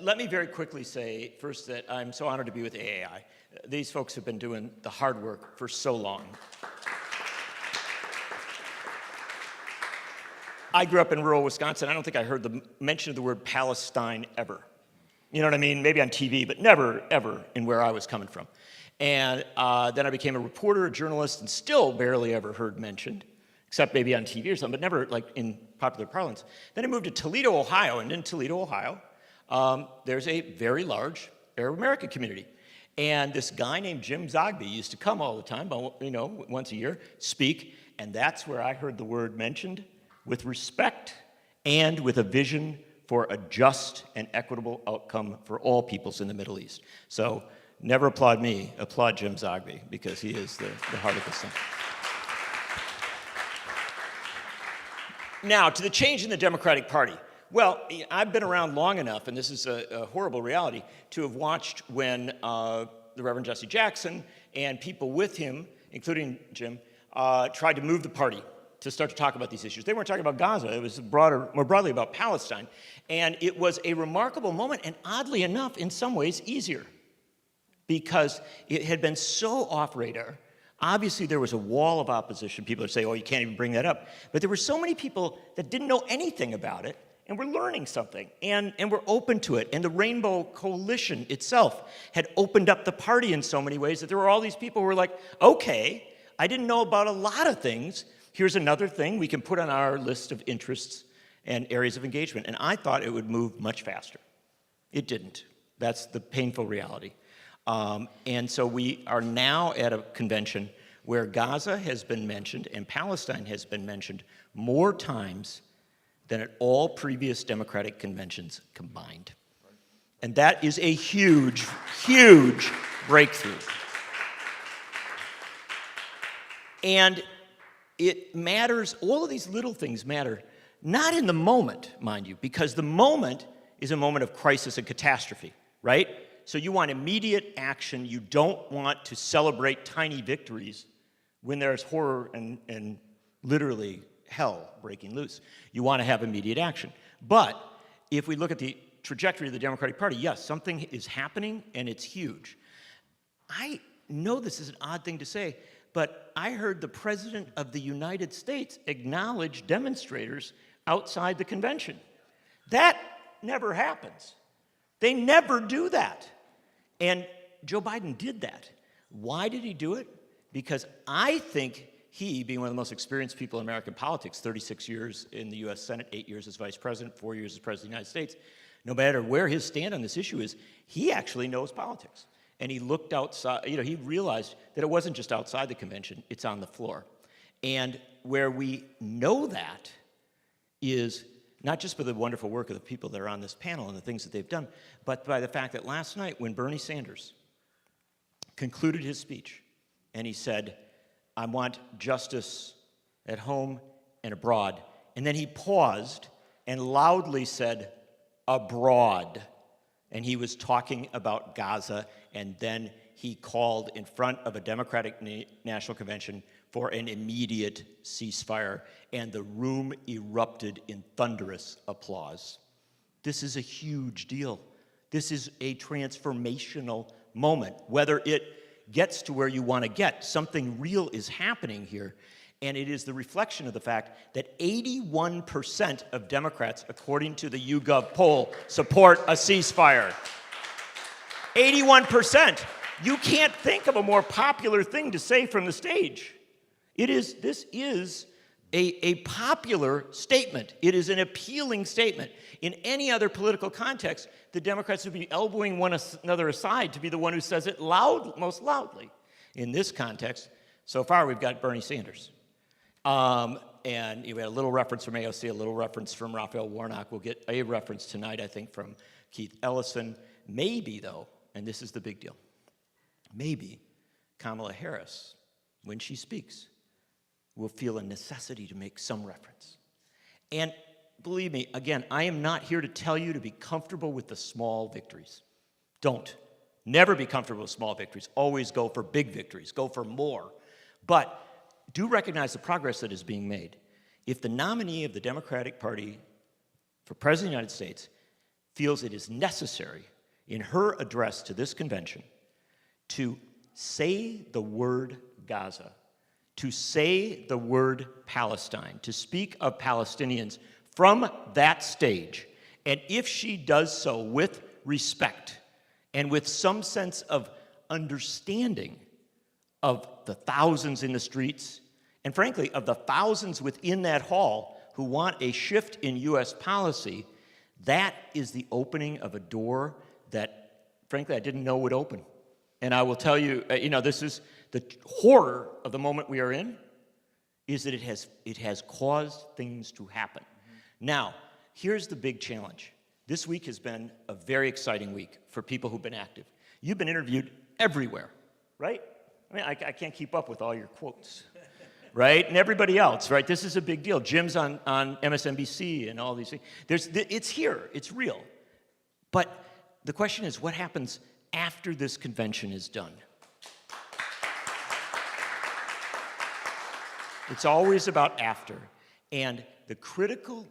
let me very quickly say first that I'm so honored to be with AAI. These folks have been doing the hard work for so long. I grew up in rural Wisconsin. I don't think I heard the mention of the word Palestine ever. You know what I mean? Maybe on TV, but never, ever in where I was coming from. And then I became a reporter, a journalist, and still barely ever heard mentioned, except maybe on TV or something, but never like in popular parlance. Then I moved to Toledo, Ohio, and in Toledo, Ohio, there's a very large Arab American community. And this guy named Jim Zogby used to come all the time, once a year, speak, and that's where I heard the word mentioned, with respect and with a vision for a just and equitable outcome for all peoples in the Middle East. So never applaud me, applaud Jim Zogby, because he is the heart of this thing. Now, to the change in the Democratic Party. Well, I've been around long enough, and this is a horrible reality, to have watched when the Reverend Jesse Jackson and people with him, including Jim, tried to move the party to start to talk about these issues. They weren't talking about Gaza. It was more broadly about Palestine. And it was a remarkable moment, and oddly enough, in some ways, easier, because it had been so off radar. Obviously, there was a wall of opposition. People would say, oh, you can't even bring that up. But there were so many people that didn't know anything about it, and were learning something, and were open to it. And the Rainbow Coalition itself had opened up the party in so many ways that there were all these people who were like, okay, I didn't know about a lot of things. Here's another thing we can put on our list of interests and areas of engagement. And I thought it would move much faster. It didn't. That's the painful reality. And so we are now at a convention where Gaza has been mentioned and Palestine has been mentioned more times than at all previous Democratic conventions combined. And that is a huge, huge breakthrough. And it matters, all of these little things matter, not in the moment, mind you, because the moment is a moment of crisis and catastrophe, right? So you want immediate action. You don't want to celebrate tiny victories when there's horror and literally hell breaking loose. You want to have immediate action. But if we look at the trajectory of the Democratic Party, yes, something is happening and it's huge. I know this is an odd thing to say, but I heard the President of the United States acknowledge demonstrators outside the convention. That never happens. They never do that. And Joe Biden did that. Why did he do it? Because I think he, being one of the most experienced people in American politics, 36 years in the US Senate, 8 years as vice president, 4 years as president of the United States, no matter where his stand on this issue is, he actually knows politics. And he looked outside, he realized that it wasn't just outside the convention, it's on the floor. And where we know that is not just by the wonderful work of the people that are on this panel and the things that they've done, but by the fact that last night when Bernie Sanders concluded his speech and he said, I want justice at home and abroad, and then he paused and loudly said, abroad. And he was talking about Gaza, and then he called in front of a Democratic National Convention for an immediate ceasefire, and the room erupted in thunderous applause. This is a huge deal. This is a transformational moment. Whether it gets to where you want to get, something real is happening here. And it is the reflection of the fact that 81% of Democrats, according to the YouGov poll, support a ceasefire. 81%. You can't think of a more popular thing to say from the stage. This is a popular statement. It is an appealing statement. In any other political context, the Democrats would be elbowing one another aside to be the one who says it most loudly. In this context, so far we've got Bernie Sanders. And you had a little reference from AOC, a little reference from Raphael Warnock. We'll get a reference tonight, I think, from Keith Ellison. Maybe, though, and this is the big deal, maybe Kamala Harris, when she speaks, will feel a necessity to make some reference. And believe me, again, I am not here to tell you to be comfortable with the small victories. Don't. Never be comfortable with small victories. Always go for big victories. Go for more. But do recognize the progress that is being made. If the nominee of the Democratic Party for President of the United States feels it is necessary in her address to this convention to say the word Gaza, to say the word Palestine, to speak of Palestinians from that stage, and if she does so with respect and with some sense of understanding of the thousands in the streets, and frankly, of the thousands within that hall who want a shift in U.S. policy, that is the opening of a door that, frankly, I didn't know would open. And I will tell you, this is the horror of the moment we are in, is that it has caused things to happen. Now, here's the big challenge. This week has been a very exciting week for people who've been active. You've been interviewed everywhere, right? I mean, I can't keep up with all your quotes, right? And everybody else, right? This is a big deal. Jim's on MSNBC and all these things. It's here. It's real. But the question is, what happens after this convention is done? It's always about after. And the critical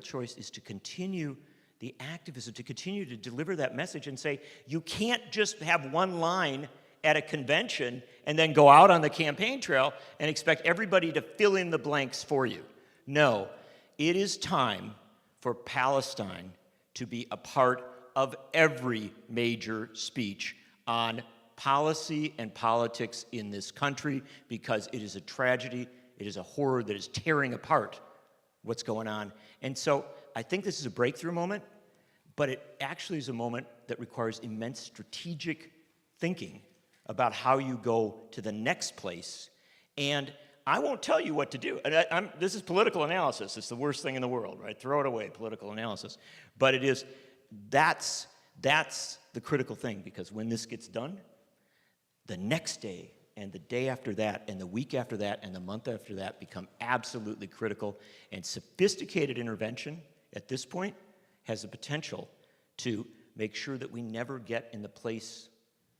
choice is to continue the activism, to continue to deliver that message and say, you can't just have one line at a convention and then go out on the campaign trail and expect everybody to fill in the blanks for you. No, it is time for Palestine to be a part of every major speech on policy and politics in this country, because it is a tragedy, it is a horror that is tearing apart what's going on. And so I think this is a breakthrough moment, but it actually is a moment that requires immense strategic thinking about how you go to the next place. And I won't tell you what to do. And this is political analysis. It's the worst thing in the world, right? Throw it away, political analysis. But that's the critical thing, because when this gets done, the next day and the day after that and the week after that and the month after that become absolutely critical. And sophisticated intervention at this point has the potential to make sure that we never get in the place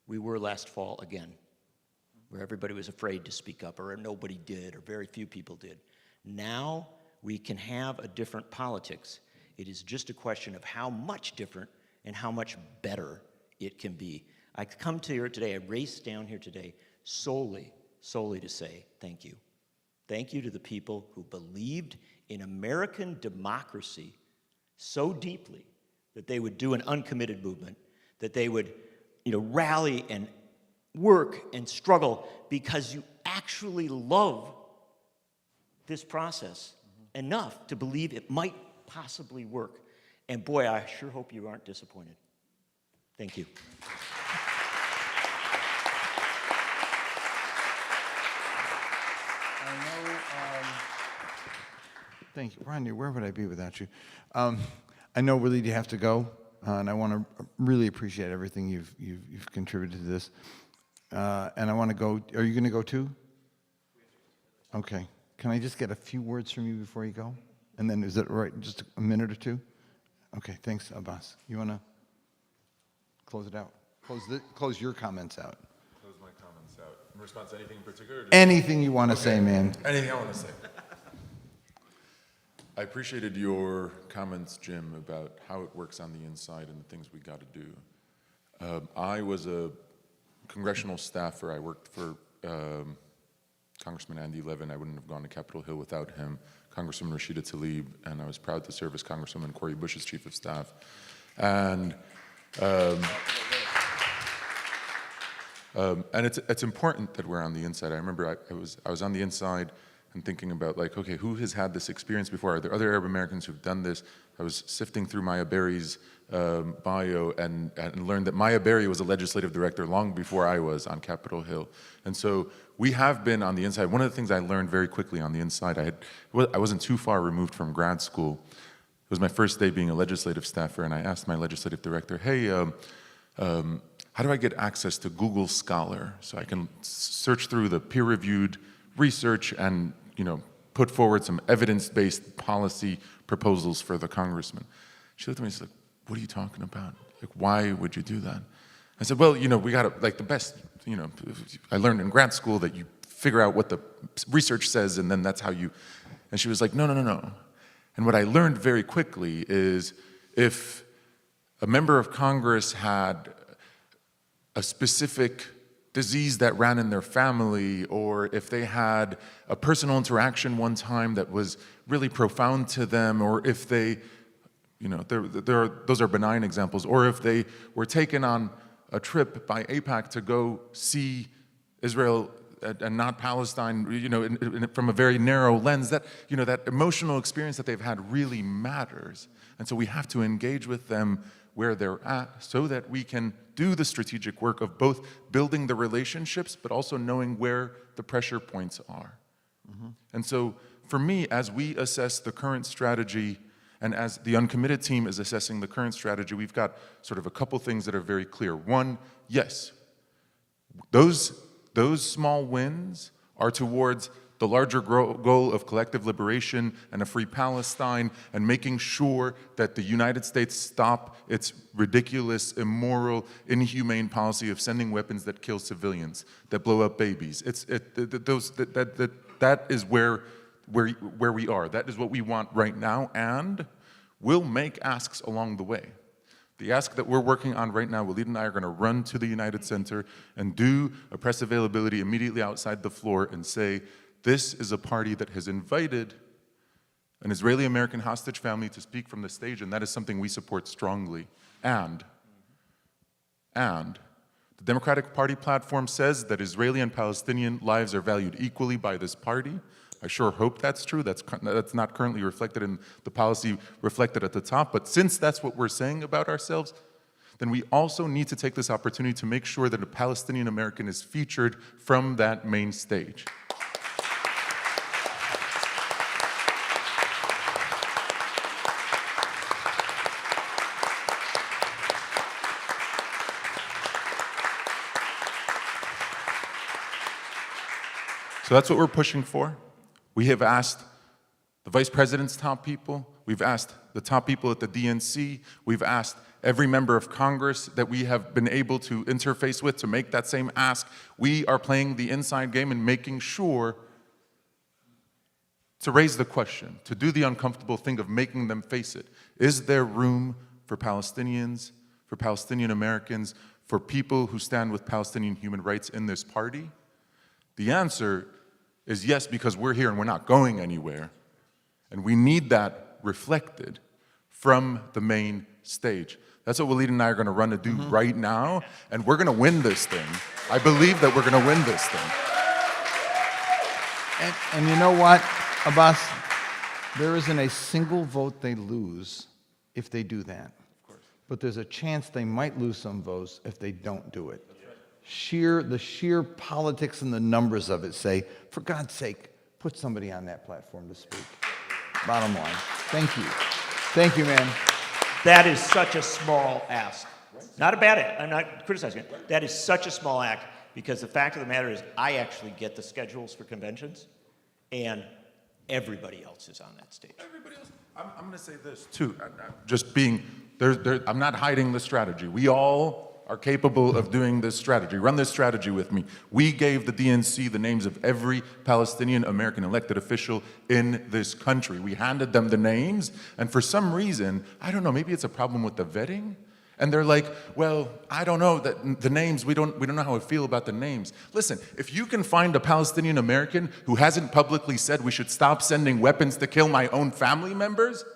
we were last fall again, where everybody was afraid to speak up, or nobody did, or very few people did. Now we can have a different politics. It is just a question of how much different and how much better it can be. I come to here today, I raced down here today solely to say thank you. Thank you to the people who believed in American democracy so deeply that they would do an uncommitted movement, that they would, rally and work and struggle because you actually love this process enough to believe it might possibly work. And boy, I sure hope you aren't disappointed. Thank you. Thank you. Rania, where would I be without you? I know, Waleed, you have to go, and I want to really appreciate everything you've contributed to this. And I want to go. Are you going to go too? Okay. Can I just get a few words from you before you go? And then, is that all right? Just a minute or two? Okay. Thanks, Abbas. You want to close it out? Close your comments out. Close my comments out. In response to anything in particular? Anything you want to say, man. Anything I want to say. I appreciated your comments, Jim, about how it works on the inside and the things we got to do. I was a congressional staffer. I worked for Congressman Andy Levin. I wouldn't have gone to Capitol Hill without him. Congresswoman Rashida Tlaib, and I was proud to serve as Congresswoman Cori Bush's chief of staff. And it's important that we're on the inside. I remember I was on the inside and thinking about, like, okay, who has had this experience before? Are there other Arab Americans who've done this? I was sifting through Maya Berry's bio and learned that Maya Berry was a legislative director long before I was on Capitol Hill. And so we have been on the inside. One of the things I learned very quickly on the inside, I wasn't too far removed from grad school. It was my first day being a legislative staffer, and I asked my legislative director, hey, how do I get access to Google Scholar so I can search through the peer-reviewed research and, put forward some evidence-based policy proposals for the congressman? She looked at me and said, what are you talking about? Like, why would you do that? I said, well, we got to, like, the best, I learned in grad school that you figure out what the research says and then that's how you, and she was like, no. And what I learned very quickly is if a member of Congress had a specific disease that ran in their family, or if they had a personal interaction one time that was really profound to them, or if they, those are benign examples, or if they were taken on a trip by AIPAC to go see Israel and not Palestine, from a very narrow lens, that emotional experience that they've had really matters. And so we have to engage with them where they're at so that we can do the strategic work of both building the relationships but also knowing where the pressure points are. Mm-hmm. And so for me, as we assess the current strategy and as the uncommitted team is assessing the current strategy, we've got sort of a couple things that are very clear. One, yes, those small wins are towards the larger goal of collective liberation and a free Palestine, and making sure that the United States stop its ridiculous, immoral, inhumane policy of sending weapons that kill civilians, that blow up babies. That is where we are. That is what we want right now, and we'll make asks along the way. The ask that we're working on right now, Waleed and I are going to run to the United Center and do a press availability immediately outside the floor and say, this is a party that has invited an Israeli-American hostage family to speak from the stage, and that is something we support strongly. And the Democratic Party platform says that Israeli and Palestinian lives are valued equally by this party. I sure hope that's true. That's not currently reflected in the policy reflected at the top. But since that's what we're saying about ourselves, then we also need to take this opportunity to make sure that a Palestinian American is featured from that main stage. So that's what we're pushing for. We have asked the vice president's top people, we've asked the top people at the DNC, we've asked every member of Congress that we have been able to interface with to make that same ask. We are playing the inside game and making sure to raise the question, to do the uncomfortable thing of making them face it. Is there room for Palestinians, for Palestinian Americans, for people who stand with Palestinian human rights in this party? The answer is yes, because we're here and we're not going anywhere. And we need that reflected from the main stage. That's what Waleed and I are going to run to do right now, and we're going to win this thing. I believe that we're going to win this thing. And you know what, Abbas? There isn't a single vote they lose if they do that. Of course. But there's a chance they might lose some votes if they don't do it. That's right. The sheer politics and the numbers of it say, for God's sake, put somebody on that platform to speak. Bottom line. Thank you. Thank you, man. That is such a small ask. Not a bad act. I'm not criticizing it. That is such a small act because the fact of the matter is I actually get the schedules for conventions and everybody else is on that stage. Everybody else. I'm going to say this too. I'm not hiding the strategy. We all are capable of doing this strategy. Run this strategy with me. We gave the DNC the names of every Palestinian American elected official in this country. We handed them the names, and for some reason, I don't know, maybe it's a problem with the vetting, and they're like, well, I don't know, that the names, we don't know how we feel about the names. Listen, if you can find a Palestinian American who hasn't publicly said we should stop sending weapons to kill my own family members,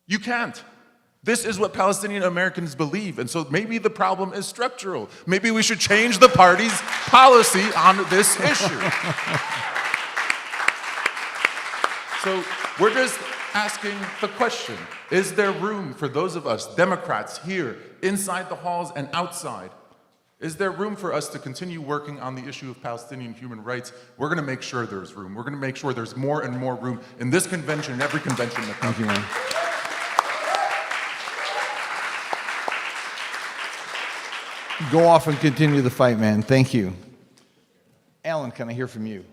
you can't. This is what Palestinian Americans believe, and so maybe the problem is structural. Maybe we should change the party's policy on this issue. So we're just asking the question, is there room for those of us, Democrats here, inside the halls and outside? Is there room for us to continue working on the issue of Palestinian human rights? We're going to make sure there's room. We're going to make sure there's more and more room in this convention and every convention that comes. Thank you, man. Go off and continue the fight, man. Thank you. Alan, can I hear from you?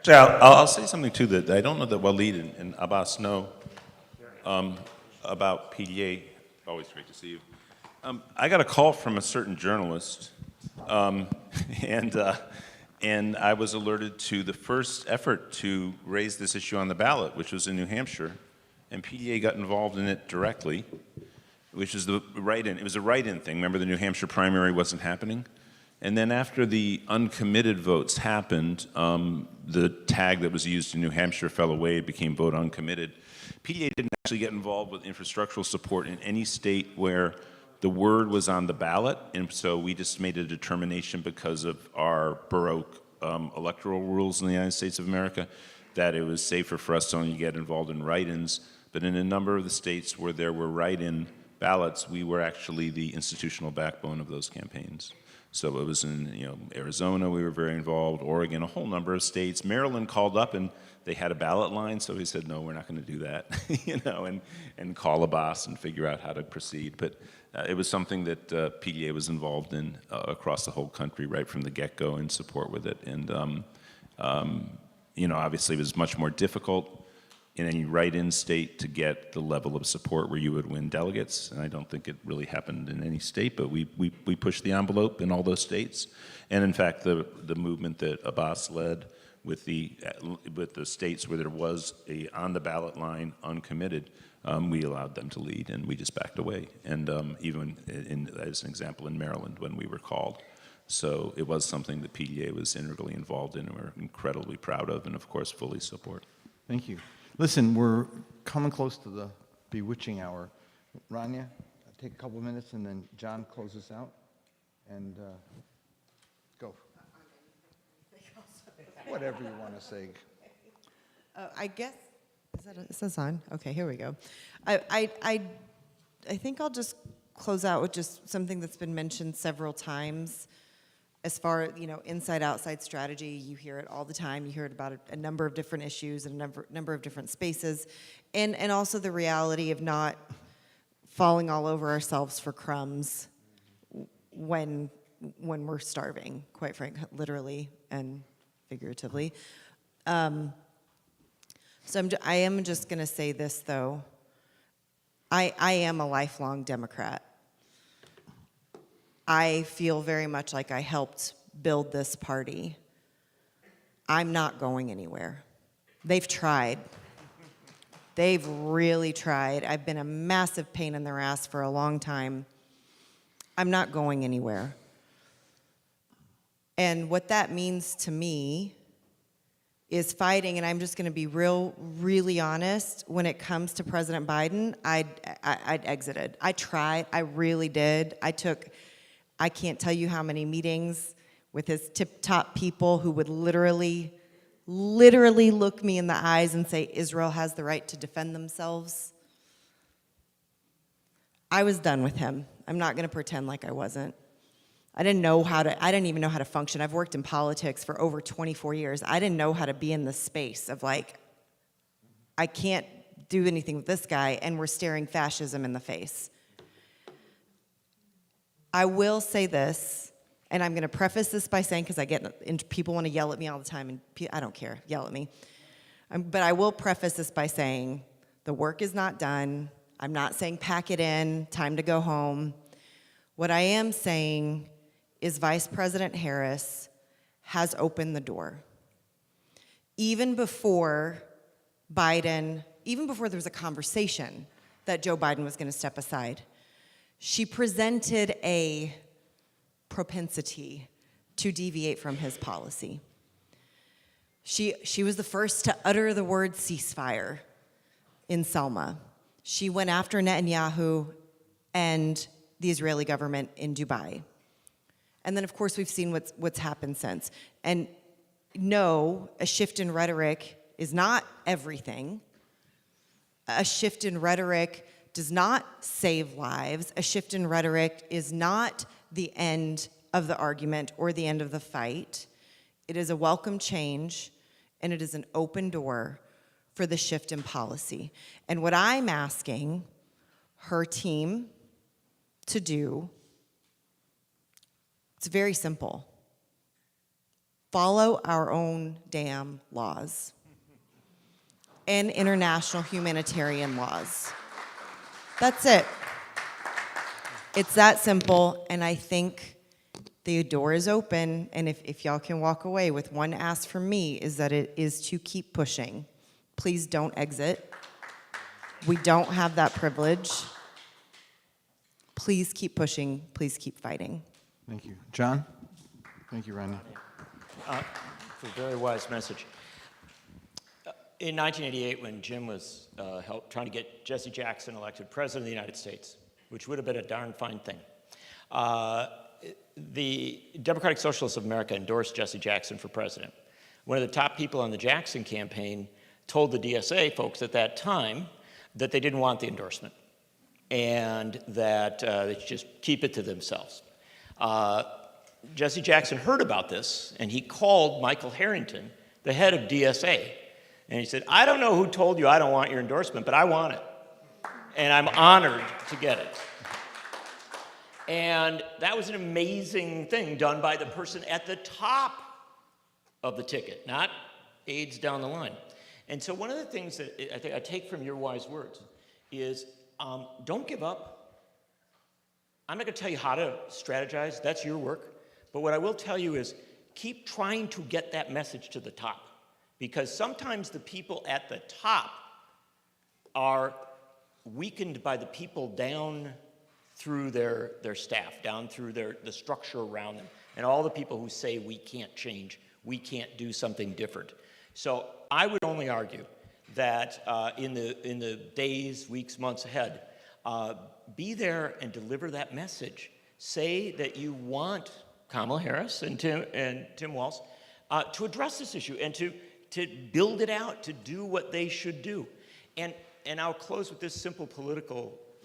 So I'll say something too that I don't know that Waleed and Abbas know about PDA. Always great to see you. I got a call from a certain journalist, and I was alerted to the first effort to raise this issue on the ballot, which was in New Hampshire, and PDA got involved in it directly, which is the write-in. It was a write-in thing. Remember, the New Hampshire primary wasn't happening? And then after the uncommitted votes happened, the tag that was used in New Hampshire fell away. It became vote uncommitted. PDA didn't actually get involved with infrastructural support in any state where the word was on the ballot, and so we just made a determination because of our Baroque electoral rules in the United States of America that it was safer for us to only get involved in write-ins. But in a number of the states where there were write-in ballots, we were actually the institutional backbone of those campaigns. So it was in Arizona, we were very involved, Oregon, a whole number of states. Maryland called up and they had a ballot line, so we said, no, we're not going to do that, and call Abbas and figure out how to proceed. But it was something that PDA was involved in across the whole country right from the get-go in support with it. And obviously it was much more difficult in any write-in state to get the level of support where you would win delegates, and I don't think it really happened in any state, but we pushed the envelope in all those states. And in fact, the movement that Abbas led with the states where there was a on-the-ballot line uncommitted, we allowed them to lead, and we just backed away. And even as an example, in Maryland when we were called. So it was something that PDA was integrally involved in and we're incredibly proud of and, of course, fully support. Thank you. Listen, we're coming close to the bewitching hour. Rania, take a couple minutes, and then John closes out. And go. Whatever you want to say. I guess, is this on? Okay, here we go. I think I'll just close out with just something that's been mentioned several times. As far as, inside-outside strategy, you hear it all the time. You hear it about a number of different issues and a number of different spaces. And also the reality of not falling all over ourselves for crumbs when we're starving, quite frankly, literally and figuratively. So I am just going to say this, though. I am a lifelong Democrat. I feel very much like I helped build this party. I'm not going anywhere. They've tried. They've really tried. I've been a massive pain in their ass for a long time. I'm not going anywhere. And what that means to me is fighting, and I'm just going to be really honest. When it comes to President Biden, I'd exited. I tried. I really did. I can't tell you how many meetings with his tip-top people who would literally look me in the eyes and say, Israel has the right to defend themselves. I was done with him. I'm not going to pretend like I wasn't. I didn't even know how to function. I've worked in politics for over 24 years. I didn't know how to be in the space of like, I can't do anything with this guy, and we're staring fascism in the face. I will say this, and I'm going to preface this by saying, because people want to yell at me all the time, and I don't care, yell at me. But I will preface this by saying the work is not done. I'm not saying pack it in, time to go home. What I am saying is Vice President Harris has opened the door. Even before there was a conversation that Joe Biden was going to step aside, she presented a propensity to deviate from his policy. She was the first to utter the word ceasefire in Selma. She went after Netanyahu and the Israeli government in Dubai. And then, of course, we've seen what's happened since. And no, a shift in rhetoric is not everything. A shift in rhetoric does not save lives. A shift in rhetoric is not the end of the argument or the end of the fight. It is a welcome change, and it is an open door for the shift in policy. And what I'm asking her team to do, it's very simple. Follow our own damn laws and international humanitarian laws. That's it. It's that simple, and I think the door is open, and if y'all can walk away with one ask from me, is that it is to keep pushing. Please don't exit. We don't have that privilege. Please keep pushing. Please keep fighting. Thank you. John? Thank you, Rania. It's a very wise message. In 1988, when Jim was trying to get Jesse Jackson elected President of the United States, which would have been a darn fine thing, the Democratic Socialists of America endorsed Jesse Jackson for president. One of the top people on the Jackson campaign told the DSA folks at that time that they didn't want the endorsement and that they should just keep it to themselves. Jesse Jackson heard about this, and he called Michael Harrington, the head of DSA, and he said, I don't know who told you I don't want your endorsement, but I want it, and I'm honored to get it. And that was an amazing thing done by the person at the top of the ticket, not aides down the line. And so one of the things that I think I take from your wise words is don't give up. I'm not going to tell you how to strategize. That's your work. But what I will tell you is keep trying to get that message to the top, because sometimes the people at the top are weakened by the people down through their staff, down through the structure around them, and all the people who say we can't change, we can't do something different. So I would only argue that in the days, weeks, months ahead, be there and deliver that message. Say that you want Kamala Harris and Tim Walz to address this issue and to build it out, to do what they should do. And I'll close with this simple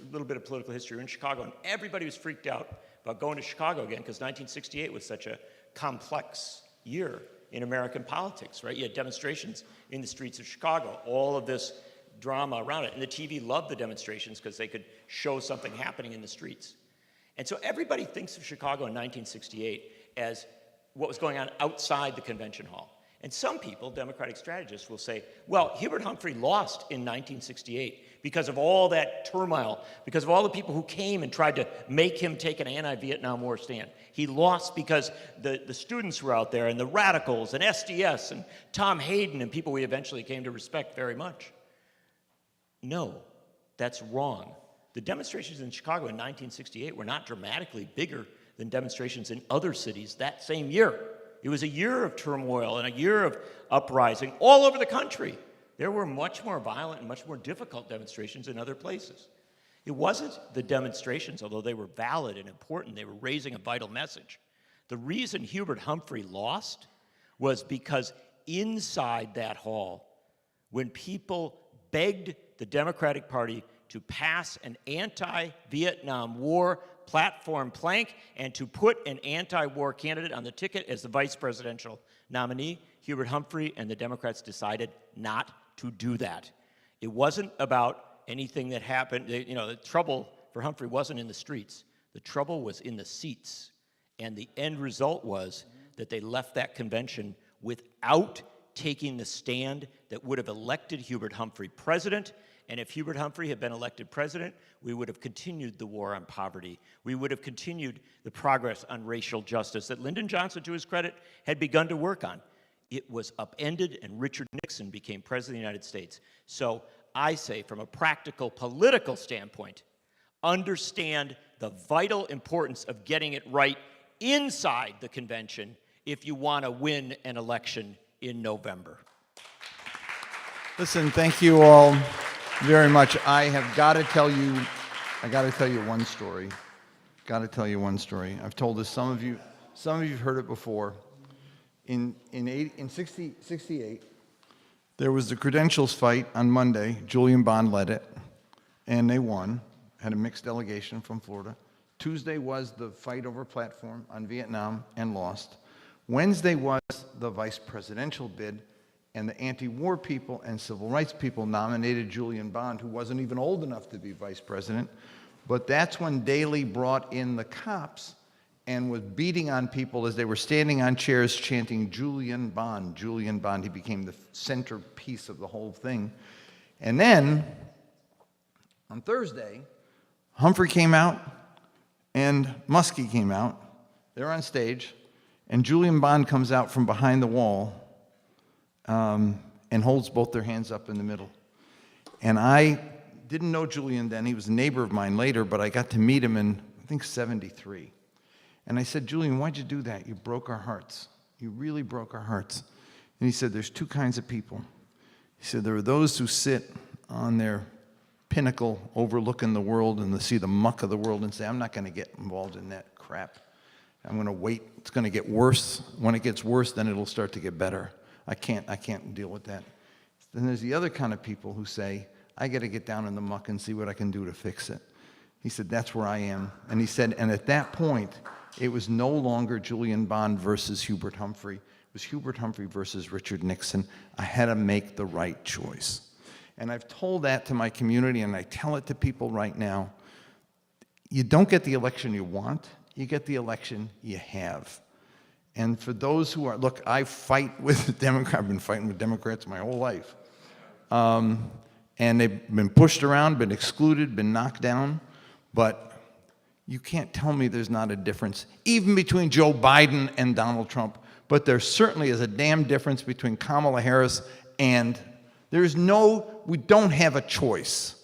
little bit of political history. We're in Chicago, and everybody was freaked out about going to Chicago again because 1968 was such a complex year in American politics, right? You had demonstrations in the streets of Chicago, all of this drama around it. And the TV loved the demonstrations because they could show something happening in the streets. And so everybody thinks of Chicago in 1968 as what was going on outside the convention hall. And some people, Democratic strategists, will say, well, Hubert Humphrey lost in 1968 because of all that turmoil, because of all the people who came and tried to make him take an anti-Vietnam War stand. He lost because the students were out there, and the radicals, and SDS, and Tom Hayden, and people we eventually came to respect very much. No, that's wrong. The demonstrations in Chicago in 1968 were not dramatically bigger than demonstrations in other cities that same year. It was a year of turmoil and a year of uprising all over the country. There were much more violent and much more difficult demonstrations in other places. It wasn't the demonstrations, although they were valid and important, they were raising a vital message. The reason Hubert Humphrey lost was because inside that hall, when people begged the Democratic Party to pass an anti-Vietnam War platform plank and to put an anti-war candidate on the ticket as the vice presidential nominee, Hubert Humphrey and the Democrats decided not to do that. It wasn't about anything that happened. You know, the trouble for Humphrey wasn't in the streets. The trouble was in the seats. And the end result was that they left that convention without taking the stand that would have elected Hubert Humphrey president. And if Hubert Humphrey had been elected president, we would have continued the war on poverty. We would have continued the progress on racial justice that Lyndon Johnson, to his credit, had begun to work on. It was upended, and Richard Nixon became president of the United States. So I say, from a practical political standpoint, understand the vital importance of getting it right inside the convention if you want to win an election in November. Listen, thank you all very much. I got to tell you one story. Got to tell you one story. I've told this, some of you have heard it before. In 68, there was the credentials fight on Monday. Julian Bond led it, and they won. Had a mixed delegation from Florida. Tuesday was the fight over platform on Vietnam, and lost. Wednesday was the vice presidential bid, and the anti-war people and civil rights people nominated Julian Bond, who wasn't even old enough to be vice president. But that's when Daley brought in the cops and was beating on people as they were standing on chairs chanting Julian Bond, Julian Bond. He became the centerpiece of the whole thing. And then, on Thursday, Humphrey came out and Muskie came out. They're on stage, and Julian Bond comes out from behind the wall and holds both their hands up in the middle. And I didn't know Julian then. He was a neighbor of mine later, but I got to meet him in, I think, 73. And I said, Julian, why'd you do that? You broke our hearts. You really broke our hearts. And he said, there's two kinds of people. He said, there are those who sit on their pinnacle overlooking the world and see the muck of the world and say, I'm not going to get involved in that crap. I'm going to wait. It's going to get worse. When it gets worse, then it'll start to get better. I can't deal with that. Then there's the other kind of people who say, I got to get down in the muck and see what I can do to fix it. He said, that's where I am. And he said, and at that point, it was no longer Julian Bond versus Hubert Humphrey. It was Hubert Humphrey versus Richard Nixon. I had to make the right choice. And I've told that to my community, and I tell it to people right now. You don't get the election you want. You get the election you have. And for those who are, look, I fight with Democrats. I've been fighting with Democrats my whole life. And they've been pushed around, been excluded, been knocked down. But you can't tell me there's not a difference, even between Joe Biden and Donald Trump. But there certainly is a damn difference between Kamala Harris and we don't have a choice.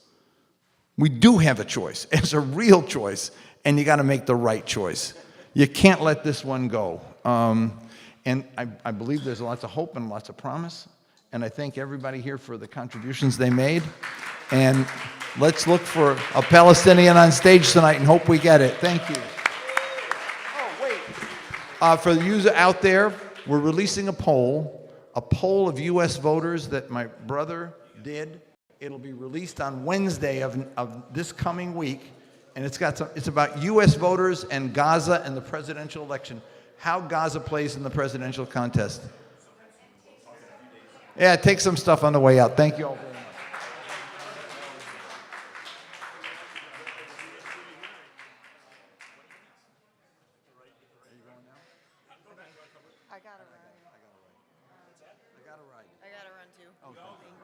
We do have a choice. It's a real choice, and you got to make the right choice. You can't let this one go. And I believe there's lots of hope and lots of promise, and I thank everybody here for the contributions they made. And let's look for a Palestinian on stage tonight and hope we get it. Thank you. Oh, wait. For you out there, we're releasing a poll of U.S. voters that my brother did. It'll be released on Wednesday of this coming week, and it's about U.S. voters and Gaza and the presidential election, how Gaza plays in the presidential contest. Yeah, take some stuff on the way out. Thank you all very much. I got it right. Okay.